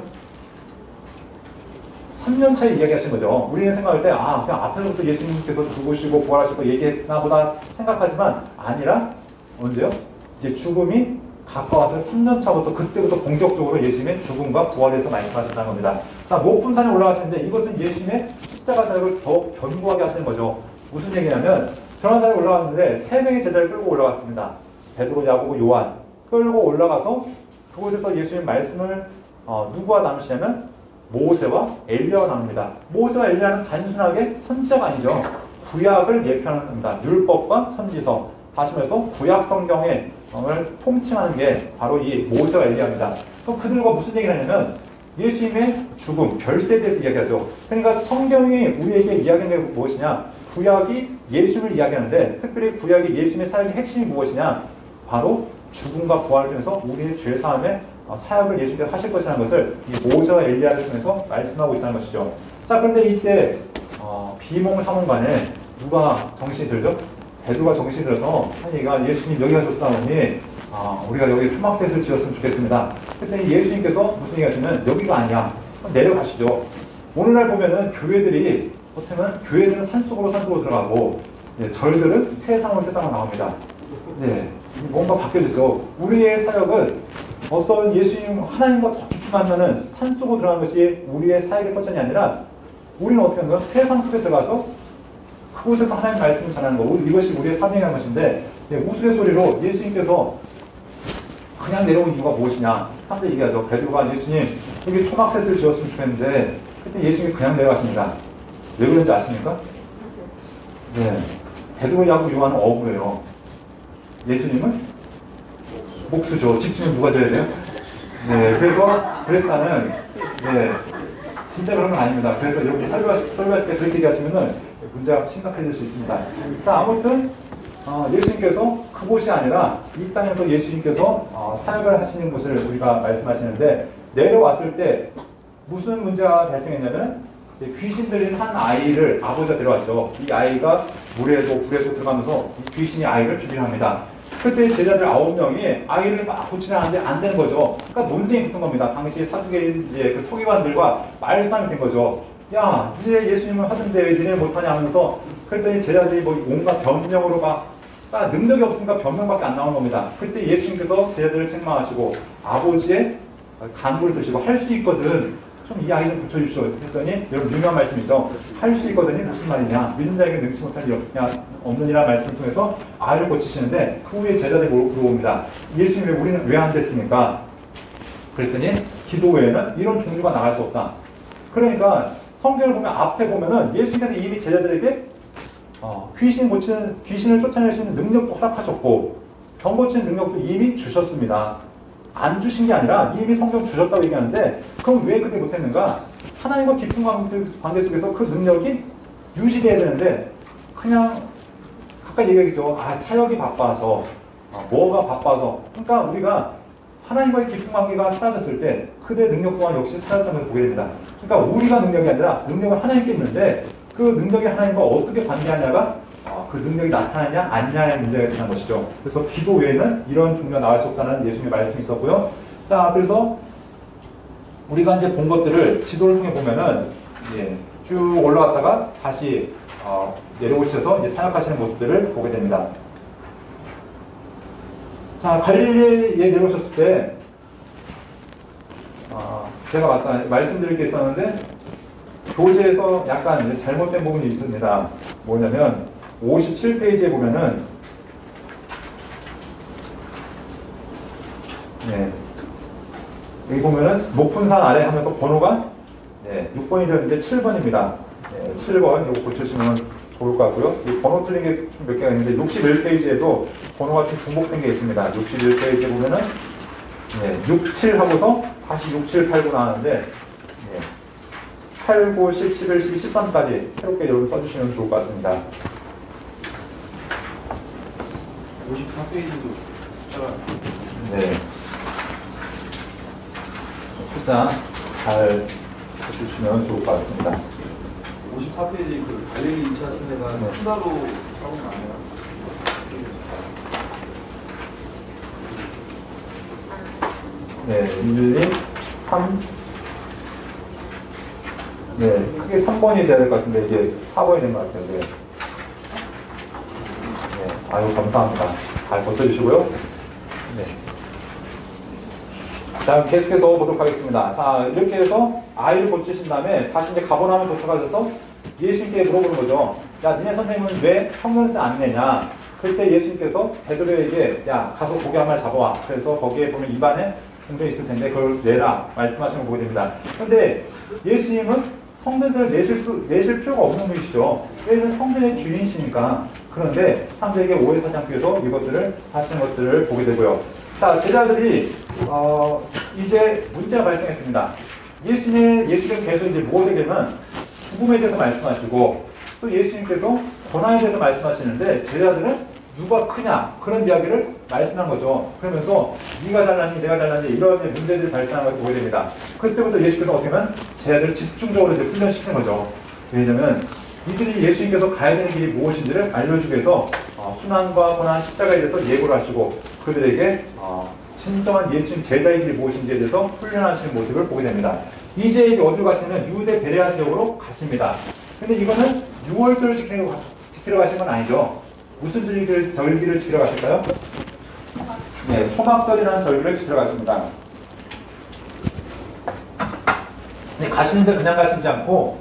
3년 차에 이야기하시는 거죠. 우리는 생각할 때, 그냥 앞에서부터 예수님께서 죽으시고 부활하시고 얘기했나 보다 생각하지만 아니라, 언제요? 이제 죽음이 가까워서 3년 차부터 그때부터 본격적으로 예수님의 죽음과 부활에 대해서 말씀하셨다는 겁니다. 자, 높은 산에 올라가시는데 이것은 예수님의 십자가 사역을 더 견고하게 하시는 거죠. 무슨 얘기냐면, 변호사에 올라갔는데 3명의 제자를 끌고 올라갔습니다. 베드로, 야고보, 요한. 끌고 올라가서 그곳에서 예수님 말씀을 누구와 나누시냐면 모세와 엘리야와 나눕니다. 모세와 엘리야는 단순하게 선지자가 아니죠. 구약을 예표하는 겁니다. 율법과 선지서. 다시 말해서 구약 성경을 통칭하는 게 바로 이 모세와 엘리야입니다. 그럼 그들과 무슨 얘기를 하냐면 예수님의 죽음, 별세에 대해서 이야기하죠. 그러니까 성경이 우리에게 이야기하는 게 무엇이냐? 구약이 예수님을 이야기하는데 특별히 구약이 예수님의 사역의 핵심이 무엇이냐? 바로 죽음과 부활을 통해서 우리의 죄사함의 사역을 예수님께서 하실 것이라는 것을 이 모세와 엘리야를 통해서 말씀하고 있다는 것이죠. 자, 그런데 이때 비몽사몽간에 누가 정신이 들죠? 베드로가 정신이 들어서 얘가 예수님 여기가 좋다더니 우리가 여기 초막셋을 지었으면 좋겠습니다. 그랬더니 예수님께서 무슨 얘기 하시면 여기가 아니야. 내려가시죠. 오늘날 보면은 교회들은 산속으로 들어가고, 네, 절들은 세상으로 나옵니다. 네, 뭔가 바뀌어졌죠. 우리의 사역은 어떤 예수님 하나님과 더 깊이 만나는 산속으로 들어가는 것이 우리의 사역의 터전이 아니라 우리는 어떻게 하는 거야? 세상 속에 들어가서 그곳에서 하나님 말씀을 전하는 거. 이것이 우리의 사명이라는 것인데, 네, 우스갯소리로 예수님께서 그냥 내려온 이유가 무엇이냐? 사람들이 얘기하죠. 베드로가 예수님 여기 초막셋을 지었으면 좋겠는데 그때 예수님이 그냥 내려가십니다. 왜 그런지 아십니까? 네, 베드로, 야고보, 요한은 어부예요. 예수님은 목수죠. 집주인 누가 져야 돼요? 네, 그래서 그랬다는, 네, 진짜 그런 건 아닙니다. 그래서 여러분이 설교하실 때 그렇게 얘기하시면은 문제가 심각해질 수 있습니다. 자, 아무튼 예수님께서 그곳이 아니라 이 땅에서 예수님께서 사역을 하시는 곳을 우리가 말씀하시는데, 내려왔을 때 무슨 문제가 발생했냐면 귀신 들린 한 아이를 아버지가 데려왔죠. 이 아이가 물에도 불에도 들어가면서 이 귀신이 아이를 죽이려 합니다. 그때 제자들 9명이 아이를 막 고치려 하는데 안 되는 거죠. 그러니까 논쟁이 붙은 겁니다. 당시 사두개인 그 서기관들과 말싸움이 된 거죠. 야, 니네 예수님을 하던데 왜 니네 못하냐 하면서, 그랬더니 제자들이 뭐 온갖 변명으로 능력이 없으니까 변명밖에 안 나오는 겁니다. 그때 예수님께서 제자들을 책망하시고 아버지의 간구를 드시고 할 수 있거든. 좀 이 아이 좀 고쳐주십시오. 했더니 여러분 유명한 말씀이죠. 할 수 있거든이 무슨 말이냐. 믿는 자에게 능치 못할 일 없느니라 말씀을 통해서 아이를 고치시는데 그 후에 제자들이 물어봅니다. 예수님 우리는 왜 안 됐습니까? 그랬더니 기도 외에는 이런 종류가 나갈 수 없다. 그러니까 성경을 보면 앞에 보면은 예수님께서 이미 제자들에게 귀신을 쫓아낼 수 있는 능력도 허락하셨고 병 고치는 능력도 이미 주셨습니다. 안 주신 게 아니라 이미 성경 주셨다고 얘기하는데, 그럼 왜 그때 못했는가? 하나님과 깊은 관계 속에서 그 능력이 유지돼야 되는데 그냥 가까이 얘기하겠죠. 사역이 바빠서, 뭐가 바빠서. 그러니까 우리가 하나님과의 깊은 관계가 사라졌을 때 그들의 능력 또한 역시 사라졌다는 걸 보게 됩니다. 그러니까 우리가 능력이 아니라 능력은 하나님께 있는데 그 능력이 하나님과 어떻게 관계하냐가 그 능력이 나타나냐 아니냐의 문제가 되는 것이죠. 그래서 기도 외에는 이런 종류가 나올 수 없다는 예수님의 말씀이 있었고요. 자, 그래서 우리가 이제 본 것들을 지도를 통해 보면은 쭉 올라갔다가 다시 내려오셔서 이제 사역하시는 모습들을 보게 됩니다. 자, 갈릴리에 내려오셨을 때, 제가 아까 말씀드릴 게 있었는데, 교재에서 약간 이제 잘못된 부분이 있습니다. 뭐냐면, 57페이지에 보면은, 네, 여기 보면은, 높은 산 아래 하면서 번호가, 네, 6번이 되었는데 7번입니다. 네, 7번, 이거 고쳐주시면 좋을 것 같고요. 이 번호 틀린 게 몇 개가 있는데, 61페이지에도 번호가 좀 중복된 게 있습니다. 61페이지에 보면은, 네, 6, 7 하고서 다시 6, 7, 8, 9 나왔는데, 네, 8, 9, 10, 11, 12, 13까지 새롭게 여러분 써주시면 좋을 것 같습니다. 54페이지도 숫자가 네. 숫자 잘 해주시면 좋을 것 같습니다. 54페이지 그 갈릴리 2차 순회가 네. 추가로 하고 나네요. 네, 1, 2, 3. 네, 크게 3번이 돼야 될 것 같은데, 이게 4번이 된 것 같아요. 네. 네, 아유, 감사합니다. 잘 고쳐주시고요. 네. 자, 계속해서 보도록 하겠습니다. 자, 이렇게 해서 I를 고치신 다음에 다시 이제 가버나움에 도착하셔서 예수님께 물어보는 거죠. 야, 니네 선생님은 왜 성경세 안 내냐? 그때 예수님께서 베드로에게 야, 가서 고기 한 마리 잡아와. 그래서 거기에 보면 입안에 동전이 있을 텐데 그걸 내라. 말씀하시는 거 보게 됩니다. 그런데 예수님은 성전세를 내실 필요가 없는 분이시죠. 왜냐면 성전의 주인이시니까. 그런데 사람들에게 오해 사지 않기 위해서 이것들을 하시는 것들을 보게 되고요. 자, 제자들이 이제 문제가 발생했습니다. 예수님은 계속 이제 뭐가 되냐면 죽음에 대해서 말씀하시고 또 예수님께서 고난에 대해서 말씀하시는데 제자들은 누가 크냐 그런 이야기를 말씀한 거죠. 그러면서 네가 잘났니 내가 잘났니 이런 문제들이 발생하는 것을 보게 됩니다. 그때부터 예수님께서 어떻게 하면 제자들을 집중적으로 이제 훈련시키는 거죠. 왜냐하면 이들이 예수님께서 가야 되는 길이 무엇인지를 알려주기 위해서 순환과 고난 십자가에 대해서 예고를 하시고 그들에게 진정한 예수님 제자의 길이 무엇인지에 대해서 훈련하시는 모습을 보게 됩니다. 이제 어디로 가시냐면 유대 베레아 지역으로 가십니다. 근데 이거는 6월절을 지키러 가신 건 아니죠. 무슨 절기를 지키러 가실까요? 네, 초막절이라는 절기를 지키러 가십니다. 근데 가시는데 그냥 가시지 않고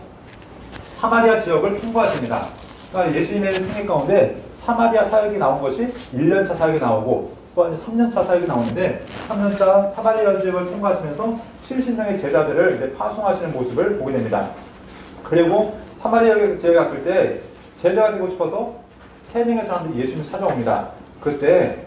사마리아 지역을 통과하십니다. 그러니까 예수님의 생애 가운데 사마리아 사역이 나온 것이 1년차 사역이 나오고 또 3년차 사역이 나오는데 3년차 사마리아 지역을 통과하시면서 70명의 제자들을 이제 파송하시는 모습을 보게 됩니다. 그리고 사마리아 지역에 갔을 때 제자가 되고 싶어서 3명의 사람들이 예수님을 찾아옵니다. 그때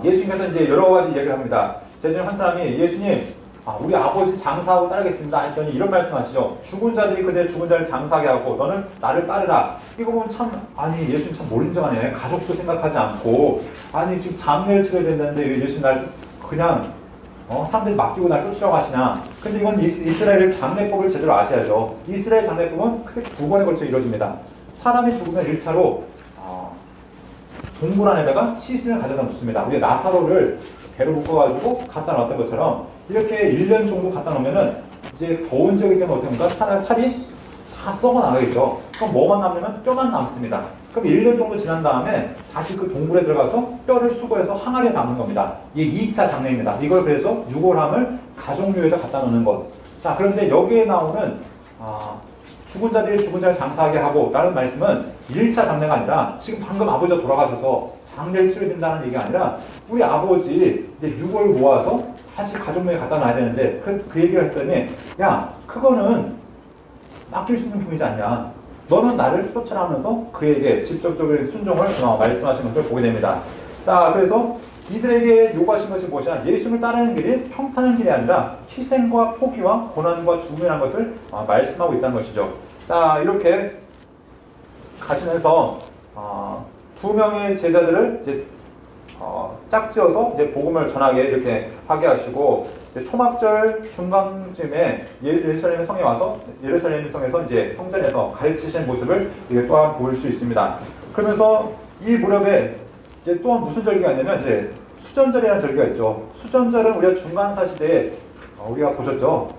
예수님께서 이제 여러 가지 얘기를 합니다. 제자 한 사람이 예수님 우리 아버지 장사하고 따르겠습니다 했더니 이런 말씀하시죠. 죽은 자들이 그대 죽은 자를 장사하게 하고 너는 나를 따르라. 이거 보면 참 예수님 참 모른정하네. 가족도 생각하지 않고 지금 장례를 치러야 된다는데 왜 예수님 날 그냥 사람들이 맡기고 날 쫓으라고 하시냐. 근데 이건 이스라엘의 장례법을 제대로 아셔야죠. 이스라엘 장례법은 크게 2번에 걸쳐 이루어집니다. 사람이 죽으면 1차로 동굴 안에다가 시신을 가져다 놓습니다. 우리가 나사로를 배로 묶어가지고 갖다 놨던 것처럼 이렇게 1년 정도 갖다 놓으면은 이제 더운 지역이기 때문에 어떻게 합니까? 살이 다 썩어 나가겠죠. 그럼 뭐만 남냐면 뼈만 남습니다. 그럼 1년 정도 지난 다음에 다시 그 동굴에 들어가서 뼈를 수거해서 항아리에 담는 겁니다. 이게 2차 장례입니다. 이걸 그래서 유골함을 가족묘에다 갖다 놓는 것. 자, 그런데 여기에 나오는 죽은 자들이 죽은 자를 장사하게 하고 라는 말씀은 1차 장례가 아니라 지금 방금 아버지가 돌아가셔서 장례를 치러야 된다는 얘기가 아니라 우리 아버지 이제 유골 모아서 다시 가족묘에 갖다 놔야 되는데 그 얘기를 했더니 야 그거는 맡길 수 있는 분이지 않냐. 너는 나를 쫓아라 하면서 그에게 직접적인 순종을 말씀하신 것을 보게 됩니다. 자, 그래서 이들에게 요구하신 것이 무엇이냐. 예수님을 따르는 길이 평탄한 길이 아니라 희생과 포기와 고난과 죽음이라는 것을 말씀하고 있다는 것이죠. 자, 이렇게 가시면서 2명의 제자들을 이제 짝지어서 이제 복음을 전하게 이렇게 하게 하시고 이제 초막절 중간쯤에 예루살렘 성에 와서 예루살렘 성에서 이제 성전에서 가르치시는 모습을 또한 볼 수 있습니다. 그러면서 이 무렵에 이제 또한 무슨 절기가 있냐면 이제 수전절이라는 절기가 있죠. 수전절은 우리가 중간사 시대에 우리가 보셨죠.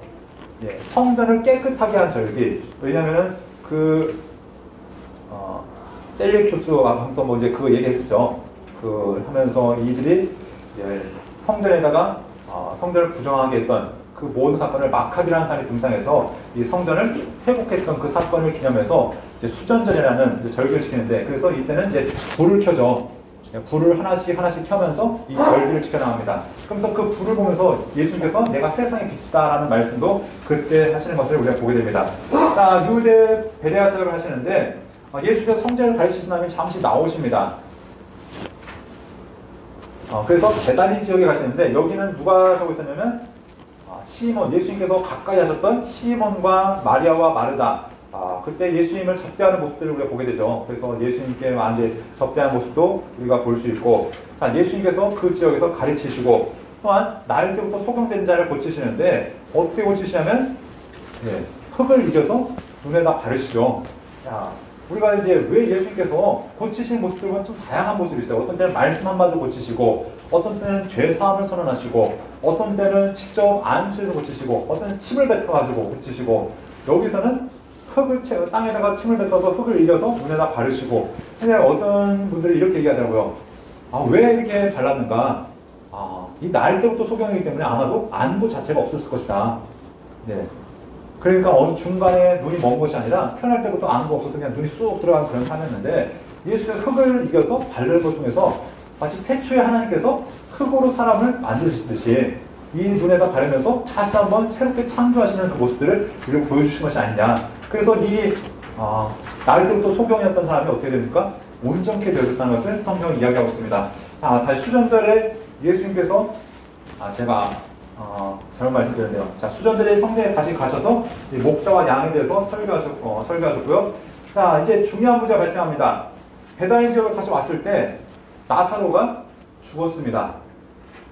예, 성전을 깨끗하게 한 절기. 왜냐하면은 셀리큐스 앞서 이제 그거 얘기했었죠. 하면서 이들이 성전에다가 성전을 부정하게 했던 그 모든 사건을 마카비라는 사람이 등장해서 이 성전을 회복했던 그 사건을 기념해서 이제 수전절이라는 이제 절기를 지키는데, 그래서 이때는 이제 불을 켜죠. 불을 하나씩 켜면서 이 절기를 지켜나갑니다. 그러면서 그 불을 보면서 예수님께서 내가 세상의 빛이다라는 말씀도 그때 하시는 것을 우리가 보게 됩니다. 자, 유대 베레아 사역을 하시는데 예수께서 성전을 가르치신 다음에 잠시 나오십니다. 그래서 베다니 지역에 가시는데 여기는 누가 하고 있었냐면 시몬, 예수님께서 가까이 하셨던 시몬과 마리아와 마르다, 그때 예수님을 접대하는 모습들을 우리가 보게 되죠. 그래서 예수님께 이제 접대하는 모습도 우리가 볼 수 있고, 자, 예수님께서 그 지역에서 가르치시고, 또한 나일 때부터 소경된 자를 고치시는데 어떻게 고치시냐면 흙을 이겨서 눈에다 바르시죠. 자, 우리가 이제 왜 예수님께서 고치신 모습들은 좀 다양한 모습이 있어요. 어떤 때는 말씀 한마디로 고치시고, 어떤 때는 죄 사함을 선언하시고, 어떤 때는 직접 안수해서 고치시고, 어떤 때는 침을 뱉어가지고 고치시고, 여기서는 흙을 땅에다가 침을 뱉어서 흙을 이겨서 눈에다 바르시고. 근데 어떤 분들이 이렇게 얘기하더라고요. 왜 이렇게 발랐는가? 이 날 때부터 소경이기 때문에 아마도 안부 자체가 없었을 것이다. 네. 그러니까 어느 중간에 눈이 먼 것이 아니라 태어날 때부터 안부가 없어서 그냥 눈이 쑥 들어간 그런 삶이었는데, 예수께서 흙을 이겨서 바르는 걸 통해서 마치 태초에 하나님께서 흙으로 사람을 만드시듯이 이 눈에다 바르면서 다시 한번 새롭게 창조하시는 그 모습들을 우리가 보여주신 것이 아니냐. 그래서 날 때부터 소경이었던 사람이 어떻게 됩니까? 온전케 되었다는 것을 성경이 이야기하고 있습니다. 자, 다시 수전절에 예수님께서 제가 잘못 말씀드렸네요. 자, 수전절에 성전에 다시 가셔서 목자와 양에 대해서 설교하셨고요. 자, 이제 중요한 문제가 발생합니다. 베다니 지역을 다시 왔을 때 나사로가 죽었습니다.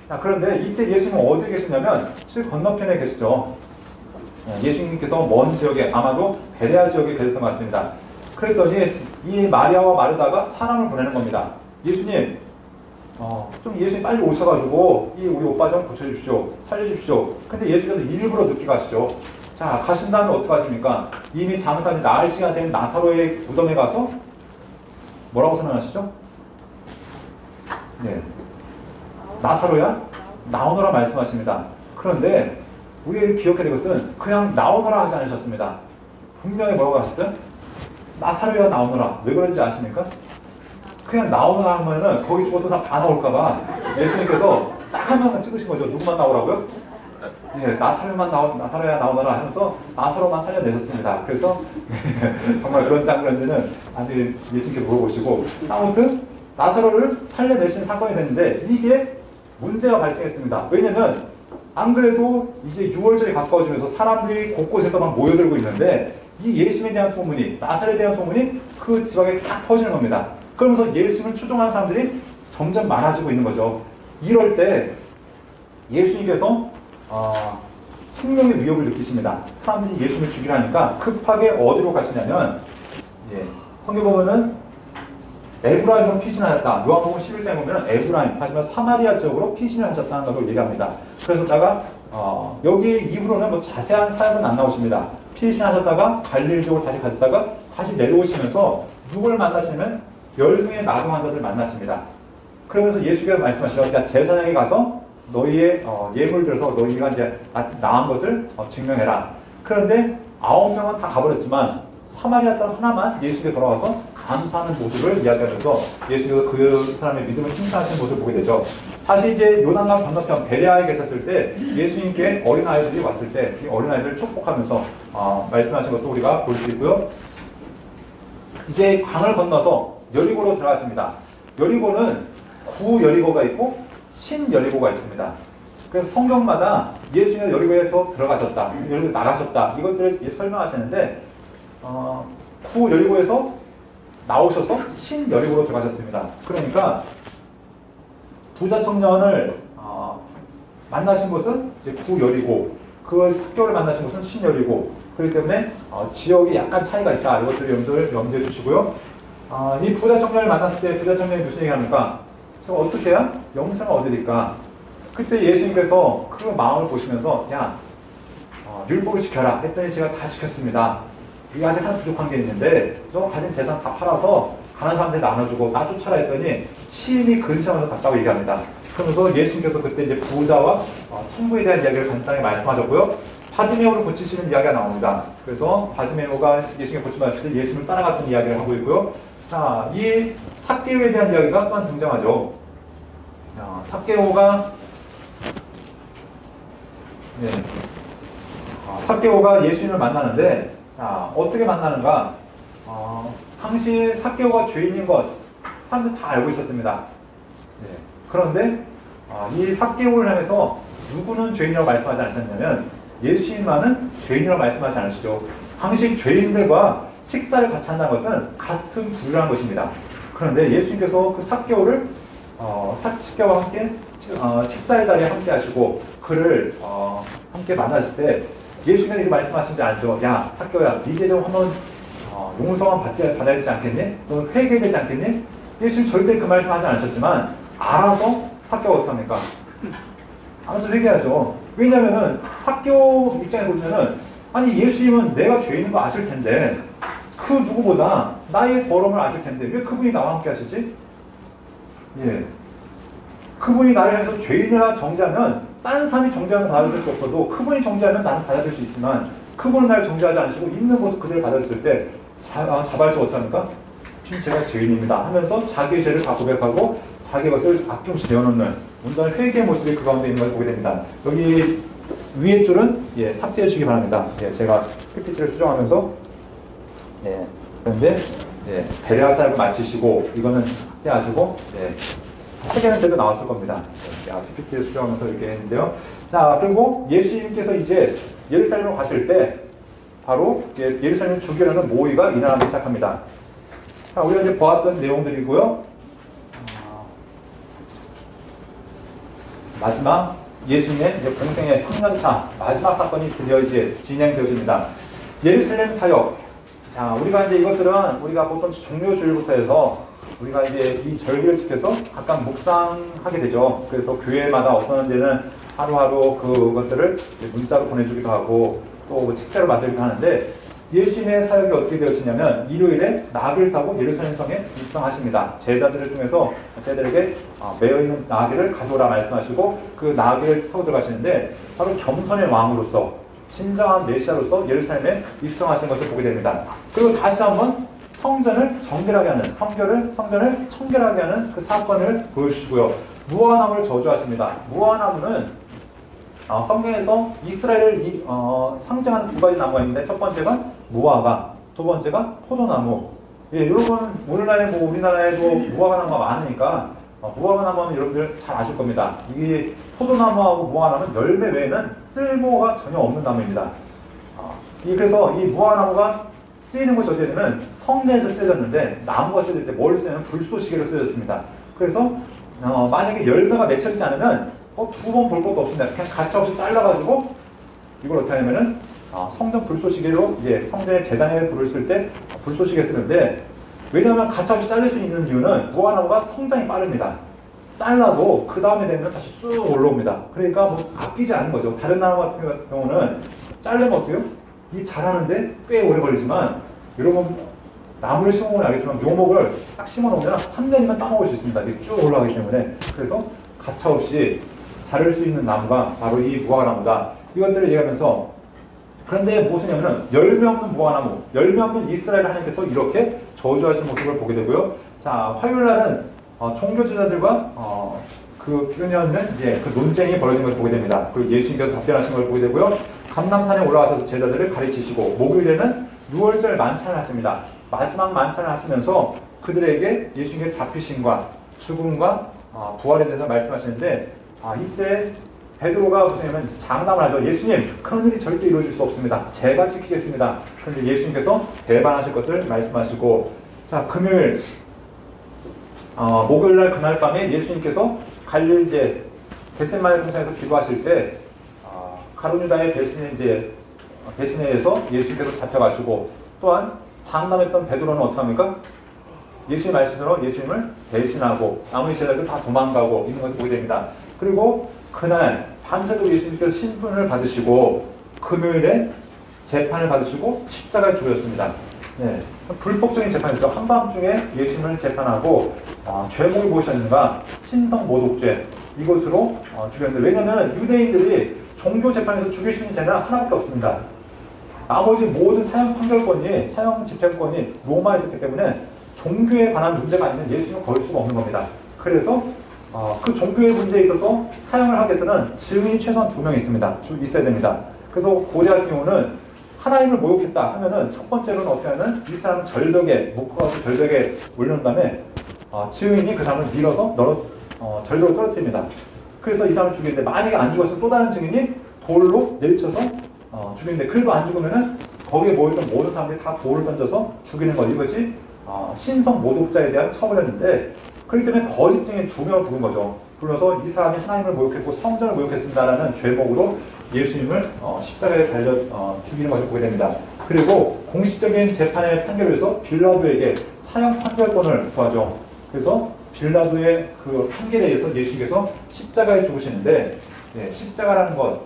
자, 그런데 이때 예수님은 어디에 계시냐면 실 건너편에 계시죠. 예수님께서 먼 지역에, 아마도 베레아 지역에 계셨던 것 같습니다. 그랬더니 이 마리아와 마르다가 사람을 보내는 겁니다. 예수님, 좀 예수님 빨리 오셔가지고 우리 오빠 좀 고쳐주십시오, 살려주십시오. 근데 예수께서 일부러 늦게 가시죠. 자, 가신 다음에 어떻게 하십니까? 이미 장사는 나을 시간 된 나사로의 무덤에 가서 뭐라고 선언하시죠? 네, 나사로야 나오너라 말씀하십니다. 그런데 우리가 기억해야 될 것은 그냥 나오너라 하지 않으셨습니다. 분명히 뭐라고 하셨어요? 나사로야 나오너라. 왜 그런지 아십니까? 그냥 나오너라 하면은 거기 죽어도 다 나올까봐 예수님께서 딱 한 명만 찍으신 거죠. 누구만 나오라고요? 나사로야 나오너라 하면서 나사로만 살려내셨습니다. 그래서 정말 그런 장면들은 아직 예수님께 물어보시고, 아무튼 나사로를 살려내신 사건이 됐는데 이게 문제가 발생했습니다. 왜냐면 안 그래도 이제 6월절이 가까워지면서 사람들이 곳곳에서 막 모여들고 있는데 이 예수님에 대한 소문이, 나사로에 대한 소문이 그 지방에 싹 퍼지는 겁니다. 그러면서 예수님을 추종하는 사람들이 점점 많아지고 있는 거죠. 이럴 때 예수님께서 생명의 위협을 느끼십니다. 사람들이 예수님을 죽이라니까 급하게 어디로 가시냐면, 성경 보면은 에브라임으로 피신하셨다. 요한복음 11장에 보면 에브라임, 하지만 사마리아 지역으로 피신을 하셨다는 것을 얘기합니다. 그래서다가 여기 이후로는 뭐 자세한 사역은 안 나오십니다. 피신하셨다가 갈릴리 지역으로 다시 가셨다가 다시 내려오시면서 누굴 만나시면 10명의 나병 환자들을 만나십니다. 그러면서 예수께서 말씀하시죠. 자, 제사장에 가서 너희의 예물 들어서 너희가 이제 나은 것을 증명해라. 그런데 9명은 다 가버렸지만 사마리아 사람 하나만 예수께 돌아와서 감사하는 모습을 이야기하면서 예수께서 그 사람의 믿음을 칭찬하시는 모습을 보게 되죠. 다시 이제 요단강 건너편 베레아에 계셨을 때 예수님께 어린아이들이 왔을 때 이 어린아이들을 축복하면서 말씀하신 것도 우리가 볼 수 있고요. 이제 강을 건너서 여리고로 들어갔습니다. 여리고는 구 여리고가 있고 신 여리고가 있습니다. 그래서 성경마다 예수님이 여리고에서 들어가셨다, 여리고 나가셨다, 이것들을 설명하시는데 구 여리고에서 나오셔서 신 여리고로 들어가셨습니다. 그러니까 부자 청년을 만나신 곳은 이제 구 여리고, 그 습교를 만나신 곳은 신 여리고. 그렇기 때문에 지역이 약간 차이가 있다. 이것들을 염두해 주시고요. 이 부자 청년을 만났을 때 부자 청년이 무슨 얘기합니까? 저 어떻게 해야 영생을 얻으리까? 그때 예수님께서 그 마음을 보시면서 율법을 지켜라 했더니 제가 다 지켰습니다. 이게 아직 하나 부족한 게 있는데 저 가진 재산 다 팔아서 가난한 사람들 나눠주고 나 쫓아라 했더니 시인이 근처에서 갔다고 얘기합니다. 그러면서 예수님께서 그때 이제 부자와 천국에 대한 이야기를 간단히 말씀하셨고요. 바디메오를 고치시는 이야기가 나옵니다. 그래서 바디메오가 예수님을 고침하실 때 예수님을 따라갔던 이야기를 하고 있고요. 자, 이 삭개오에 대한 이야기가 또한 등장하죠. 삭개오가 삭개오가 예수님을 만나는데 어떻게 만나는가? 당시 삭개오가 죄인인 것 사람들 다 알고 있었습니다. 그런데 이 삭개오를 향해서 누구는 죄인이라고 말씀하지 않으셨냐면 예수님만은 죄인이라고 말씀하지 않으시죠. 당시 죄인들과 식사를 같이 한다는 것은 같은 부류라는 것입니다. 그런데 예수님께서 그 삭개오를 삭개오와 함께 식사의 자리에 함께 하시고 그를 함께 만나실 때 예수님은 이렇게 말씀하시지 않죠. 야 삭개오야 이제 좀 한번 용서만 받아야 되지 않겠니? 너는 회개되지 않겠니? 예수님 절대 그 말씀하지 않으셨지만 알아서 삭개오가 어떡합니까? 알아서 회개하죠. 왜냐하면 삭개오 입장에 보면은 아니 예수님은 내가 죄인인 거 아실 텐데 그 누구보다 나의 더러움을 아실 텐데 왜 그분이 나와 함께 하시지? 그분이 나를 해서 죄인이라 정죄하면 다른 사람이 정죄하면 받아들일 수 없어도 그분이 정죄하면 나는 받아들일 수 있지만 그분은 나를 정죄하지 않으시고 있는 모습 그대로 받아들였을 때 자발적 어떡합니까? 주님 제가 죄인입니다 하면서 자기의 죄를 다 고백하고 자기 것을 아낌없이 내어놓는 온전한 회개의 모습이 그 가운데 있는 걸 보게 됩니다. 여기 위에 줄은 삭제해 주시기 바랍니다. 제가 PPT를 수정하면서 그런데 베레아사를 마치시고 이거는 삭제하시고 세계는 제대로 나왔을 겁니다. PPT를 수정하면서 이렇게 했는데요. 자, 그리고 예수님께서 이제 예루살렘으로 가실 때 바로 예루살렘을 죽이려는 모의가 일어나기 시작합니다. 자, 우리가 이제 보았던 내용들이고요. 마지막 예수님의 이제 공생의 3년차 마지막 사건이 드디어 이제 진행되어집니다. 예루살렘 사역. 자, 우리가 이제 이것들은 우리가 보통 종료주일부터 해서 우리가 이제 이 절기를 지켜서 각각 묵상하게 되죠. 그래서 교회마다 어떤 데는 하루하루 그것들을 문자로 보내주기도 하고 또 책자로 만들기도 하는데 예수님의 사역이 어떻게 되었냐면 일요일에 나귀를 타고 예루살렘 성에 입성하십니다. 제자들을 통해서 제자들에게 매어있는 나귀를 가져오라 말씀하시고 그 나귀를 타고 들어가시는데 바로 겸손의 왕으로서 진정한 메시아로서 예루살렘에 입성하시는 것을 보게 됩니다. 그리고 다시 한번 성전을 정결하게 하는 성전을 청결하게 하는 그 사건을 보여주시고요. 무화과나무를 저주하십니다. 무화과나무는 성경에서 이스라엘을 상징하는 두 가지 나무가 있는데 첫 번째가 무화과, 두 번째가 포도나무. 여러분 오늘날에 우리나라에도 무화과나무가 많으니까 무화과나무는 여러분들 잘 아실 겁니다. 이게 포도나무하고 무화과나무는 열매 외에는 쓸모가 전혀 없는 나무입니다. 그래서 이 무화과나무가 쓰이는 곳이 어디에 되면 성내에서 쓰여졌는데 나무가 쓰여질 때 뭘 쓰냐면 불쏘시개로 쓰여졌습니다. 그래서 만약에 열매가 맺혀지지 않으면 두 번 볼 것도 없습니다. 그냥 가차없이 잘라가지고 이걸 어떻게 하냐면은 성전 불쏘시개로 성전의 재단에 불을 쓸 때 불쏘시개 쓰는데 왜냐하면 가차없이 자를 수 있는 이유는 무화과나무가 성장이 빠릅니다. 잘라도 그 다음에 되면 다시 쑥 올라옵니다. 그러니까 아끼지 않은 거죠. 다른 나무 같은 경우는 자르면 어때요? 이 자라는데 꽤 오래 걸리지만 여러분 나무를 심어보면 알겠지만 묘목을 딱 심어놓으면 3년이면 따먹을 수 있습니다. 이게 쭉 올라가기 때문에. 그래서 가차없이 자랄 수 있는 나무가 바로 이 무화과나무다. 이것들을 얘기하면서 그런데 무엇이냐면은 열매 없는 무화과나무, 열매 없는 이스라엘 하나님께서 이렇게 저주하시는 모습을 보게 되고요. 자, 화요일날은 종교지자들과 그 표현하는 그 논쟁이 벌어진 것을 보게 됩니다. 그리고 예수님께서 답변하신 걸 보게 되고요. 감람산에 올라가셔서 제자들을 가르치시고 목요일에는 유월절 만찬을 하십니다. 마지막 만찬을 하시면서 그들에게 예수님의 잡히심과 죽음과 부활에 대해서 말씀하시는데 이때 베드로가 무슨 장담을 하죠. 예수님, 큰 일이 절대 이루어질 수 없습니다. 제가 지키겠습니다. 그런데 예수님께서 배반하실 것을 말씀하시고 자, 금요일 목요일날 그날 밤에 예수님께서 갈릴리 겟세마네 동산에서 기도하실 때 가룟 유다의 배신에 의해서 예수님께서 잡혀가시고 또한 장담했던 베드로는 어떻게 합니까? 예수님 말씀대로 예수님을 배신하고 나머지 제자들 다 도망가고 있는 것을 보게 됩니다. 그리고 그날 밤새도록 예수님께서 신분을 받으시고 금요일에 재판을 받으시고 십자가에 죽으셨습니다. 불법적인 재판이죠. 한밤중에 예수님을 재판하고 죄목이 무엇이었는가? 신성 모독죄 이것으로 죽였는데, 왜냐하면 유대인들이 종교 재판에서 죽일 수 있는 죄는 하나밖에 없습니다. 나머지 모든 사형 판결권이, 사형 집행권이 로마에 있었기 때문에 종교에 관한 문제가 아니면 예수님을 걸 수가 없는 겁니다. 그래서 그 종교의 문제에 있어서 사형을 하기 위해서는 증인이 최소한 2명 있어야 됩니다. 그래서 고대 같은 경우는 하나님을 모욕했다 하면은 첫 번째로는 어떻게 하면 이 사람을 절벽에 묶어서 절벽에 올려놓은 다음에 증인이 그 사람을 밀어서 절벽으로 떨어뜨립니다. 그래서 이 사람을 죽이는데, 만약에 안 죽었으면 또 다른 증인이 돌로 내리쳐서 죽이는데, 그래도 안 죽으면은 거기에 모였던 모든 사람들이 다 돌을 던져서 죽이는 것, 이것이 신성 모독자에 대한 처벌이었는데, 그렇기 때문에 거짓 증인 2명을 부른 거죠. 불러서 이 사람이 하나님을 모욕했고 성전을 모욕했습니다라는 죄목으로 예수님을 십자가에 달려 죽이는 것을 보게 됩니다. 그리고 공식적인 재판의 판결을 위해서 빌라도에게 사형 판결권을 구하죠. 그래서 빌라도의 그 판결에 의해서 예수님께서 십자가에 죽으시는데, 십자가라는 것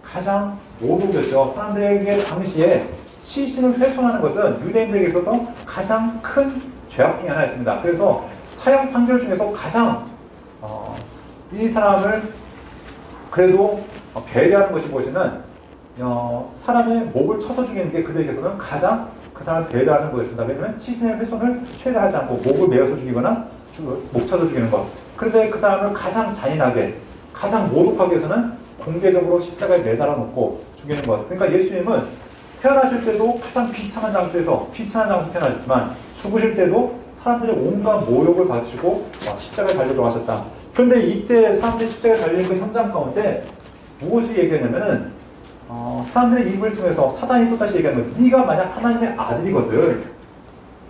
가장 모독이었죠. 사람들에게 당시에 시신을 훼손하는 것은 유대인들에게 있어서 가장 큰 죄악 중에 하나였습니다. 그래서 사형 판결 중에서 가장 이 사람을 그래도 배려하는 것이 무엇이냐면 사람의 목을 쳐서 죽이는 게 그들에게서는 가장 그 사람을 배려하는 것이었습니다. 왜냐하면 시신의 훼손을 최대하지 않고 목을 메어서 죽이거나 목 쳐서 죽이는 것. 그런데 그 사람을 가장 잔인하게, 가장 모독하기 위해서는 공개적으로 십자가에 매달아 놓고 죽이는 것. 그러니까 예수님은 태어나실 때도 가장 비참한 장소에서 태어나셨지만 죽으실 때도 사람들의 온갖 모욕을 받으시고 십자가에 달려 들어가셨다. 그런데 이때 사람들이 십자가에 달리는 그 현장 가운데 무엇을 얘기했냐면은 사람들의 입을 통해서 사단이 또다시 얘기하는 거예요. 네가 만약 하나님의 아들이거든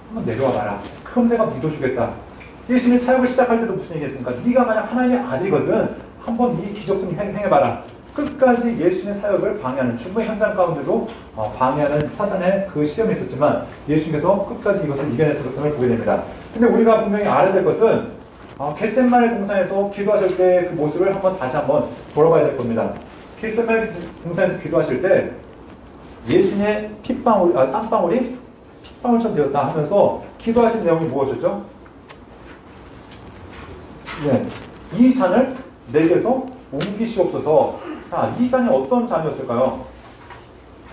한번 내려와 봐라. 그럼 내가 믿어주겠다. 예수님이 사역을 시작할 때도 무슨 얘기했습니까? 네가 만약 하나님의 아들이거든 한번 이 기적 좀 행해봐라. 끝까지 예수님의 사역을 방해하는, 죽음의 현장 가운데도 방해하는 사단의 그 시험이 있었지만 예수님께서 끝까지 이것을 이겨냈었음을 보게 됩니다. 근데 우리가 분명히 알아야 될 것은 겟세마네 동산에서 기도하실 때 그 모습을 다시 한번 돌아봐야 될 겁니다. 겟세마네 동산에서 기도하실 때 예수님의 땀방울이 핏방울처럼 되었다 하면서 기도하신 내용이 무엇이었죠? 이 잔을 내게서 옮기시옵소서. 자, 이 잔이 어떤 잔이었을까요?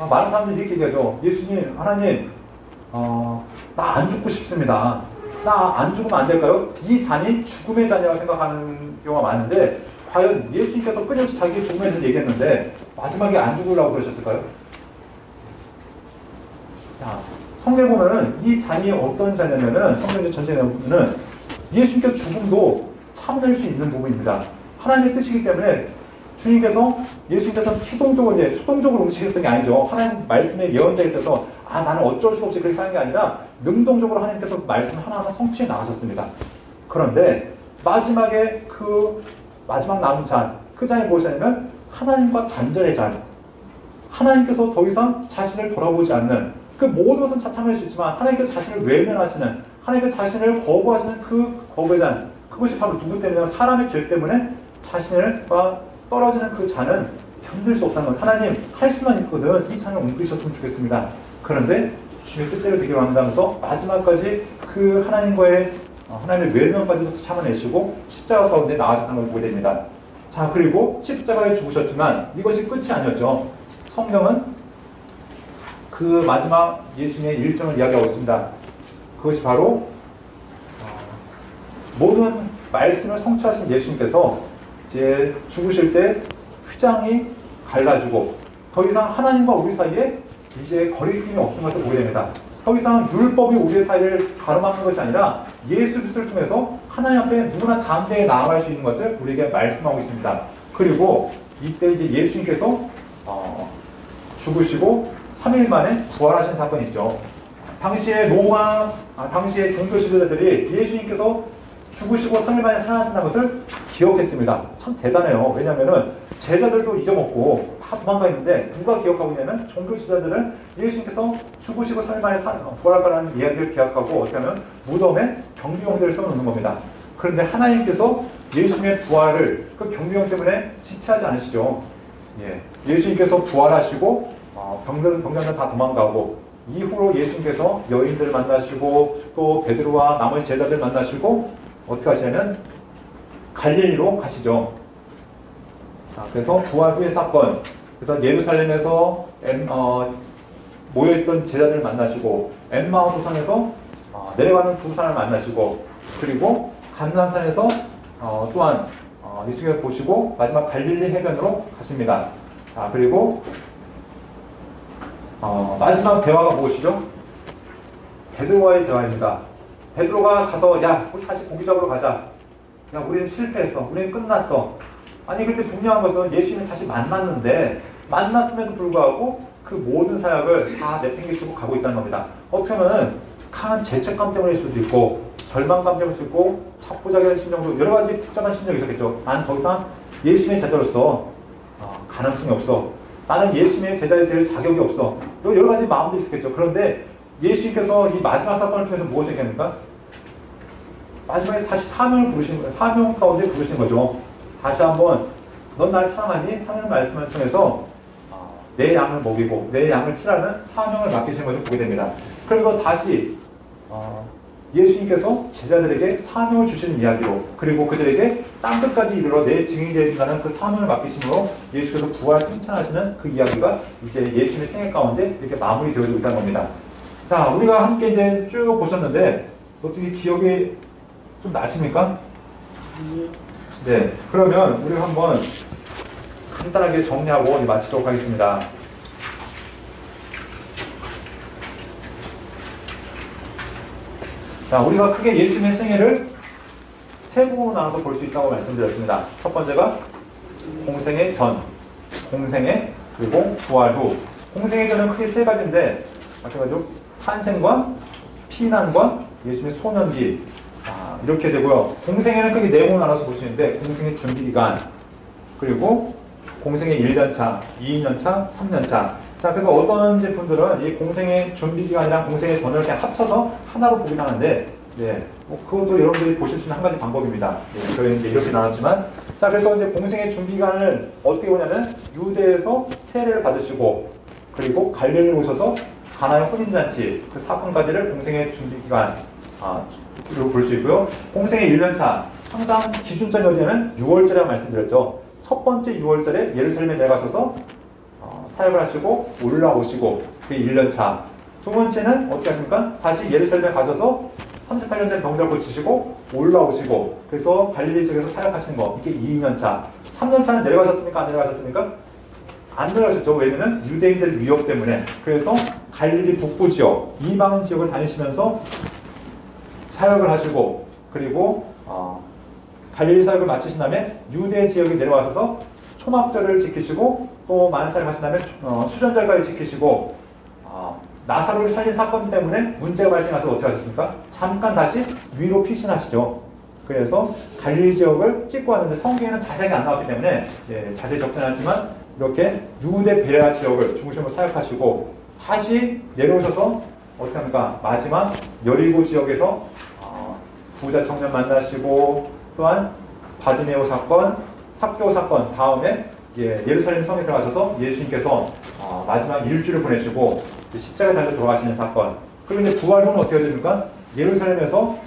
많은 사람들이 이렇게 얘기하죠. 예수님, 하나님, 나 안 죽고 싶습니다. 나 안 죽으면 안 될까요? 이 잔이 죽음의 잔이라고 생각하는 경우가 많은데, 과연 예수님께서 끊임없이 자기의 죽음에 대해서 얘기했는데 마지막에 안 죽으려고 그러셨을까요? 자, 성경에 보면은 이 잔이 어떤 잔이냐면은, 성경 전체에 보면은 예수님께서 죽음도 참을 수 있는 부분입니다. 하나님의 뜻이기 때문에 주님께서, 예수님께서 수동적으로 움직였던 게 아니죠. 하나님 말씀의 예언자에 있어서 나는 어쩔 수 없이 그렇게 하는 게 아니라 능동적으로 하나님께서 말씀 하나하나 성취해 나가셨습니다. 그런데 마지막에 마지막 남은 잔, 그 잔이 무엇이냐면 하나님과 단절의 잔. 하나님께서 더 이상 자신을 돌아보지 않는, 그 모든 것은 참을 수 있지만 하나님께서 자신을 외면하시는, 하나님께서 자신을 거부하시는 그 거부의 잔. 그것이 바로 누구 때문이냐? 사람의 죄 때문에 자신과 떨어지는 그 잔은 견딜 수 없다는 것. 하나님 할 수만 있거든 이 잔을 옮기셨으면 좋겠습니다. 그런데 주님의 뜻대로 되기로 한다면서 마지막까지 그 하나님의 외면까지도 참아내시고 십자가 가운데 나아졌다는 걸 보게 됩니다. 자, 그리고 십자가에 죽으셨지만 이것이 끝이 아니었죠. 성경은 그 마지막 예수님의 일정을 이야기하고 있습니다. 그것이 바로 모든 말씀을 성취하신 예수님께서 이제 죽으실 때 휘장이 갈라지고 더 이상 하나님과 우리 사이에 이제 거리낌이 없는 것을 보게 됩니다. 더 이상 율법이 우리의 사이를 가로막는 것이 아니라 예수 그리스도를 통해서 하나님 앞에 누구나 담대히 나아갈 수 있는 것을 우리에게 말씀하고 있습니다. 그리고 이때 이제 예수님께서 죽으시고 3일 만에 부활하신 사건이 있죠. 당시에 당시에 종교 지도자들이 예수님께서 죽으시고 3일 만에 살아나신다는 것을 기억했습니다. 참 대단해요. 왜냐하면 제자들도 잊어먹고 다 도망가 있는데 누가 기억하고 있냐면 종교 지도자들은 예수님께서 죽으시고 3일 만에 부활할 거라는 이야기를 기억하고 어떻게 하면 무덤에 경비용들을 세워놓는 겁니다. 그런데 하나님께서 예수님의 부활을 그 경비용 때문에 지체하지 않으시죠. 예수님께서 부활하시고 병자는 다 도망가고 이후로 예수님께서 여인들을 만나시고 또 베드로와 나머지 제자들 만나시고 어떻게 하시냐면 갈릴리로 가시죠. 그래서 부활 후의 사건. 그래서 예루살렘에서 모여있던 제자들을 만나시고 엠마오 도상에서 내려가는 두 사람을 만나시고 그리고 감난산에서 또한 예수님을 보시고 마지막 갈릴리 해변으로 가십니다. 그리고 마지막 대화가 무엇이죠? 베드로와의 대화입니다. 베드로가 가서 야 우리 다시 고기 잡으러 가자. 야 우리는 실패했어. 우리는 끝났어. 아니 근데 분명한 것은 예수님을 다시 만났는데 만났음에도 불구하고 그 모든 사역을 다 내팽개치고 가고 있다는 겁니다. 어떻게 보면 강한 죄책감 때문일 수도 있고 절망감 때문일 수도 있고 자포자기한 심정도 여러 가지 복잡한 심정이 있었겠죠. 나는 더 이상 예수님의 제자로서 가능성이 없어. 나는 예수님의 제자가 될 자격이 없어. 여러 가지 마음도 있었겠죠. 그런데 예수님께서 이 마지막 사건을 통해서 무엇을 얘기합니까? 마지막에 다시 사명을 부르신 거예요. 사명 가운데 부르신 거죠. 다시 한번 넌 날 사랑하니? 하는 말씀을 통해서 내 양을 먹이고 내 양을 치라는 사명을 맡기신 것을 보게 됩니다. 그리고 다시 예수님께서 제자들에게 사명을 주시는 이야기로 그리고 그들에게 땅끝까지 이르러 내 증인이 되신다는 그 사명을 맡기심으로 예수께서 부활 승천하시는 그 이야기가 이제 예수님의 생애 가운데 이렇게 마무리되어지고 있다는 겁니다. 자, 우리가 함께 이제 쭉 보셨는데 어떻게 기억이 좀 나십니까? 네, 그러면 우리 한번 간단하게 정리하고 마치도록 하겠습니다. 자, 우리가 크게 예수님의 생애를 세 부분으로 나눠서 볼 수 있다고 말씀드렸습니다. 첫 번째가 공생의 전, 공생의 그리고 부활 후. 공생의 전은 크게 세 가지인데 마찬가지로 탄생과 피난과 예수님의 소년기 이렇게 되고요. 공생에는 크게 네 부분으로 나눠서 볼 수 있는데 공생의 준비기간 그리고 공생의 1년차, 2년차, 3년차. 자, 그래서 어떤 분들은 이 공생의 준비기간이랑 공생의 전을 그냥 합쳐서 하나로 보긴 하는데, 네, 그것도 여러분들이 보실 수 있는 한 가지 방법입니다. 네, 저희는 이제 이렇게 나눴지만, 자, 그래서 이제 공생의 준비기간을 어떻게 보냐면, 유대에서 세례를 받으시고, 그리고 갈릴리로 오셔서 가나의 혼인잔치, 그 사건까지를 공생의 준비기간, 로 볼 수 있고요. 공생의 1년차, 항상 기준점이 어디냐면 6월절이라고 말씀드렸죠. 첫 번째 6월절에 예루살렘에 내려가셔서 사역을 하시고 올라오시고 그게 1년차. 두 번째는 어떻게 하십니까? 다시 예루살렘에 가셔서 38년 된 병자를 고치시고 올라오시고 그래서 갈릴리 지역에서 사역하시는 거 이게 2년차. 3년차는 내려가셨습니까? 안 내려가셨습니까? 안 내려가셨죠. 왜냐면 유대인들 위협 때문에. 그래서 갈릴리 북부 지역, 이방인 지역을 다니시면서 사역을 하시고 그리고 갈릴리 사역을 마치신 다음에 유대 지역에 내려와셔서 초막절을 지키시고 또 만사를 하신 다음에 수전절까지 지키시고 나사로를 살린 사건 때문에 문제가 발생해서 어떻게 하셨습니까? 잠깐 다시 위로 피신하시죠. 그래서 갈릴리 지역을 찍고 왔는데 성경에는 자세하게 안 나왔기 때문에 자세히 적지는 않지만 이렇게 유대 베레아 지역을 중심으로 사역하시고 다시 내려오셔서 어떻게 합니까? 마지막 여리고 지역에서 부자 청년 만나시고 또한 바디메오 사건, 삭개오 사건 다음에 예루살렘 성에 들어가셔서 예수님께서 마지막 일주를 보내시고 십자가에 달려 돌아가시는 사건. 그리고 이제 부활 후는 어떻게 됩니까? 예루살렘에서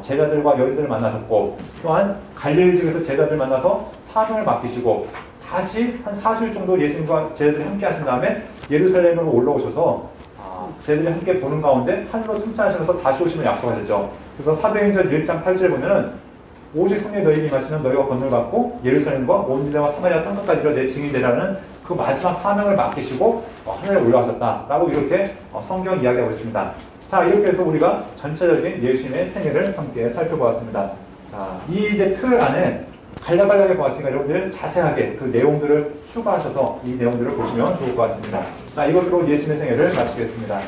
제자들과 여인들을 만나셨고 또한 갈릴리 지역에서 제자들 만나서 사명을 맡기시고 다시 한 40일 정도 예수님과 제자들이 함께 하신 다음에 예루살렘으로 올라오셔서 제자들이 함께 보는 가운데 하늘로 승천하시면서 다시 오심을 약속하셨죠. 그래서 사도행전 1장 8절에 보면은 오직 성령이 너희에게 임하시면 너희가 권능을 받고 예루살렘과 온 유대와 사마리아 땅끝까지 이르러 내 증인이 되라는 그 마지막 사명을 맡기시고 하늘에 올라가셨다라고 이렇게 성경 이야기하고 있습니다. 자, 이렇게 해서 우리가 전체적인 예수님의 생애를 함께 살펴보았습니다. 자, 이 이제 틀 안에 간략간략하게 보았으니까 여러분들 자세하게 그 내용들을 추가하셔서 이 내용들을 보시면 좋을 것 같습니다. 자, 이것으로 예수님의 생애를 마치겠습니다.